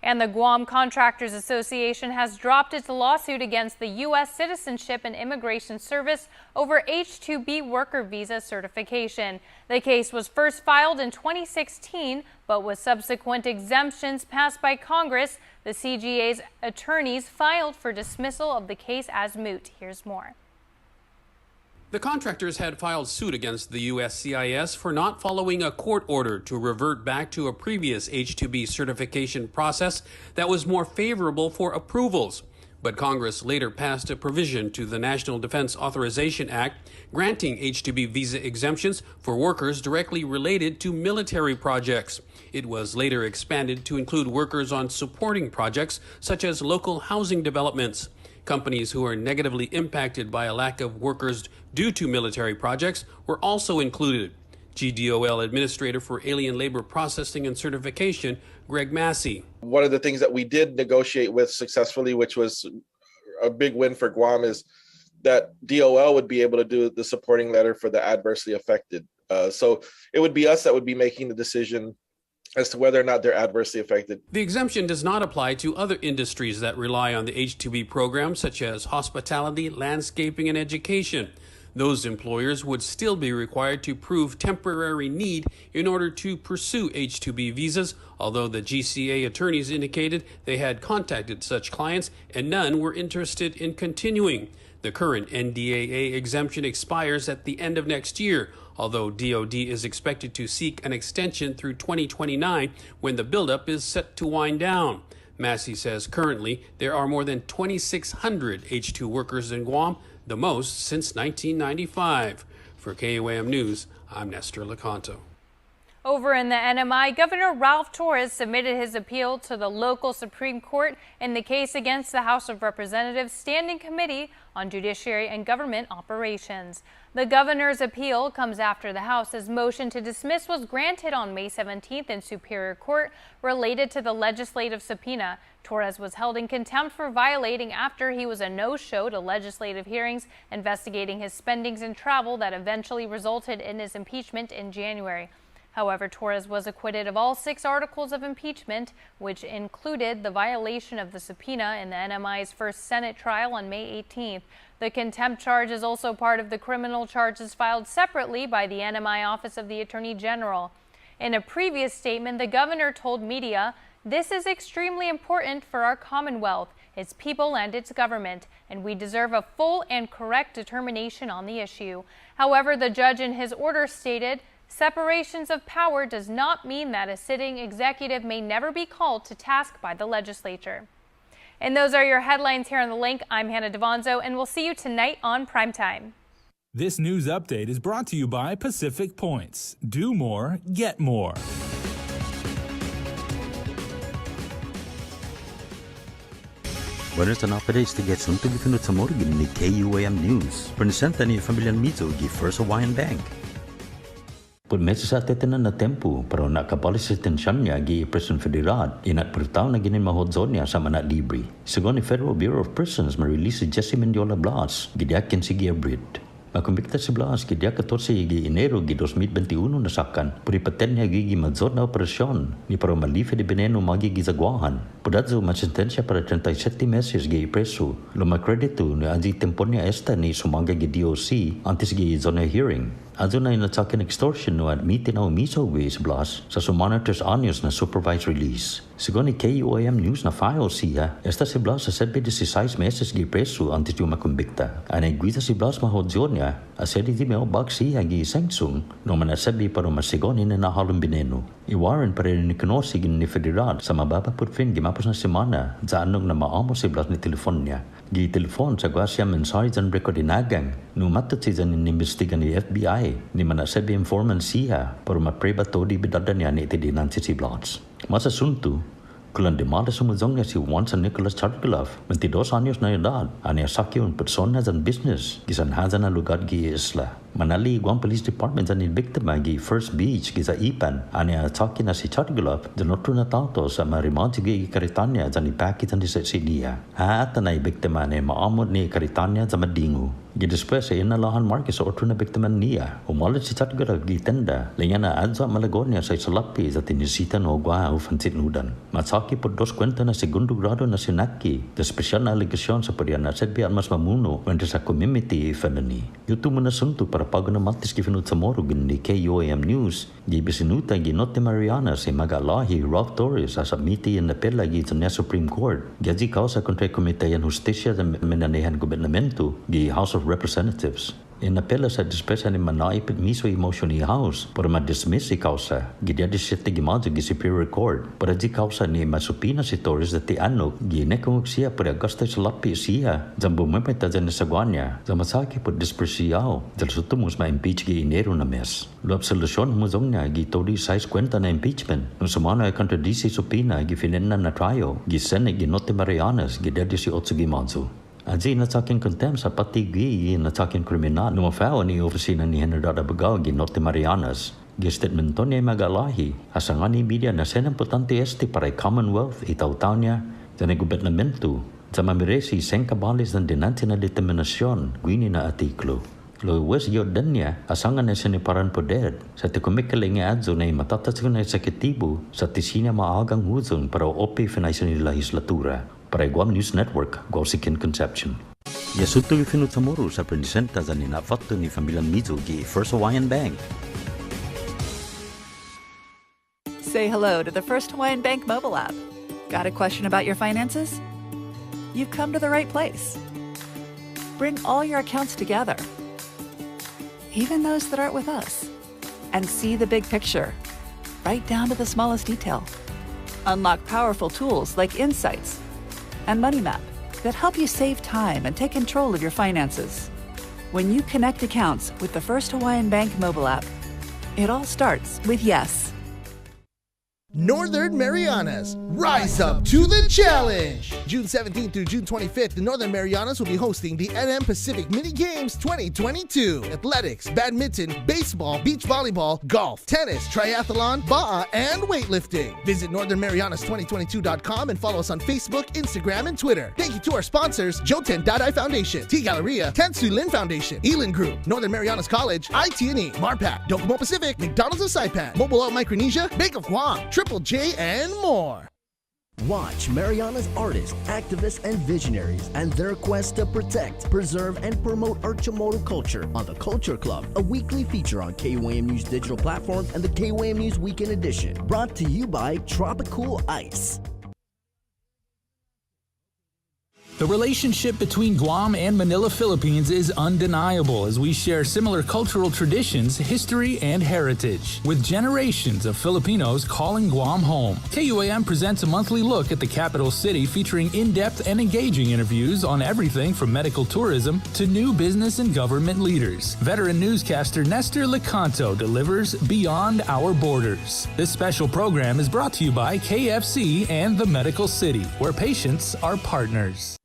And the Guam Contractors Association has dropped its lawsuit against the U.S. Citizenship and Immigration Service over H-2B worker visa certification. The case was first filed in 2016, but with subsequent exemptions passed by Congress, the CGA's attorneys filed for dismissal of the case as moot. Here's more. The contractors had filed suit against the USCIS for not following a court order to revert back to a previous H-2B certification process that was more favorable for approvals. But Congress later passed a provision to the National Defense Authorization Act granting H-2B visa exemptions for workers directly related to military projects. It was later expanded to include workers on supporting projects such as local housing developments. Companies who are negatively impacted by a lack of workers due to military projects were also included. GDOL Administrator for Alien Labor Processing and Certification, Greg Massey. One of the things that we did negotiate with successfully, which was a big win for Guam, is that DOL would be able to do the supporting letter for the adversely affected. So it would be us that would be making the decision as to whether or not they're adversely affected. The exemption does not apply to other industries that rely on the H-2B program, such as hospitality, landscaping, and education. Those employers would still be required to prove temporary need in order to pursue H-2B visas, although the GCA attorneys indicated they had contacted such clients and none were interested in continuing. The current NDAA exemption expires at the end of next year, although DOD is expected to seek an extension through 2029 when the buildup is set to wind down. Massey says currently there are more than 2,600 H-2 workers in Guam, the most since 1995. For KUAM News, I'm Nestor Lecanto. Over in the NMI, Governor Ralph Torres submitted his appeal to the local Supreme Court in the case against the House of Representatives Standing Committee on Judiciary and Government Operations. The governor's appeal comes after the House's motion to dismiss was granted on May 17th in Superior Court related to the legislative subpoena. Torres was held in contempt for violating after he was a no-show to legislative hearings investigating his spendings and travel that eventually resulted in his impeachment in January. However, Torres was acquitted of all 6 articles of impeachment, which included the violation of the subpoena in the NMI's first Senate trial on May 18th. The contempt charge is also part of the criminal charges filed separately by the NMI Office of the Attorney General. In a previous statement, the governor told media, "This is extremely important for our Commonwealth, its people and its government, and we deserve a full and correct determination on the issue." However, the judge in his order stated, "Separations of power does not mean that a sitting executive may never be called to task by the legislature." And those are your headlines here on The Link. I'm Hannah Devonzo, and we'll see you tonight on Primetime. This news update is brought to you by Pacific Points. Do more, get more. Buenas updates to get sunto gifunut sa morgan ni KUAM News. Presenta ni Familian Mizo gi First Hawaiian Bank. Pud medyo sa tetenan na tempo, pero nakabalis sa tensyon niya gi Prison Federal, inat pertaw na ginin mahodzon niya sa manat libre. Segundo ni Federal Bureau of Prisons, ma-release si Jesse Mendiola Blas, gidiakin si Giabrit. Makumbikta si Blas, gidiak 14 gi Enero gi 2021 nasakan, puri paten niya gi madzot na operasyon, ni para malife di beneno magi gizagwahan. Pudadzo masentensya para 37 meses gi preso, luma kredito ni anji tempon niya esta ni sumanga gi DOC antes gi zona hearing. Azo na inatakin extortion no admitin na umiso gi si Blas sa sumana 3 anyos na supervised release. Segundo ni KUAM News na file siya, esta si Blas sa 76 meses gi preso antes yung makumbikta. Anay gwita si Blas mahodzyon niya, asedi di meo bag siya gi sengsung, no manasabi para masigon na nahalong bineno. Iwaran pa rin ni kanosi ni Federal sa mababa putfin gimapos na semana, sa anong na maamo si Blas ni telefon niya. Gi telefon sa gwasya mensahe jan record inagang, no matot si jan inimbestigan ni FBI, ni manasabi informant siya, para mapreba to di bidada niya ni itidinan si Blas. Masa suntu, kulan demanda sumuzong niya si Juan San Nicolas Chartgulov, 22 anyos na edad, ania sakyo ang persona jan business, gisan hazan na lugar gi isla. Manali Guam Police Department jan biktima gi First Beach gisa Ipan, ania atake na si Chartgulov, jan otro na tauto sa marimonti gi Karitanya jan ipakit jan di sa niya. Haata na biktima ni maamod ni Karitanya jan madingu. Gidispe sa inalahan market sa orto na biktaman niya. Umalit si Chatgara gitenda. Lenya na adza Malagonia sa isalapi sa tinisita no gwa ufansit nudan. Matsaki po 2 na segundo grado na sinaki. The special na allegation sa pariana sa biyan mas mamuno when sa community felony. Yuto mo na sunto para pag na matis kifinut sa moro gini KUAM News. Gibisinuta ginote Mariana sa magalahi Ralph Torres sa submiti in the pelagi sa Supreme Court. Gaji kausa kontra Komite yan Justisya sa Menanihan Gobernamento gi House of Representatives. Inapela sa dispensa ni manaipit miso emotion ni House para ma-dismiss si kausa. Gidya di siya tigimado gi Superior Court para di kausa ni masupina si Torres dati ano ginekong siya para Augusta sa lapi siya. Zambo mo pa tajan sa guanya. Zamasaki po dispersiyaw. Dal sutumus ma-impeach gi Enero na mes. Luap solusyon mo zong niya gi todi 6 kwenta na impeachment. Nung sumana ay kontradisi supina gi finenan na trial. Gi Senate gi Note Marianas gi dadi si Otsugi Manzo. Aji na sakin contempt sa patigi na sakin kriminal numafao ni opisina ni General Abogado gi Norte Marianas. Gistatemento niya magalahi asangan ni media na sen importante este para Commonwealth itaw-taw niya sa gobernamento sa mamiresi sen kabalis ng dinansi na determinasyon gwini na artiklo. Luwes Jordan niya asangan na siniparan poder sa tikumikaling adzo na matatas ko na eksekutibo sa tisina maagang huzon para ope financial ni legislatura. Para Guam News Network, Guausikin Conception. Yasuto ifinut sa moro sa presenta sa ninafatto ni Familiang Mizo gi First Hawaiian Bank. Say hello to the First Hawaiian Bank mobile app. Got a question about your finances? You've come to the right place. Bring all your accounts together, even those that aren't with us, and see the big picture, right down to the smallest detail. Unlock powerful tools like Insights and Money Map that help you save time and take control of your finances. When you connect accounts with the First Hawaiian Bank mobile app, it all starts with yes. Northern Marianas, rise up to the challenge! June 17th through June 25th, the Northern Marianas will be hosting the NM Pacific Mini Games 2022. Athletics, badminton, baseball, beach volleyball, golf, tennis, triathlon, ba'a, and weightlifting. Visit northernmarianas2022.com and follow us on Facebook, Instagram, and Twitter. Thank you to our sponsors, Joten Dadai Foundation, T Galleria, Tansu Lin Foundation, Elin Group, Northern Marianas College, IT&E, MarPac, Docomo Pacific, McDonald's of Saipan, Mobile Out Micronesia, Bank of Guam, Triple J, and more. Watch Mariana's artists, activists, and visionaries and their quest to protect, preserve, and promote our Chamorro culture on the Culture Club, a weekly feature on KUAM News digital platform and the KUAM News Weekend Edition, brought to you by Tropical Ice. The relationship between Guam and Manila, Philippines is undeniable as we share similar cultural traditions, history, and heritage. With generations of Filipinos calling Guam home, KUAM presents a monthly look at the capital city featuring in-depth and engaging interviews on everything from medical tourism to new business and government leaders. Veteran newscaster Nestor Lecanto delivers Beyond Our Borders. This special program is brought to you by KFC and the Medical City, where patients are partners.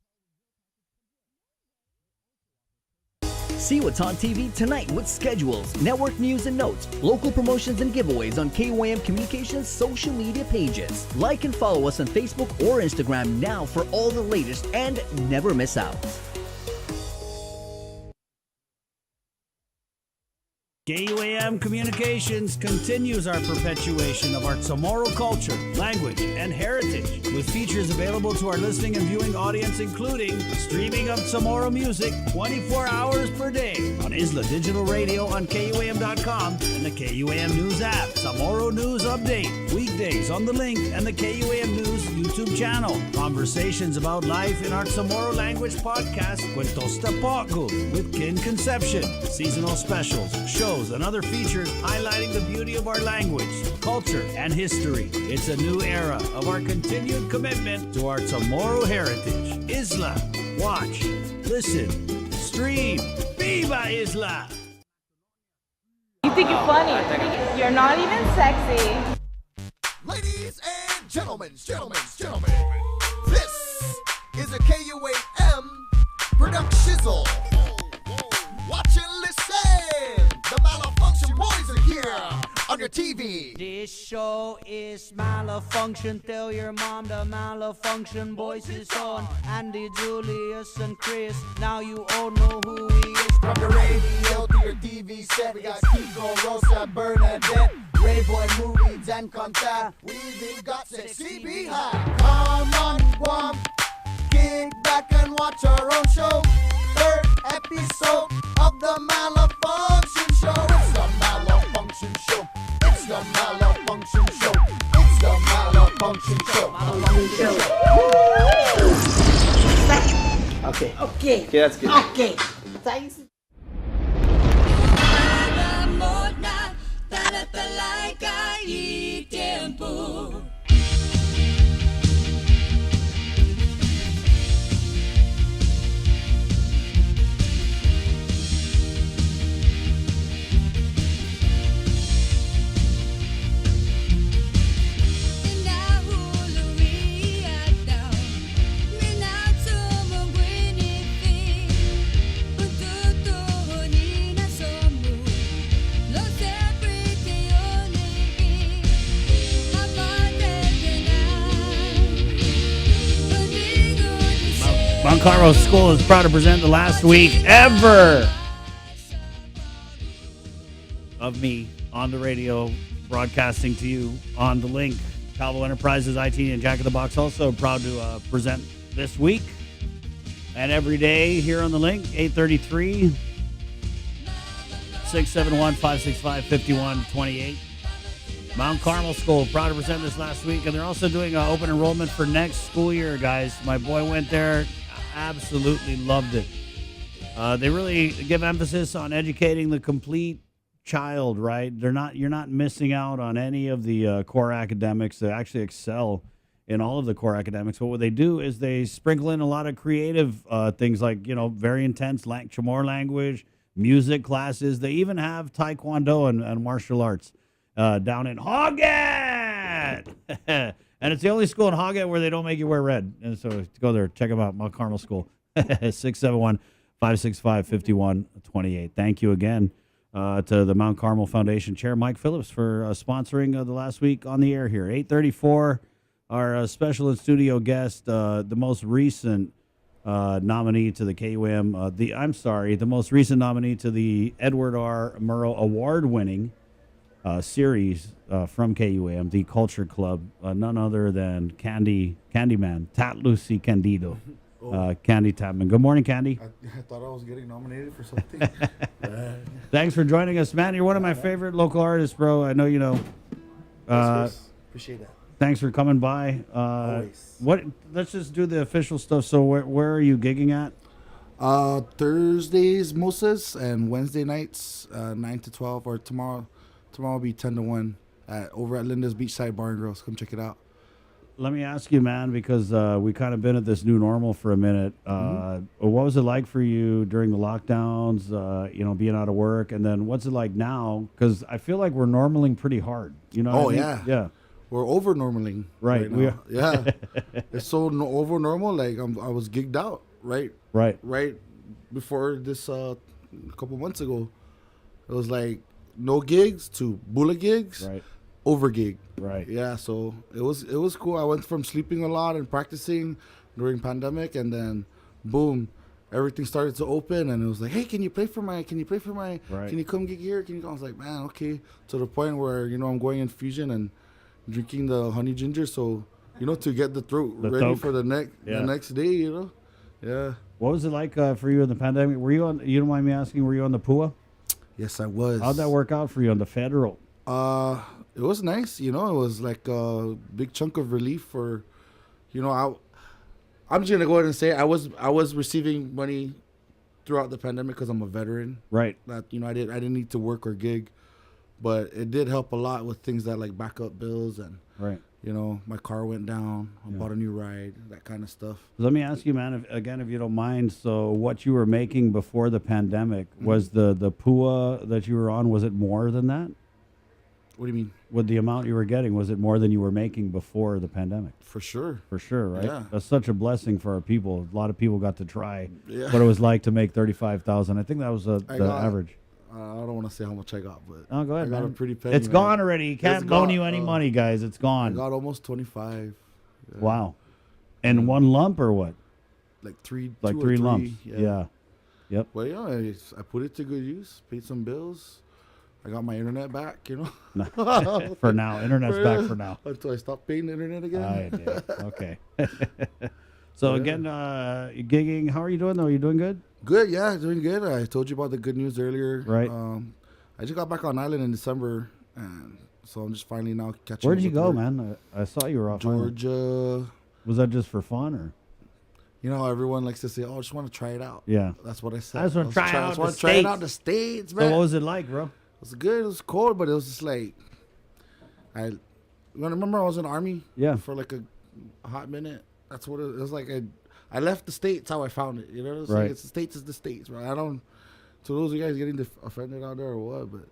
See what's on TV tonight with schedules, network news and notes, local promotions and giveaways on KUAM Communications social media pages. Like and follow us on Facebook or Instagram now for all the latest and never miss out. KUAM Communications continues our perpetuation of our Chamorro culture, language, and heritage with features available to our listening and viewing audience, including streaming of Chamorro music 24 hours per day on Isla Digital Radio on KUAM.com and the KUAM News app. Chamorro News Update, weekdays on The Link and the KUAM News YouTube channel. Conversations about life in our Chamorro language podcast, Cuentos Tapoco, with Kin Conception. Seasonal specials, shows, and other features highlighting the beauty of our language, culture, and history. It's a new era of our continued commitment to our Chamorro heritage. Isla, watch, listen, stream. Viva Isla! You think you're funny. You're not even sexy. Ladies and gentlemen, this is a KUAM production. Watch and listen. The Malfunction boys are here on your TV. This show is Malfunction. Tell your mom the Malfunction voice is on. Andy, Julius, and Chris. Now you all know who he is. From the radio to your TV set, we got Kiko, Rosa, Bernadette, Rayboy, Movies, and Conta. We even got Sexy Behind. Come on, Guam, kick back and watch our own show. Third episode of the Malfunction Show. It's the Malfunction Show. It's the Malfunction Show. It's the Malfunction Show. Malfunction Show. Okay. Okay. Okay, that's good. Okay. Thanks. Mount Carmel School is proud to present the last week ever of me on the radio, broadcasting to you on the link. Calvo Enterprises, IT, and Jack in the Box also proud to present this week and every day here on the link. 833 671 565 5128. Mount Carmel School proud to present this last week, and they're also doing open enrollment for next school year, guys. My boy went there, absolutely loved it. They really give emphasis on educating the complete child, right? You're not missing out on any of the core academics. They actually excel in all of the core academics. But what they do is they sprinkle in a lot of creative things like, very intense Chamorro language, music classes. They even have Taekwondo and martial arts down in Hoggett. And it's the only school in Hoggett where they don't make you wear red. And so go there, check them out, Mount Carmel School. 671-565-5128. Thank you again to the Mount Carmel Foundation Chair, Mike Phillips, for sponsoring the last week on the air here. 834, our special in studio guest, the most recent nominee to the KUM, the most recent nominee to the Edward R. Murrow Award-winning series from KUAM, the Culture Club, none other than Candyman, Tat Lucy Candido, Candy Tapman. Good morning, Candy. I thought I was getting nominated for something. Thanks for joining us, man. You're one of my favorite local artists, bro. I know you know. Appreciate that. Thanks for coming by. Always. Let's just do the official stuff. So where are you gigging at? Thursdays, Moses, and Wednesday nights, 9 to 12, or tomorrow will be 10 to 1 over at Linda's Beachside Bar and Grills. Come check it out. Let me ask you, man, because we kind of been at this new normal for a minute. What was it like for you during the lockdowns, being out of work? And then what's it like now? Because I feel like we're normaling pretty hard. You know what I mean? Yeah. Yeah. We're over normaling right now. Yeah. It's so over normal. Like I was gigged out, right before this a couple months ago. It was like no gigs to bula gigs, over gig. Right. Yeah, so it was cool. I went from sleeping a lot and practicing during pandemic, and then boom, everything started to open, and it was like, hey, can you play for my can you come gig here? I was like, man, okay. To the point where, I'm going in fusion and drinking the honey ginger, so to get the throat ready for the next day, Yeah. What was it like for you in the pandemic? Were you on, you don't mind me asking, were you on the PUA? Yes, I was. How'd that work out for you on the federal? It was nice, it was like a big chunk of relief for, I'm just gonna go ahead and say I was receiving money throughout the pandemic because I'm a veteran. Right. That I didn't need to work or gig, but it did help a lot with things that like backup bills and my car went down. I bought a new ride, that kind of stuff. Let me ask you, man, if you don't mind. So, what you were making before the pandemic was the PUA that you were on? Was it more than that? What do you mean? With the amount you were getting, was it more than you were making before the pandemic? For sure. For sure, right? Yeah. That's such a blessing for our people. A lot of people got to try what it was like to make $35,000. I think that was the average. I don't want to say how much I got, but Oh, go ahead, I got man. a pretty penny. It's man. gone already. He can't It's loan gone. you any money, guys. It's I gone. got almost 25. Yeah. Wow. And one lump or what? Like three. Like two or three lumps. Yeah. Yep. Well, yeah, I put it to good use. Paid some bills. I got my internet back. For now, internet's back for now. Until I stop paying the internet again. Okay. So again, gigging. How are you doing though? Are you doing good? Good, yeah, doing good. I told you about the good news earlier. Right. I just got back on island in December, and so I'm just finally now catching Where'd up you with go, work. man? I saw you were off island. Georgia. Was that just for fun or? You know, everyone likes to say, "Oh, I just want to try it out." Yeah. That's what I said. I just want to try out the try it out the States, man. So what was it like, bro? It was good. It was cold, but it was just like I remember I was in the Army. Yeah. For like a hot minute. That's what it was like. I left the States how I found it. You know what I'm saying? Right. It's the States is the States, bro. I don't. To those of you guys getting offended out there or what, but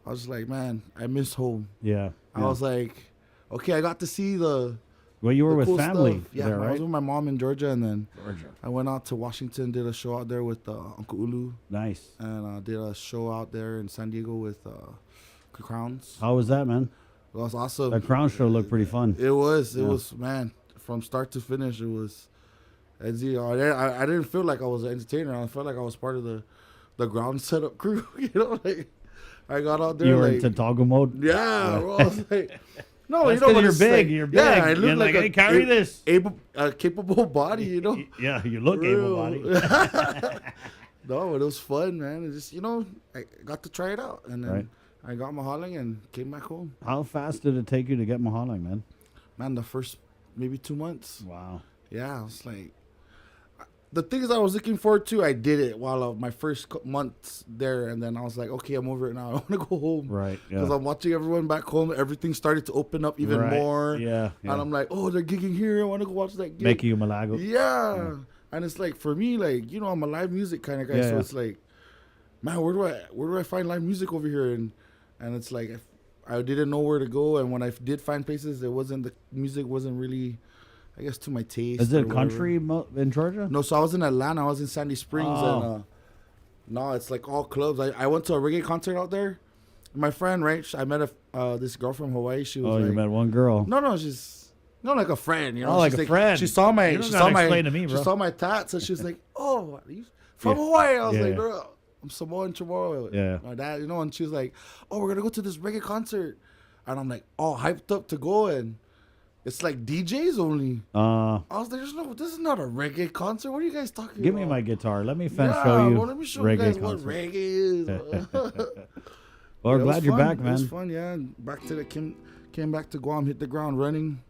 I was just like, man, I miss home. Yeah. I was like, okay, I got to see the. Well, you were the with cool family stuff. Yeah, there, I right? was with my mom in Georgia, and then Georgia. I went out to Washington, did a show out there with Uncle Ulu. Nice. And did a show out there in San Diego with Crowns. How was that, man? It was awesome. That crown show looked pretty fun. It was. It Yeah. was, man, from start to finish, it was. I didn't feel like I was an entertainer. I felt like I was part of the ground setup crew. You know, like I got out there. You were like, in toggle mode. Yeah, bro, I was like, no, That's you know, 'cause but you're it's big. like- You're big. Yeah, I look You're like, like, hey, carry this. Capable body. You know. Yeah, you look able bodied. No, but it was fun, man. It just I got to try it out, and then Right. I got Mahaling and came back home. How fast did it take you to get Mahaling, man? Man, the first maybe 2 months. Wow. Yeah, I was like, the things I was looking forward to, I did it while my first months there, and then I was like, okay, I'm over it now. I want to go home. Right. Because I'm watching everyone back home. Everything started to open up even Right. more. Yeah, yeah. And I'm like, oh, they're gigging here. I want to go watch that gig. Making you Malago. Yeah. And it's like, for me, like, I'm a live music kind of guy. Yeah, So yeah. it's like, man, where do I find live music over here? And it's like, I didn't know where to go. And when I did find places, the music wasn't really, I guess, to my taste. Is or it whatever. country in Georgia? No, so I was in Atlanta. I was in Sandy Springs. Oh. And no, it's like all clubs. I went to a reggae concert out there. My friend, right? I met this girl from Hawaii. She was Oh, like, you met one girl. No, she's not like a friend. You know, Oh, like She's a friend. She saw my. You don't She gotta saw my. explain to me, bro. She saw my tats, and she was like, "Oh, are you from Yeah. Hawaii?" I was Yeah, like, yeah. "No, I'm Samoan Chamorro." Yeah. My dad, and she was like, "Oh, we're gonna go to this reggae concert," and I'm like, all hyped up to go, and it's like DJs only. I was like, this is not a reggae concert. What are you guys talking Give about? me my guitar. Let me show Yeah, you well, let me show reggae you guys concert. what reggae is. Well, Yeah, it glad was you're fun. back, It was man. fun, yeah. And back to came back to Guam, hit the ground running.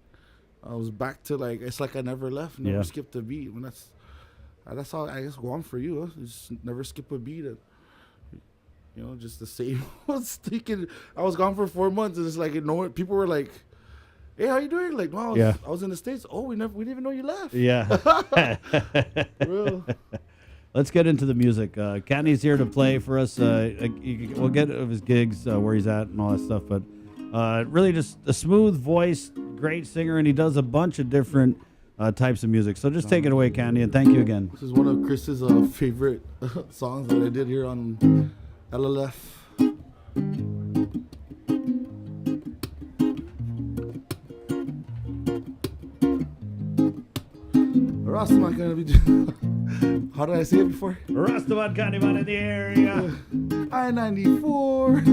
I was back to it's like I never left, never Yeah. skipped a beat. When that's how I guess Guam for you, huh? Just never skip a beat. And, just the same. I was thinking I was gone for 4 months, and it's like people were like, "Hey, how you doing?" Like, no, I was in the States. Oh, we didn't even know you left. Yeah. Real. Let's get into the music. Candy's here to play for us. We'll get of his gigs, where he's at, and all that stuff. But really, just a smooth voice, great singer, and he does a bunch of different types of music. So just take it away, Candy, and thank you again. This is one of Chris's favorite songs that I did here on LLF. Rastaman gonna be doing. How did I say it before? Rastaman Candyman in the area. I-94.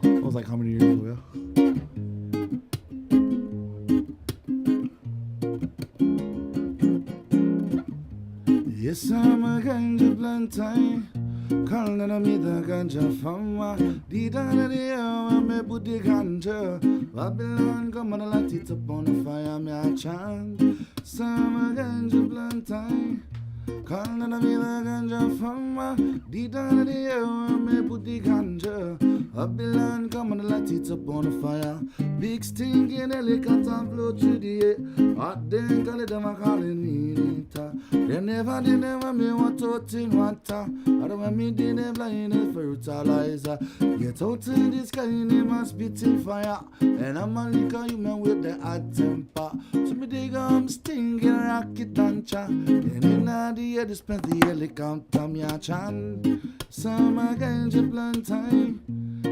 That was like how many years ago? Yes, I'm a ganja plantain. Calling on me the ganja fama. Di da da da, me put the ganja. Babylon come on a light it up on the fire, me a chant. Some ganja plantain. Calling on me the ganja fama. Di da da da, me put the ganja. Babylon come and light it up on the fire. Big stinking helicopter blow through the air. Hot then call it them a calling me later. They never me want to in water. I don't want me did them blind and fertilizer. Get out in this sky they must spit in fire. And I'm a liquor human with the hot temper. So me dig I'm stinking rocket launcher. And in the air they spent the helicopter me a chant. Summer ganja plant time.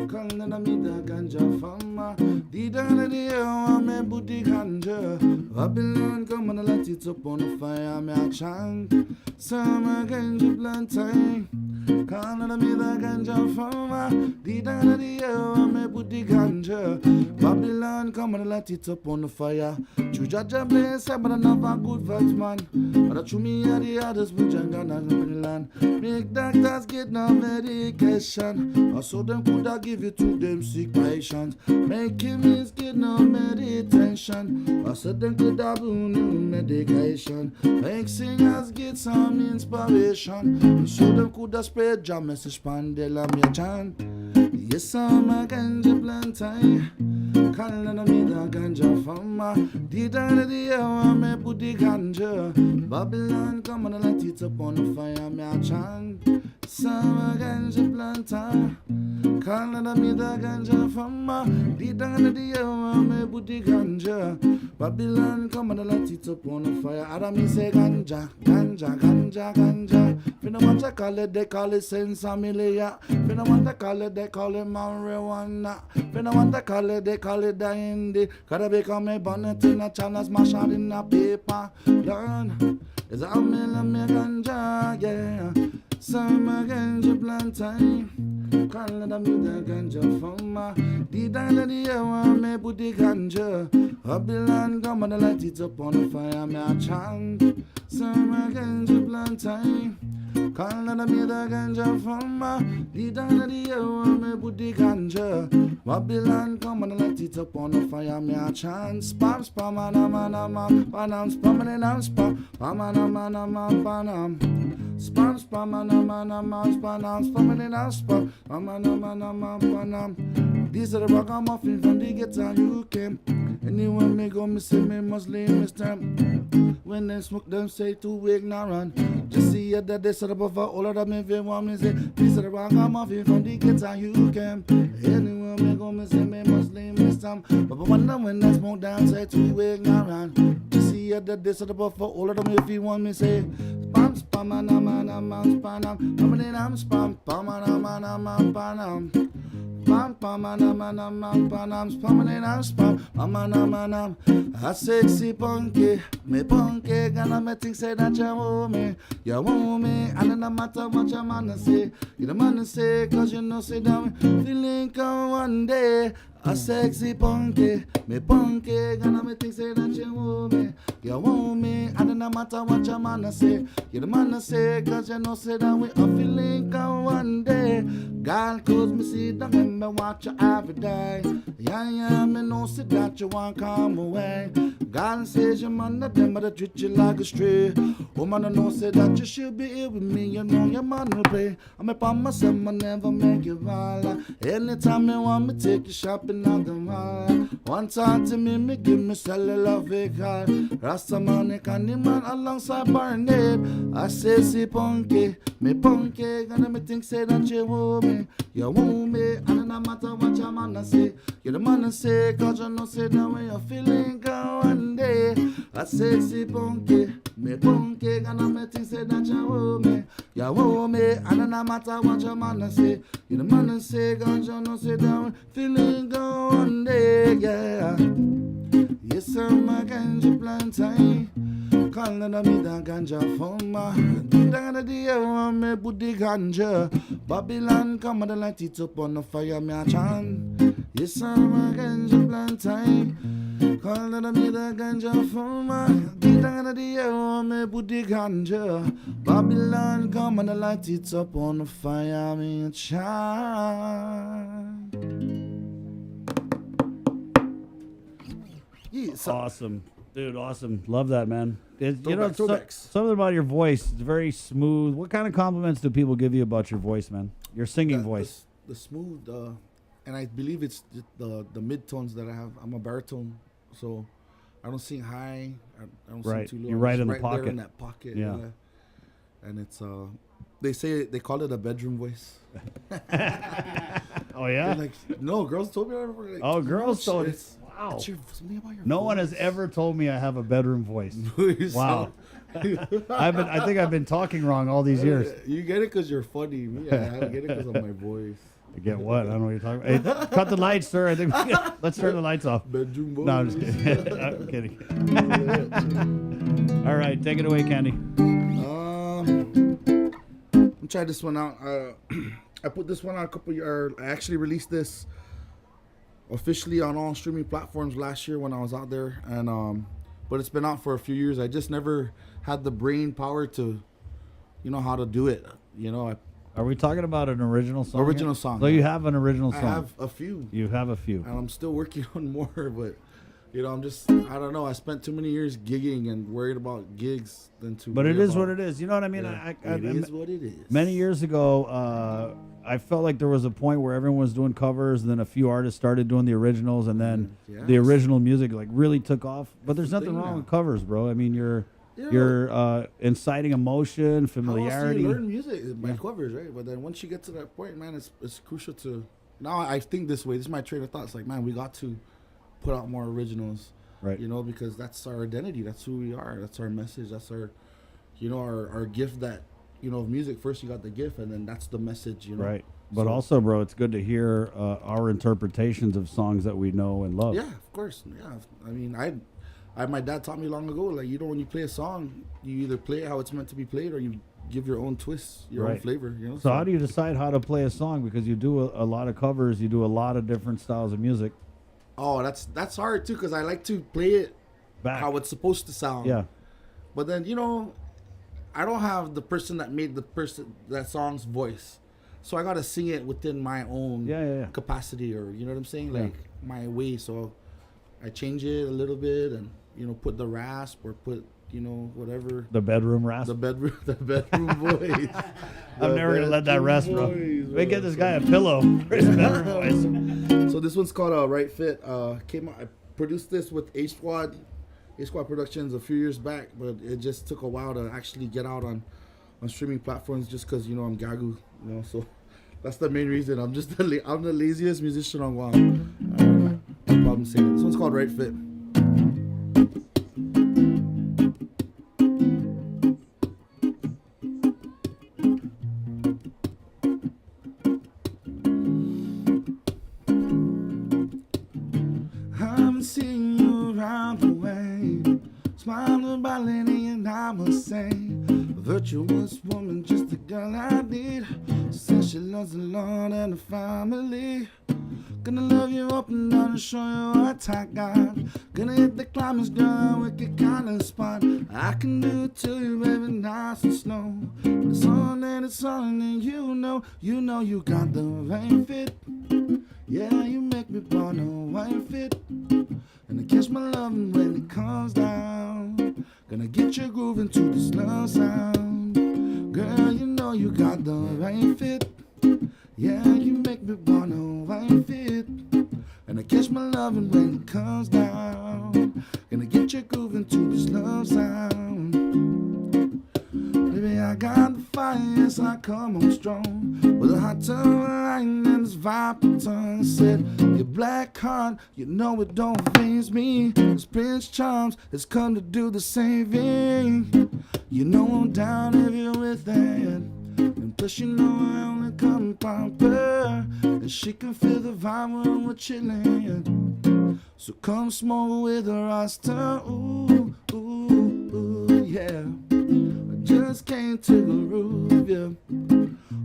Calling on me the ganja farmer. The down of the air, me booty ganja. Babylon come and light it up on the fire, me a chant. Summer ganja plant time. Calling on me the ganja farmer. The down of the air, me booty ganja. Babylon come and light it up on the fire. Chujaja bless, but another good vibes man. But I chew me at the others with Janga and the land. Big doctors get no medication. I saw them could I give it to them sick patients. Make him get no meditation. I said them could have no medication. Make singers get some inspiration. So them could have spread your message pandela me a chant. Yes, I'm a ganja plantain. Calling on me the ganja farmer. The down of the air, me put the ganja. Babylon come and light it up on the fire, me a chant. Summer ganja plantain. Calling on me the ganja farmer. The down of the air, me put the ganja. Babylon come and light it up on the fire. Adam me say ganja, ganja, ganja, ganja. If you don't want to call it, they call it sensamilia. If you don't want to call it, they call it marijuana. If you don't want to call it, they call it the Hindi. Gotta become a bonnet in a channel, smash out in a paper. Learn, it's a million ganja, yeah. Summer ganja plantain. Calling on me the ganja farmer. The down of the air, me put the ganja. Babylon come and light it up on the fire, me a chant. Summer ganja plantain. Calling on me the ganja farmer. The down of the air, me put the ganja. Babylon come and light it up on the fire, me a chant. Spam, spam, anam, panam, spam, and spam, panam, panam. Spam, spam, anam, panam, spam, and spam, panam. These are the ragamuffin from the guitar you came. Anywhere me go, me say me Muslim, Mr. When they smoke, them say too ignorant. Just see it that they set up for all of them if you want me say. These are the ragamuffin from the guitar you came. Anywhere me go, me say me Muslim, Mr. But I wonder when they smoke, them say too ignorant. Just see it that they set up for all of them if you want me say. Spam, spam, anam, panam, spam, panam, panam. Pam pam anam panam spam anam. A sexy punky, me punky, gonna me think say that you want me, and no matter what your man say, you the man say 'cause you know say that feeling come one day. A sexy punky, me punky, gonna me think say that you want me, and no matter what your man say, you the man say 'cause you know say that we a feeling come one day. Girl, 'cause me see that me watch you every day. Yeah, me know say that you want come away. God says your man that them but treat you like a stray. Woman, I know say that you should be here with me. You know your man will pay. I'm a promise myself, I never make you violate. Anytime you want me, take you shopping out the mall. One time to me give me cellular vehicle. Rasta man, candy man alongside Barnett. I say, see punky, me punky, gonna me think say that you want me. You want me, and no matter what your man say, you the man say, 'cause you know say that way you're feeling go one day. I say, see punky, me punky, gonna me think say that you want me. You want me, and no matter what your man say, you the man say, 'cause you know say that way feeling go one day, yeah. Yes, I'm a ganja plantain. Calling on me the ganja farmer. Down the air, me put the ganja. Babylon come and light it up on the fire, me a chant. Yes, I'm a ganja plantain. Calling on me the ganja farmer. Down the air, me put the ganja. Babylon come and light it up on the fire, me a chant. Yes. Awesome. Dude, awesome. Love that, man. You know, something about your voice. It's very smooth. What kind of compliments do people give you about your voice, man? Your singing voice. The smooth, and I believe it's the mid-tones that I have. I'm a baritone, so I don't sing high. I don't Right. sing too low. You're I'm right just in the there pocket. in that pocket. Yeah. And it's they call it a bedroom voice. Oh yeah. They're like, no, girls told me. Like, Oh, girls told you. it's, Wow. It's something about your No voice. one has ever told me I have a bedroom voice. Wow. So- I think I've been talking wrong all these years. You get it because you're funny. Me, I get it because of my voice. I get what? I don't know what you're talking about. Hey, cut the lights, sir. I think let's turn the lights off. Bedroom voice. No, I'm just kidding. I'm kidding. All right, take it away, Candy. I'm trying this one out. I put this one out a couple years. I actually released this officially on all streaming platforms last year when I was out there, and but it's been out for a few years. I just never had the brain power to, how to do it. Are we talking about an original song? Original here? song, So yeah. you have an original song. I have a few. You have a few. And I'm still working on more, but I'm just, I don't know. I spent too many years gigging and worried about gigs than to. But worry it is about- what it is. You know what I mean? Yeah, it is what it is. Many years ago, I felt like there was a point where everyone was doing covers, and then a few artists started doing the originals, and then Yes. the original music like really took off. But there's That's the nothing thing wrong now. with covers, bro. I mean, you're Yeah. inciting emotion, How else familiarity. do you learn music? By covers, right? But then once you get to that point, man, it's crucial to. Now I think this way. This is my train of thought. It's like, man, we got to put out more originals, right? Because that's our identity. That's who we are. That's our message. That's our, our gift. That of music. First, you got the gift, and then that's the message. Right. But So- also, bro, it's good to hear our interpretations of songs that we know and love. Yeah, of course. Yeah, I mean, my dad taught me long ago. Like, when you play a song, you either play it how it's meant to be played, or you give your own twist, your own Right. flavor. So how do you decide how to play a song? Because you do a lot of covers, you do a lot of different styles of music. Oh, that's hard too, because I like to play it Back. how it's supposed to sound. Yeah. But then I don't have the person that made that song's voice, so I gotta sing it within my own capacity, or you know what I'm saying, Yeah. like my way. So I change it a little bit, and put the rasp or put whatever. The bedroom rasp. The bedroom voice. I'm never gonna let that rest, bro. We get this guy a pillow for his bedroom voice. So this one's called Right Fit. Came out. I produced this with A Squad Productions a few years back, but it just took a while to actually get out on streaming platforms, just because I'm Gagu, So that's the main reason. I'm just I'm the laziest musician on Guam. No problem saying it. This one's called Right Fit. I'm seeing you around the way, smiling about lady, and I must say, virtuous woman, just the girl I need. Says she loves the Lord and the family. Gonna love you up and down and show you what I got. Gonna hit the climax, girl, wicked kind of spot. I can do it to you, baby, nice and slow. But it's on and it's on, and you know you got the right fit. Yeah, you make me wanna white fit. And I catch my loving when it comes down. Gonna get you grooving to this love sound. Girl, you know you got the right fit. Yeah, you make me wanna white fit. And I catch my loving when it comes down. Gonna get you grooving to this love sound. Baby, I got the fire, yes, I come on strong. With a hot tongue line and this vibe tongue. Said, your black heart, you know it don't faze me. This Prince Charms has come to do the same thing. You know I'm down if you're with that. And plus you know I only come proper. And she can feel the vibe when we're chilling. So come smoke with a rasta. Ooh, ooh, ooh, yeah. Just came to groove, yeah.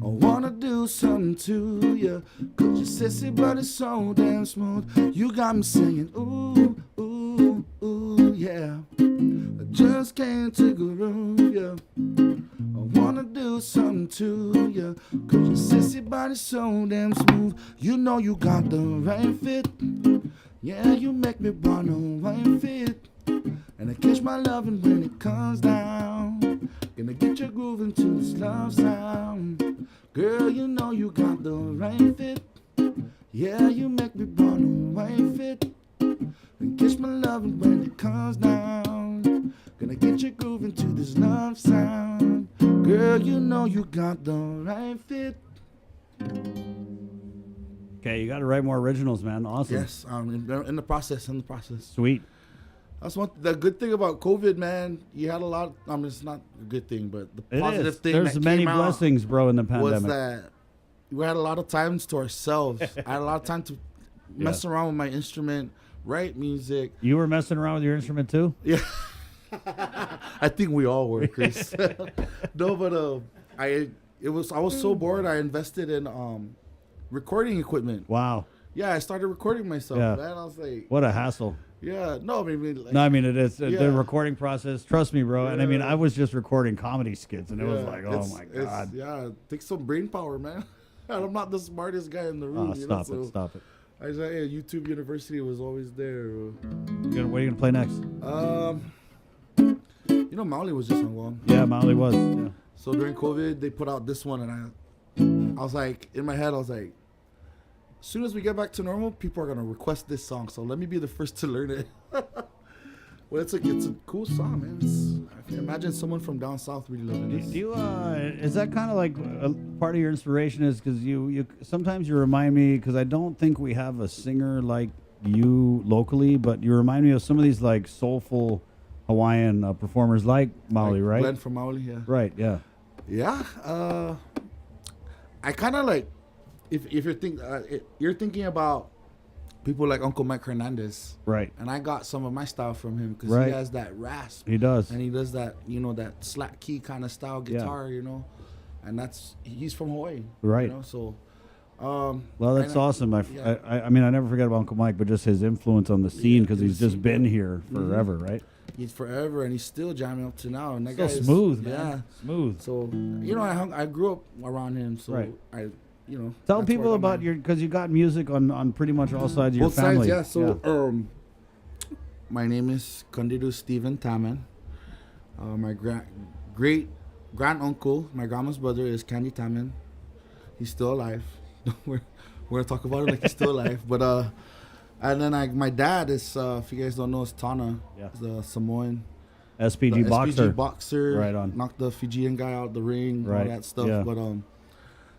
I wanna do something to you. Cause your sissy but it's so damn smooth. You got me singing, ooh, ooh, ooh, yeah. I just came to groove, yeah. I wanna do something to you. Cause your sissy body's so damn smooth. You know you got the right fit. Yeah, you make me wanna white fit. And I catch my loving when it comes down. Gonna get you grooving to this love sound. Girl, you know you got the right fit. Yeah, you make me wanna wife it. And kiss my loving when it comes down. Gonna get you grooving to this love sound. Girl, you know you got the right fit. Okay, you got to write more originals, man. Awesome. Yes, in the process. Sweet. That's the good thing about COVID, man. You had a lot. It's not a good thing, but the It positive is. thing There's that many came out blessings, bro, in the was pandemic. that we had a lot of times to ourselves. I had a lot of time to mess around with my instrument, write music. You were messing around with your instrument too? Yeah. I think we all were, Chris. No, but I was so bored. I invested in recording equipment. Wow. Yeah, I started recording myself. Yeah. Man, I was like, What a hassle. yeah, no, I mean, like, No, I mean, it is. yeah. The recording process, trust me, bro. And I mean, Yeah. I was just recording comedy skits, and it was yeah, like, oh my it's- God. yeah, it takes some brain power, man. And I'm not the smartest guy in the room. Oh, stop it, stop it. I was like, hey, YouTube University was always there. What are you going to play next? You know, Molly was just on one. Yeah, Molly was. Yeah. So during COVID, they put out this one, and I was like, in my head, I was like, as soon as we get back to normal, people are gonna request this song. So let me be the first to learn it. Well, it's a cool song, man. I can imagine someone from down south really loving this. Do you, is that kind of like a part of your inspiration is because you sometimes you remind me, because I don't think we have a singer like you locally, but you remind me of some of these like soulful Hawaiian performers like Molly, Like right? Glenn from Molly, yeah. Right, yeah. Yeah, I kind of like, if you're thinking about people like Uncle Mike Hernandez, right? And I got some of my style from him because Right. he has that rasp. He does. And he does that, that slack key kind of style guitar, and he's from Hawaii, Right. So, Well, that's awesome. yeah. I mean, I never forget about Uncle Mike, but just his influence on the scene because he's just been here forever, right? He's forever, and he's still jamming up to now. And that Still guy is smooth, man. Yeah, Smooth. So I grew up around him, so Right. that's Tell where people I got about because you got music on pretty much all sides of your both family. sides, yeah. So, my name is Candy Stephen Tapman. My great grand uncle, my grandma's brother, is Candy Tapman. He's still alive. we're gonna talk about it like he's still alive. But and then my dad is, if you guys don't know, is Tana. Yeah. He's a Samoan. SPG boxer. SPG boxer. Right on. Knocked the Fijian guy out the ring, Right. all that stuff. Yeah. But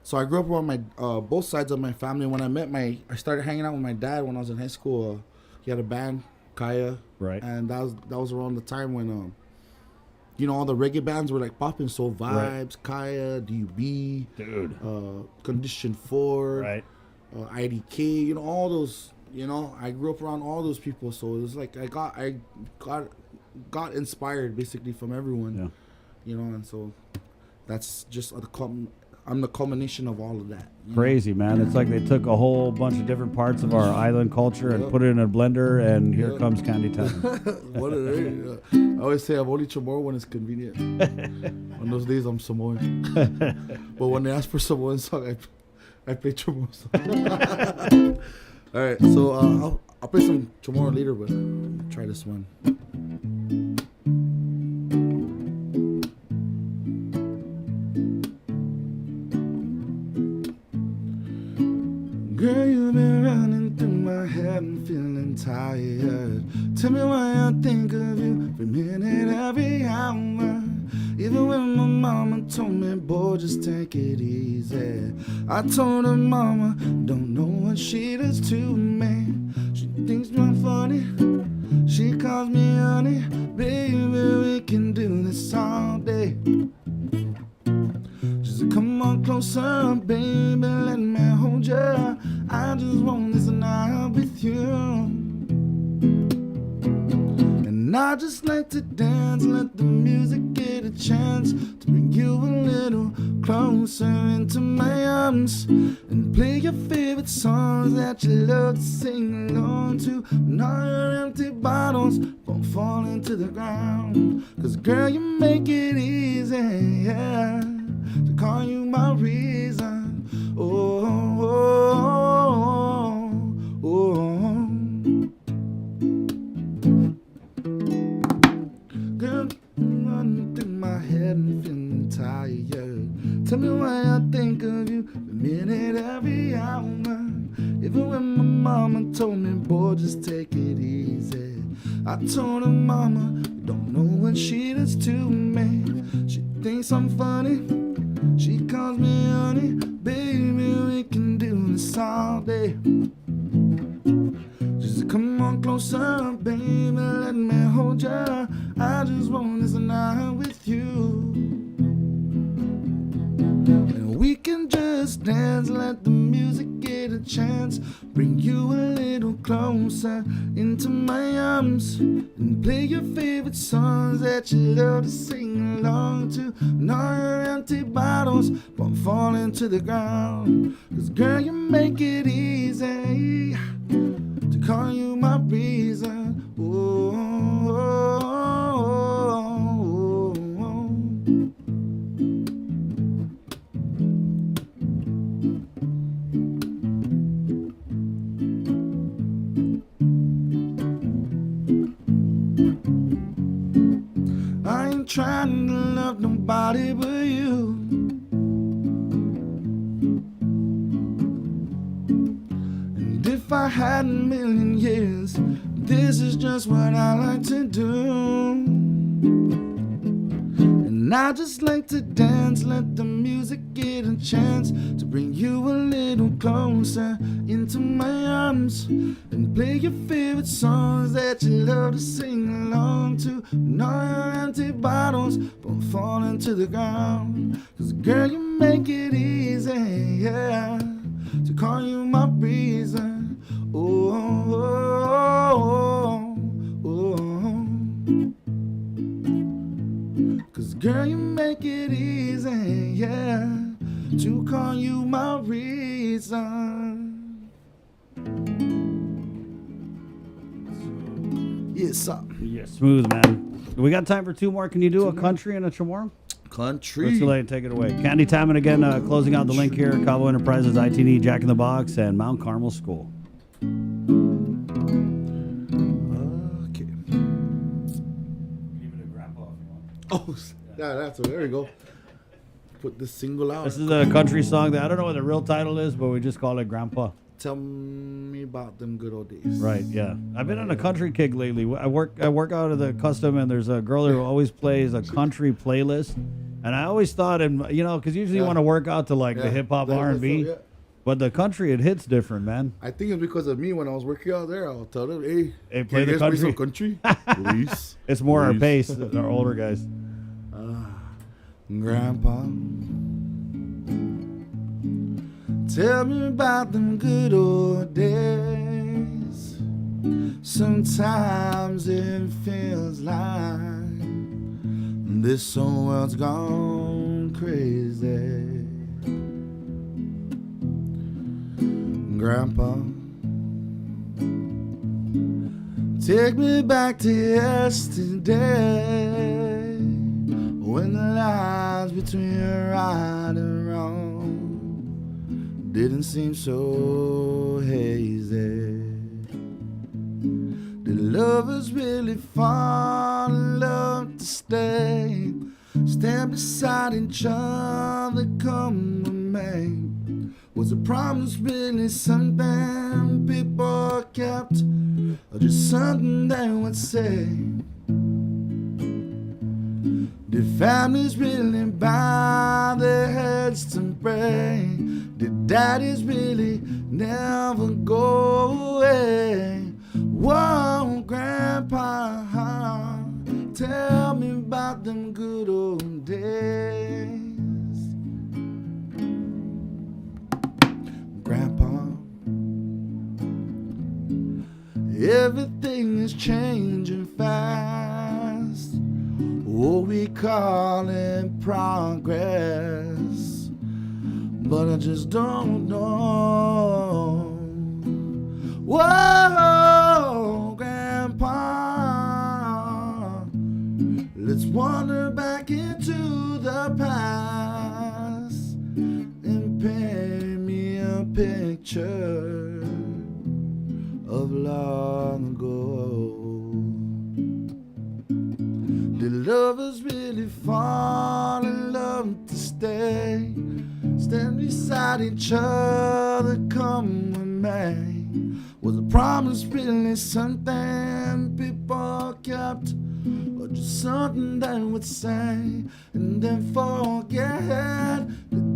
so I grew up around my both sides of my family. When I started hanging out with my dad when I was in high school. He had a band, Kaya. Right. And that was around the time when all the reggae bands were like popping. So Vibes, Right. Kaya, DUB, Dude. Condition 4, Right. IDK. All those. I grew up around all those people. So it was like I got inspired basically from everyone. Yeah. And so that's just I'm the culmination of all of that. Crazy, man. It's like they took a whole bunch of different parts of our island culture and put it in a blender, and here comes Candy Tapman. What are they? I always say I'm only Chamorro when it's convenient. On those days, I'm Samoan. But when they ask for Samoan song, I play Chamorro song. All right, so I'll play some Chamorro later, but try this one. Girl, you've been running through my head and feeling tired. Tell me why I think of you every minute, every hour. Even when my mama told me, boy, just take it easy. I told her, mama, don't know what she does to me. She thinks I'm funny. She calls me honey. Baby, we can do this all day. Just come on closer, baby, let me hold you. I just want this night with you. And I just like to dance, let the music get a chance to bring you a little closer into my arms and play your favorite songs that you love to sing along to. And all your empty bottles won't fall into the ground. 'Cause girl, you make it easy, yeah, to call you my reason. Oh, oh, oh, oh. Girl, I'm running through my head and feeling tired. Tell me why I think of you a minute, every hour. Even when my mama told me, boy, just take it easy. I told her, mama, you don't know what she does to me. She thinks I'm funny. She calls me honey. Baby, we can do this all day. Just come on closer, baby, let me hold ya. I just want this night with you. And we can just dance, let the music get a chance. Bring you a little closer into my arms. And play your favorite songs that you love to sing along to. And all your empty bottles won't fall into the ground. 'Cause girl, you make it easy to call you my reason. Oh, oh, oh, oh, oh. I ain't trying to love nobody but you. If I had a million years, this is just what I like to do. And I just like to dance, let the music get a chance to bring you a little closer into my arms. And play your favorite songs that you love to sing along to. And all your empty bottles won't fall into the ground. 'Cause girl, you make it easy, yeah, to call you my reason. Oh, oh, oh, oh. 'Cause girl, you make it easy, yeah, to call you my reason. Yes, sir. Yeah, smooth, man. We got time for two more. Can you do a country and a chamorro? Country. Let's go ahead and take it away. Candy Tapman again, closing out the link here. Cabo Enterprises, ITD, Jack in the Box, and Mount Carmel School. Okay. Oh, yeah, that's there we go. Put this single out. This is a country song that I don't know what the real title is, but we just call it Grandpa. Tell me about them good old days. Right, yeah. I've been on a country kick lately. I work out of the custom, and there's a girl who always plays a country playlist. And I always thought, because usually you want to work out to the hip hop R&B, but the country, it hits different, man. I think it's because of me. When I was working out there, I'll tell them, hey play the country. Play some country, please. It's more our pace, our older guys. Grandpa, tell me about them good old days. Sometimes it feels like this whole world's gone crazy. Grandpa, take me back to yesterday, when the lines between right and wrong didn't seem so hazy. Did lovers really fall in love to stay? Stand beside each other, come with me. Was the promise really something people kept, or just something they would say? Did families really bow their heads to pray? Did daddies really never go away? Whoa, Grandpa, tell me about them good old days. Grandpa, everything is changing fast. Oh, we call it progress, but I just don't know. Whoa, Grandpa, let's wander back into the past and paint me a picture of long ago. Did lovers really fall in love to stay? Stand beside each other, come with me. promise really something people kept, or just something they would say and then forget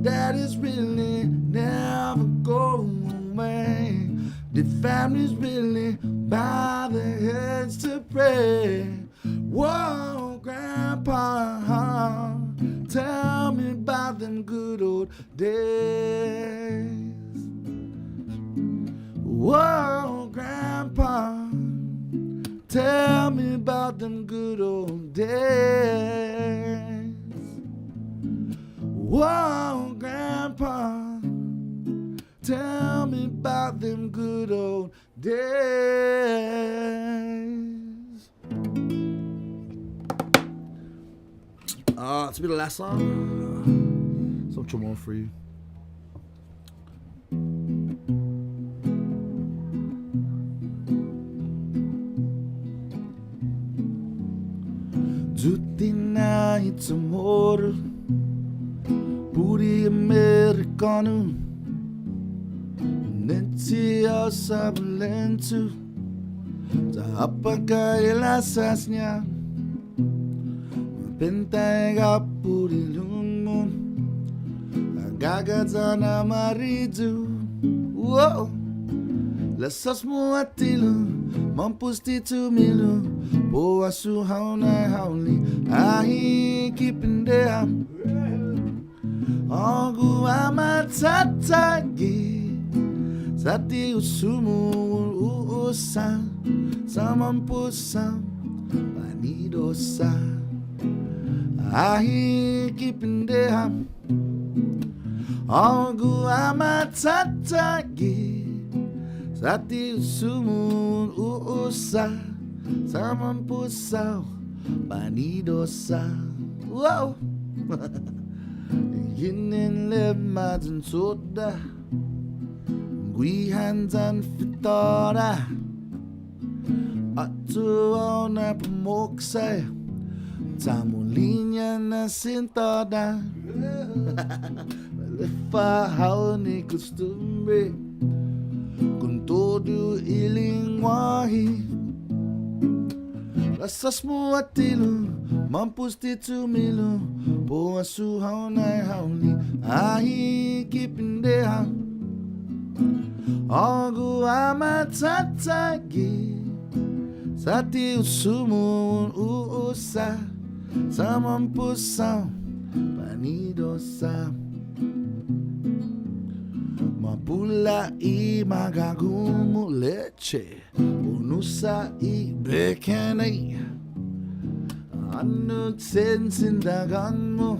that is really never go away. The families really bow their heads to pray. Whoa, Grandpa, tell me about them good old days. Whoa, Grandpa, tell me about them good old days. Whoa, Grandpa, tell me about them good old days. It's gonna be the last song. Some more for you. Tutti night tomorrow, puri americano, nenti sabalentu, ta apagay lasasnya, pentega puri lumun, agagazana maridu, whoa, lasas mo atilo, mampusti tumilu. Boa su hauna hauli ahi kipindea Ogu amatataги Sati usumu uusa Samampusa Panidosa Ahi kipindea Ogu amatataги Sati usumu uusa Samampusaw, panidosa. Wow! Yinin madin soda, guihandan fitora. Atu na pumoksa, tamulinya na sintoda. Malifa hao ni costumbre, con todo ilingwahi. Lasas mo atilo, mampusti tumilo, boa su haunay hauni, ahi kipindeha. Ogu amatatagi, sati usumun uusa, samampusaw, panidosa. Mapula I magagumo leche, unusa I bekene. Ano sensindagan mo,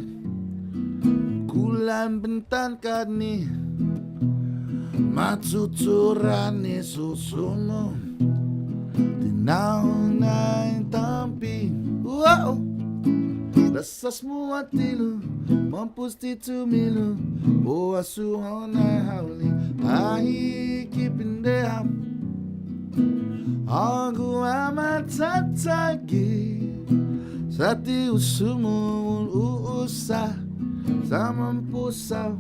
kulan bentan karni, matuturan ni susumo, tinaw na tampi. Wow! Lasas mo atilo, mampusti tumilo, boa su haunay hauli, ahi kipindeha. Ogu amatatagi, sati usumun uusa, samampusaw,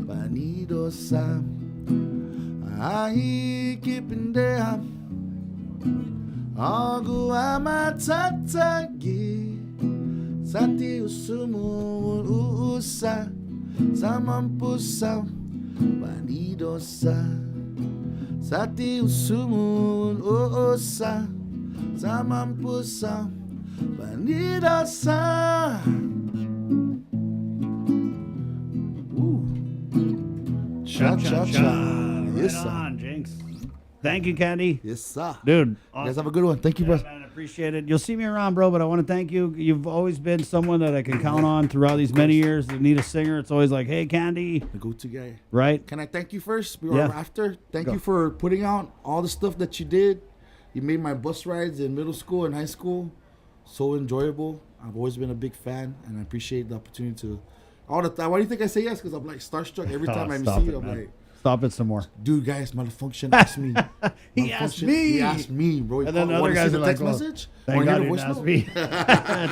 panidosa, ahi kipindeha. Ogu amatatagi, sati usumun uusa, samampusaw, panidosa. Sati usumun uusa, samampusaw, panidosa. Cha cha cha. Yes, sir. Right on, Jinx. Thank you, Candy. Yes, sir. Dude. Awesome. You guys have a good one. Thank you, bro. Man, I appreciate it. You'll see me around, bro, but I want to thank you. You've always been someone that I can count on throughout these many years. If I need a singer, it's always like, hey, Candy. The go-to guy. Right? Can I thank you first? After. Thank you for putting out all the stuff that you did. You made my bus rides in middle school and high school so enjoyable. I've always been a big fan, and I appreciate the opportunity to all the time. Why do you think I say yes? Because I'm like starstruck every time I see you. I'm like, Stop it some more. Dude, guys, Malfunction asked me. He asked me. He asked me, bro. And then the other guys are like, text message? thank Or God hear he the didn't voice ask me.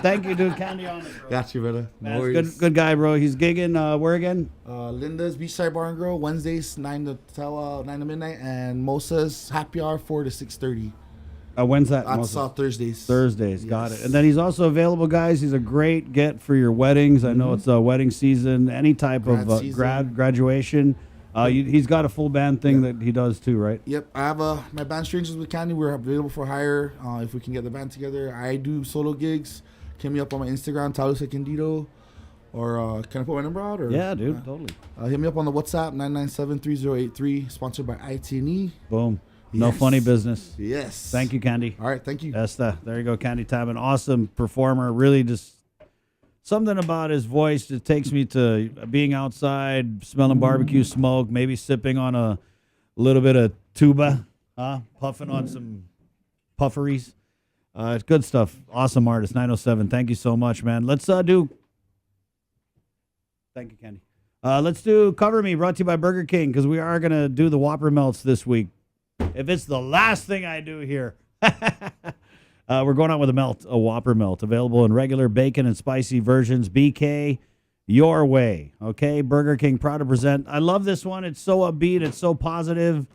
Thank you, dude. Candy on it, bro. Got you, brother. Man, No worries. good guy, bro. He's gigging. Where again? Linda's Beachside Bar and Grill, Wednesdays 9 to midnight, and Mosa's Happy Hour 4 to 6:30. When's that? That's Thursdays. Thursdays, got it. And then he's also available, guys. He's a great get for your weddings. I know it's wedding season, any type of graduation. He's got a full band thing that he does too, right? Yep, I have my band Strangers with Candy. We're available for hire if we can get the band together. I do solo gigs. Hit me up on my Instagram, Talu Secondito. Or can I put my number out? Or, yeah, dude, totally. Hit me up on the WhatsApp, 997-3083, sponsored by IT&E. Boom. No funny business. Yes. Thank you, Candy. All right, thank you. There you go, Candy Tapman. Awesome performer. Really just something about his voice that takes me to being outside, smelling barbecue smoke, maybe sipping on a little bit of tuba, puffing on some pufferys. It's good stuff. Awesome artist, 907. Thank you so much, man. Let's do... Thank you, Candy. Let's do Cover Me, brought to you by Burger King, because we are going to do the Whopper Melts this week. If it's the last thing I do here. We're going out with a Whopper Melt, available in regular, bacon, and spicy versions. BK, your way. Okay, Burger King, proud to present. I love this one. It's so upbeat. It's so positive.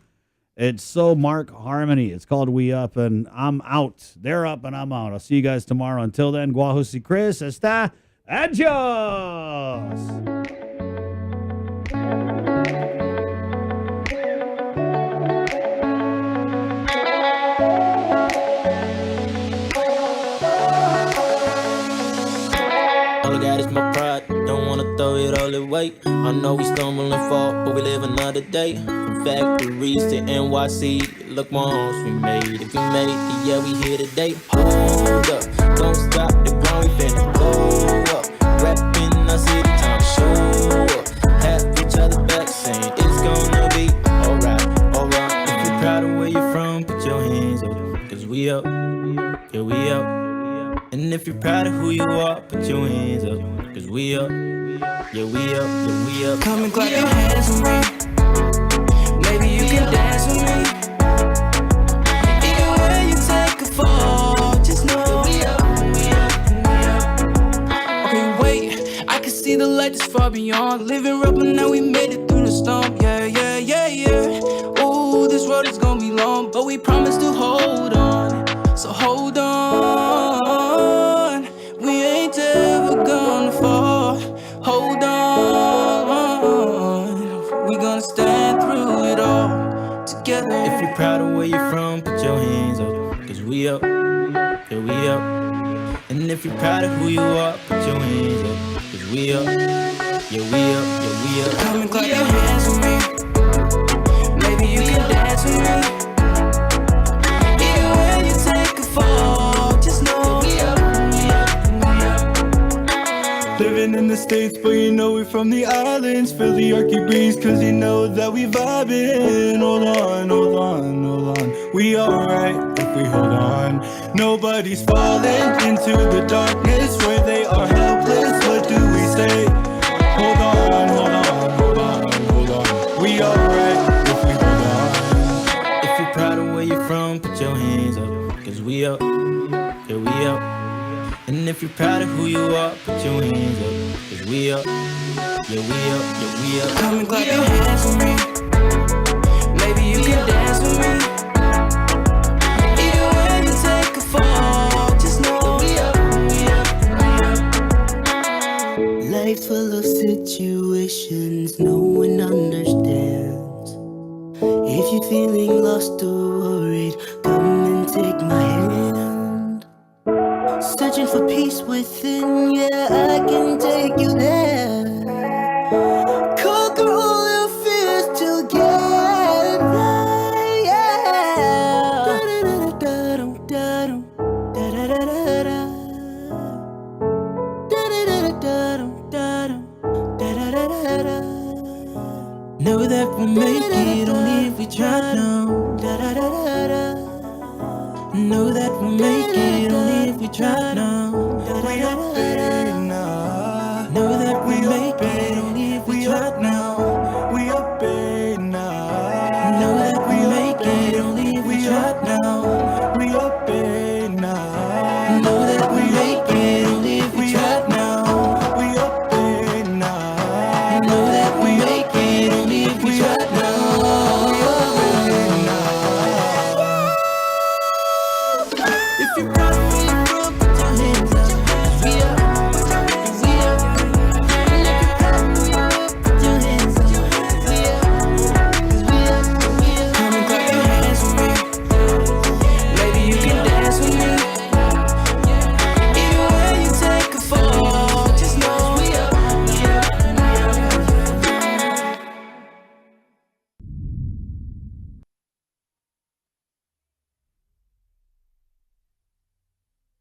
It's so Mark Harmony. It's called We Up, and I'm out. They're up, and I'm out. I'll see you guys tomorrow. Until then, Guajusi Chris, está, adios. That is my pride, don't wanna throw it all away. I know we stumble and fall, but we live another day. From factories to NYC, look once we made it, yeah, we here today. Hold up, don't stop the grind, we finna go up. Rapping our city, time to show up. Have each other back, saying it's gonna be alright. If you're proud of where you're from, put your hands up, cause we up, yeah, we up. And if you're proud of who you are, put your hands up, cause we up, yeah, we up, yeah, we up. Come and clap your hands with me. Maybe you can dance with me. Even when you take a fall, just know we up, we up, we up. Okay, wait, I can see the light that's far beyond. Living rough, but now we made it through the storm. Yeah, yeah, yeah, yeah. Ooh, this road is gonna be long, but we promise to hold on. So hold on, we ain't ever gonna fall. Hold on, we gonna stand through it all together. If you're proud of where you're from, put your hands up, cause we up, yeah, we up. And if you're proud of who you are, put your hands up, cause we up, yeah, we up, yeah, we up. Come and clap your hands with me. Maybe you can dance with me. Living in the States, but you know we're from the islands. Feel the Arctic breeze, cause you know that we vibing. Hold on, hold on, hold on. We alright if we hold on. Nobody's falling into the darkness where they are helpless. What do we say? Hold on, hold on, hold on, hold on. We alright if we hold on. If you're proud of where you're from, put your hands up, cause we up, yeah, we up. And if you're proud of who you are, put your hands up, cause we up, yeah, we up, yeah, we up. Come and clap your hands with me. Maybe you can dance with me. Even when you take a fall, just know we up, we up. Life full of situations no one understands. If you're feeling lost or worried, come and take my hand. Searching for peace within, yeah, I can take you there. Conquer all your fears together, yeah. Know that we'll make it only if we try now. Know that we'll make it only if we try now.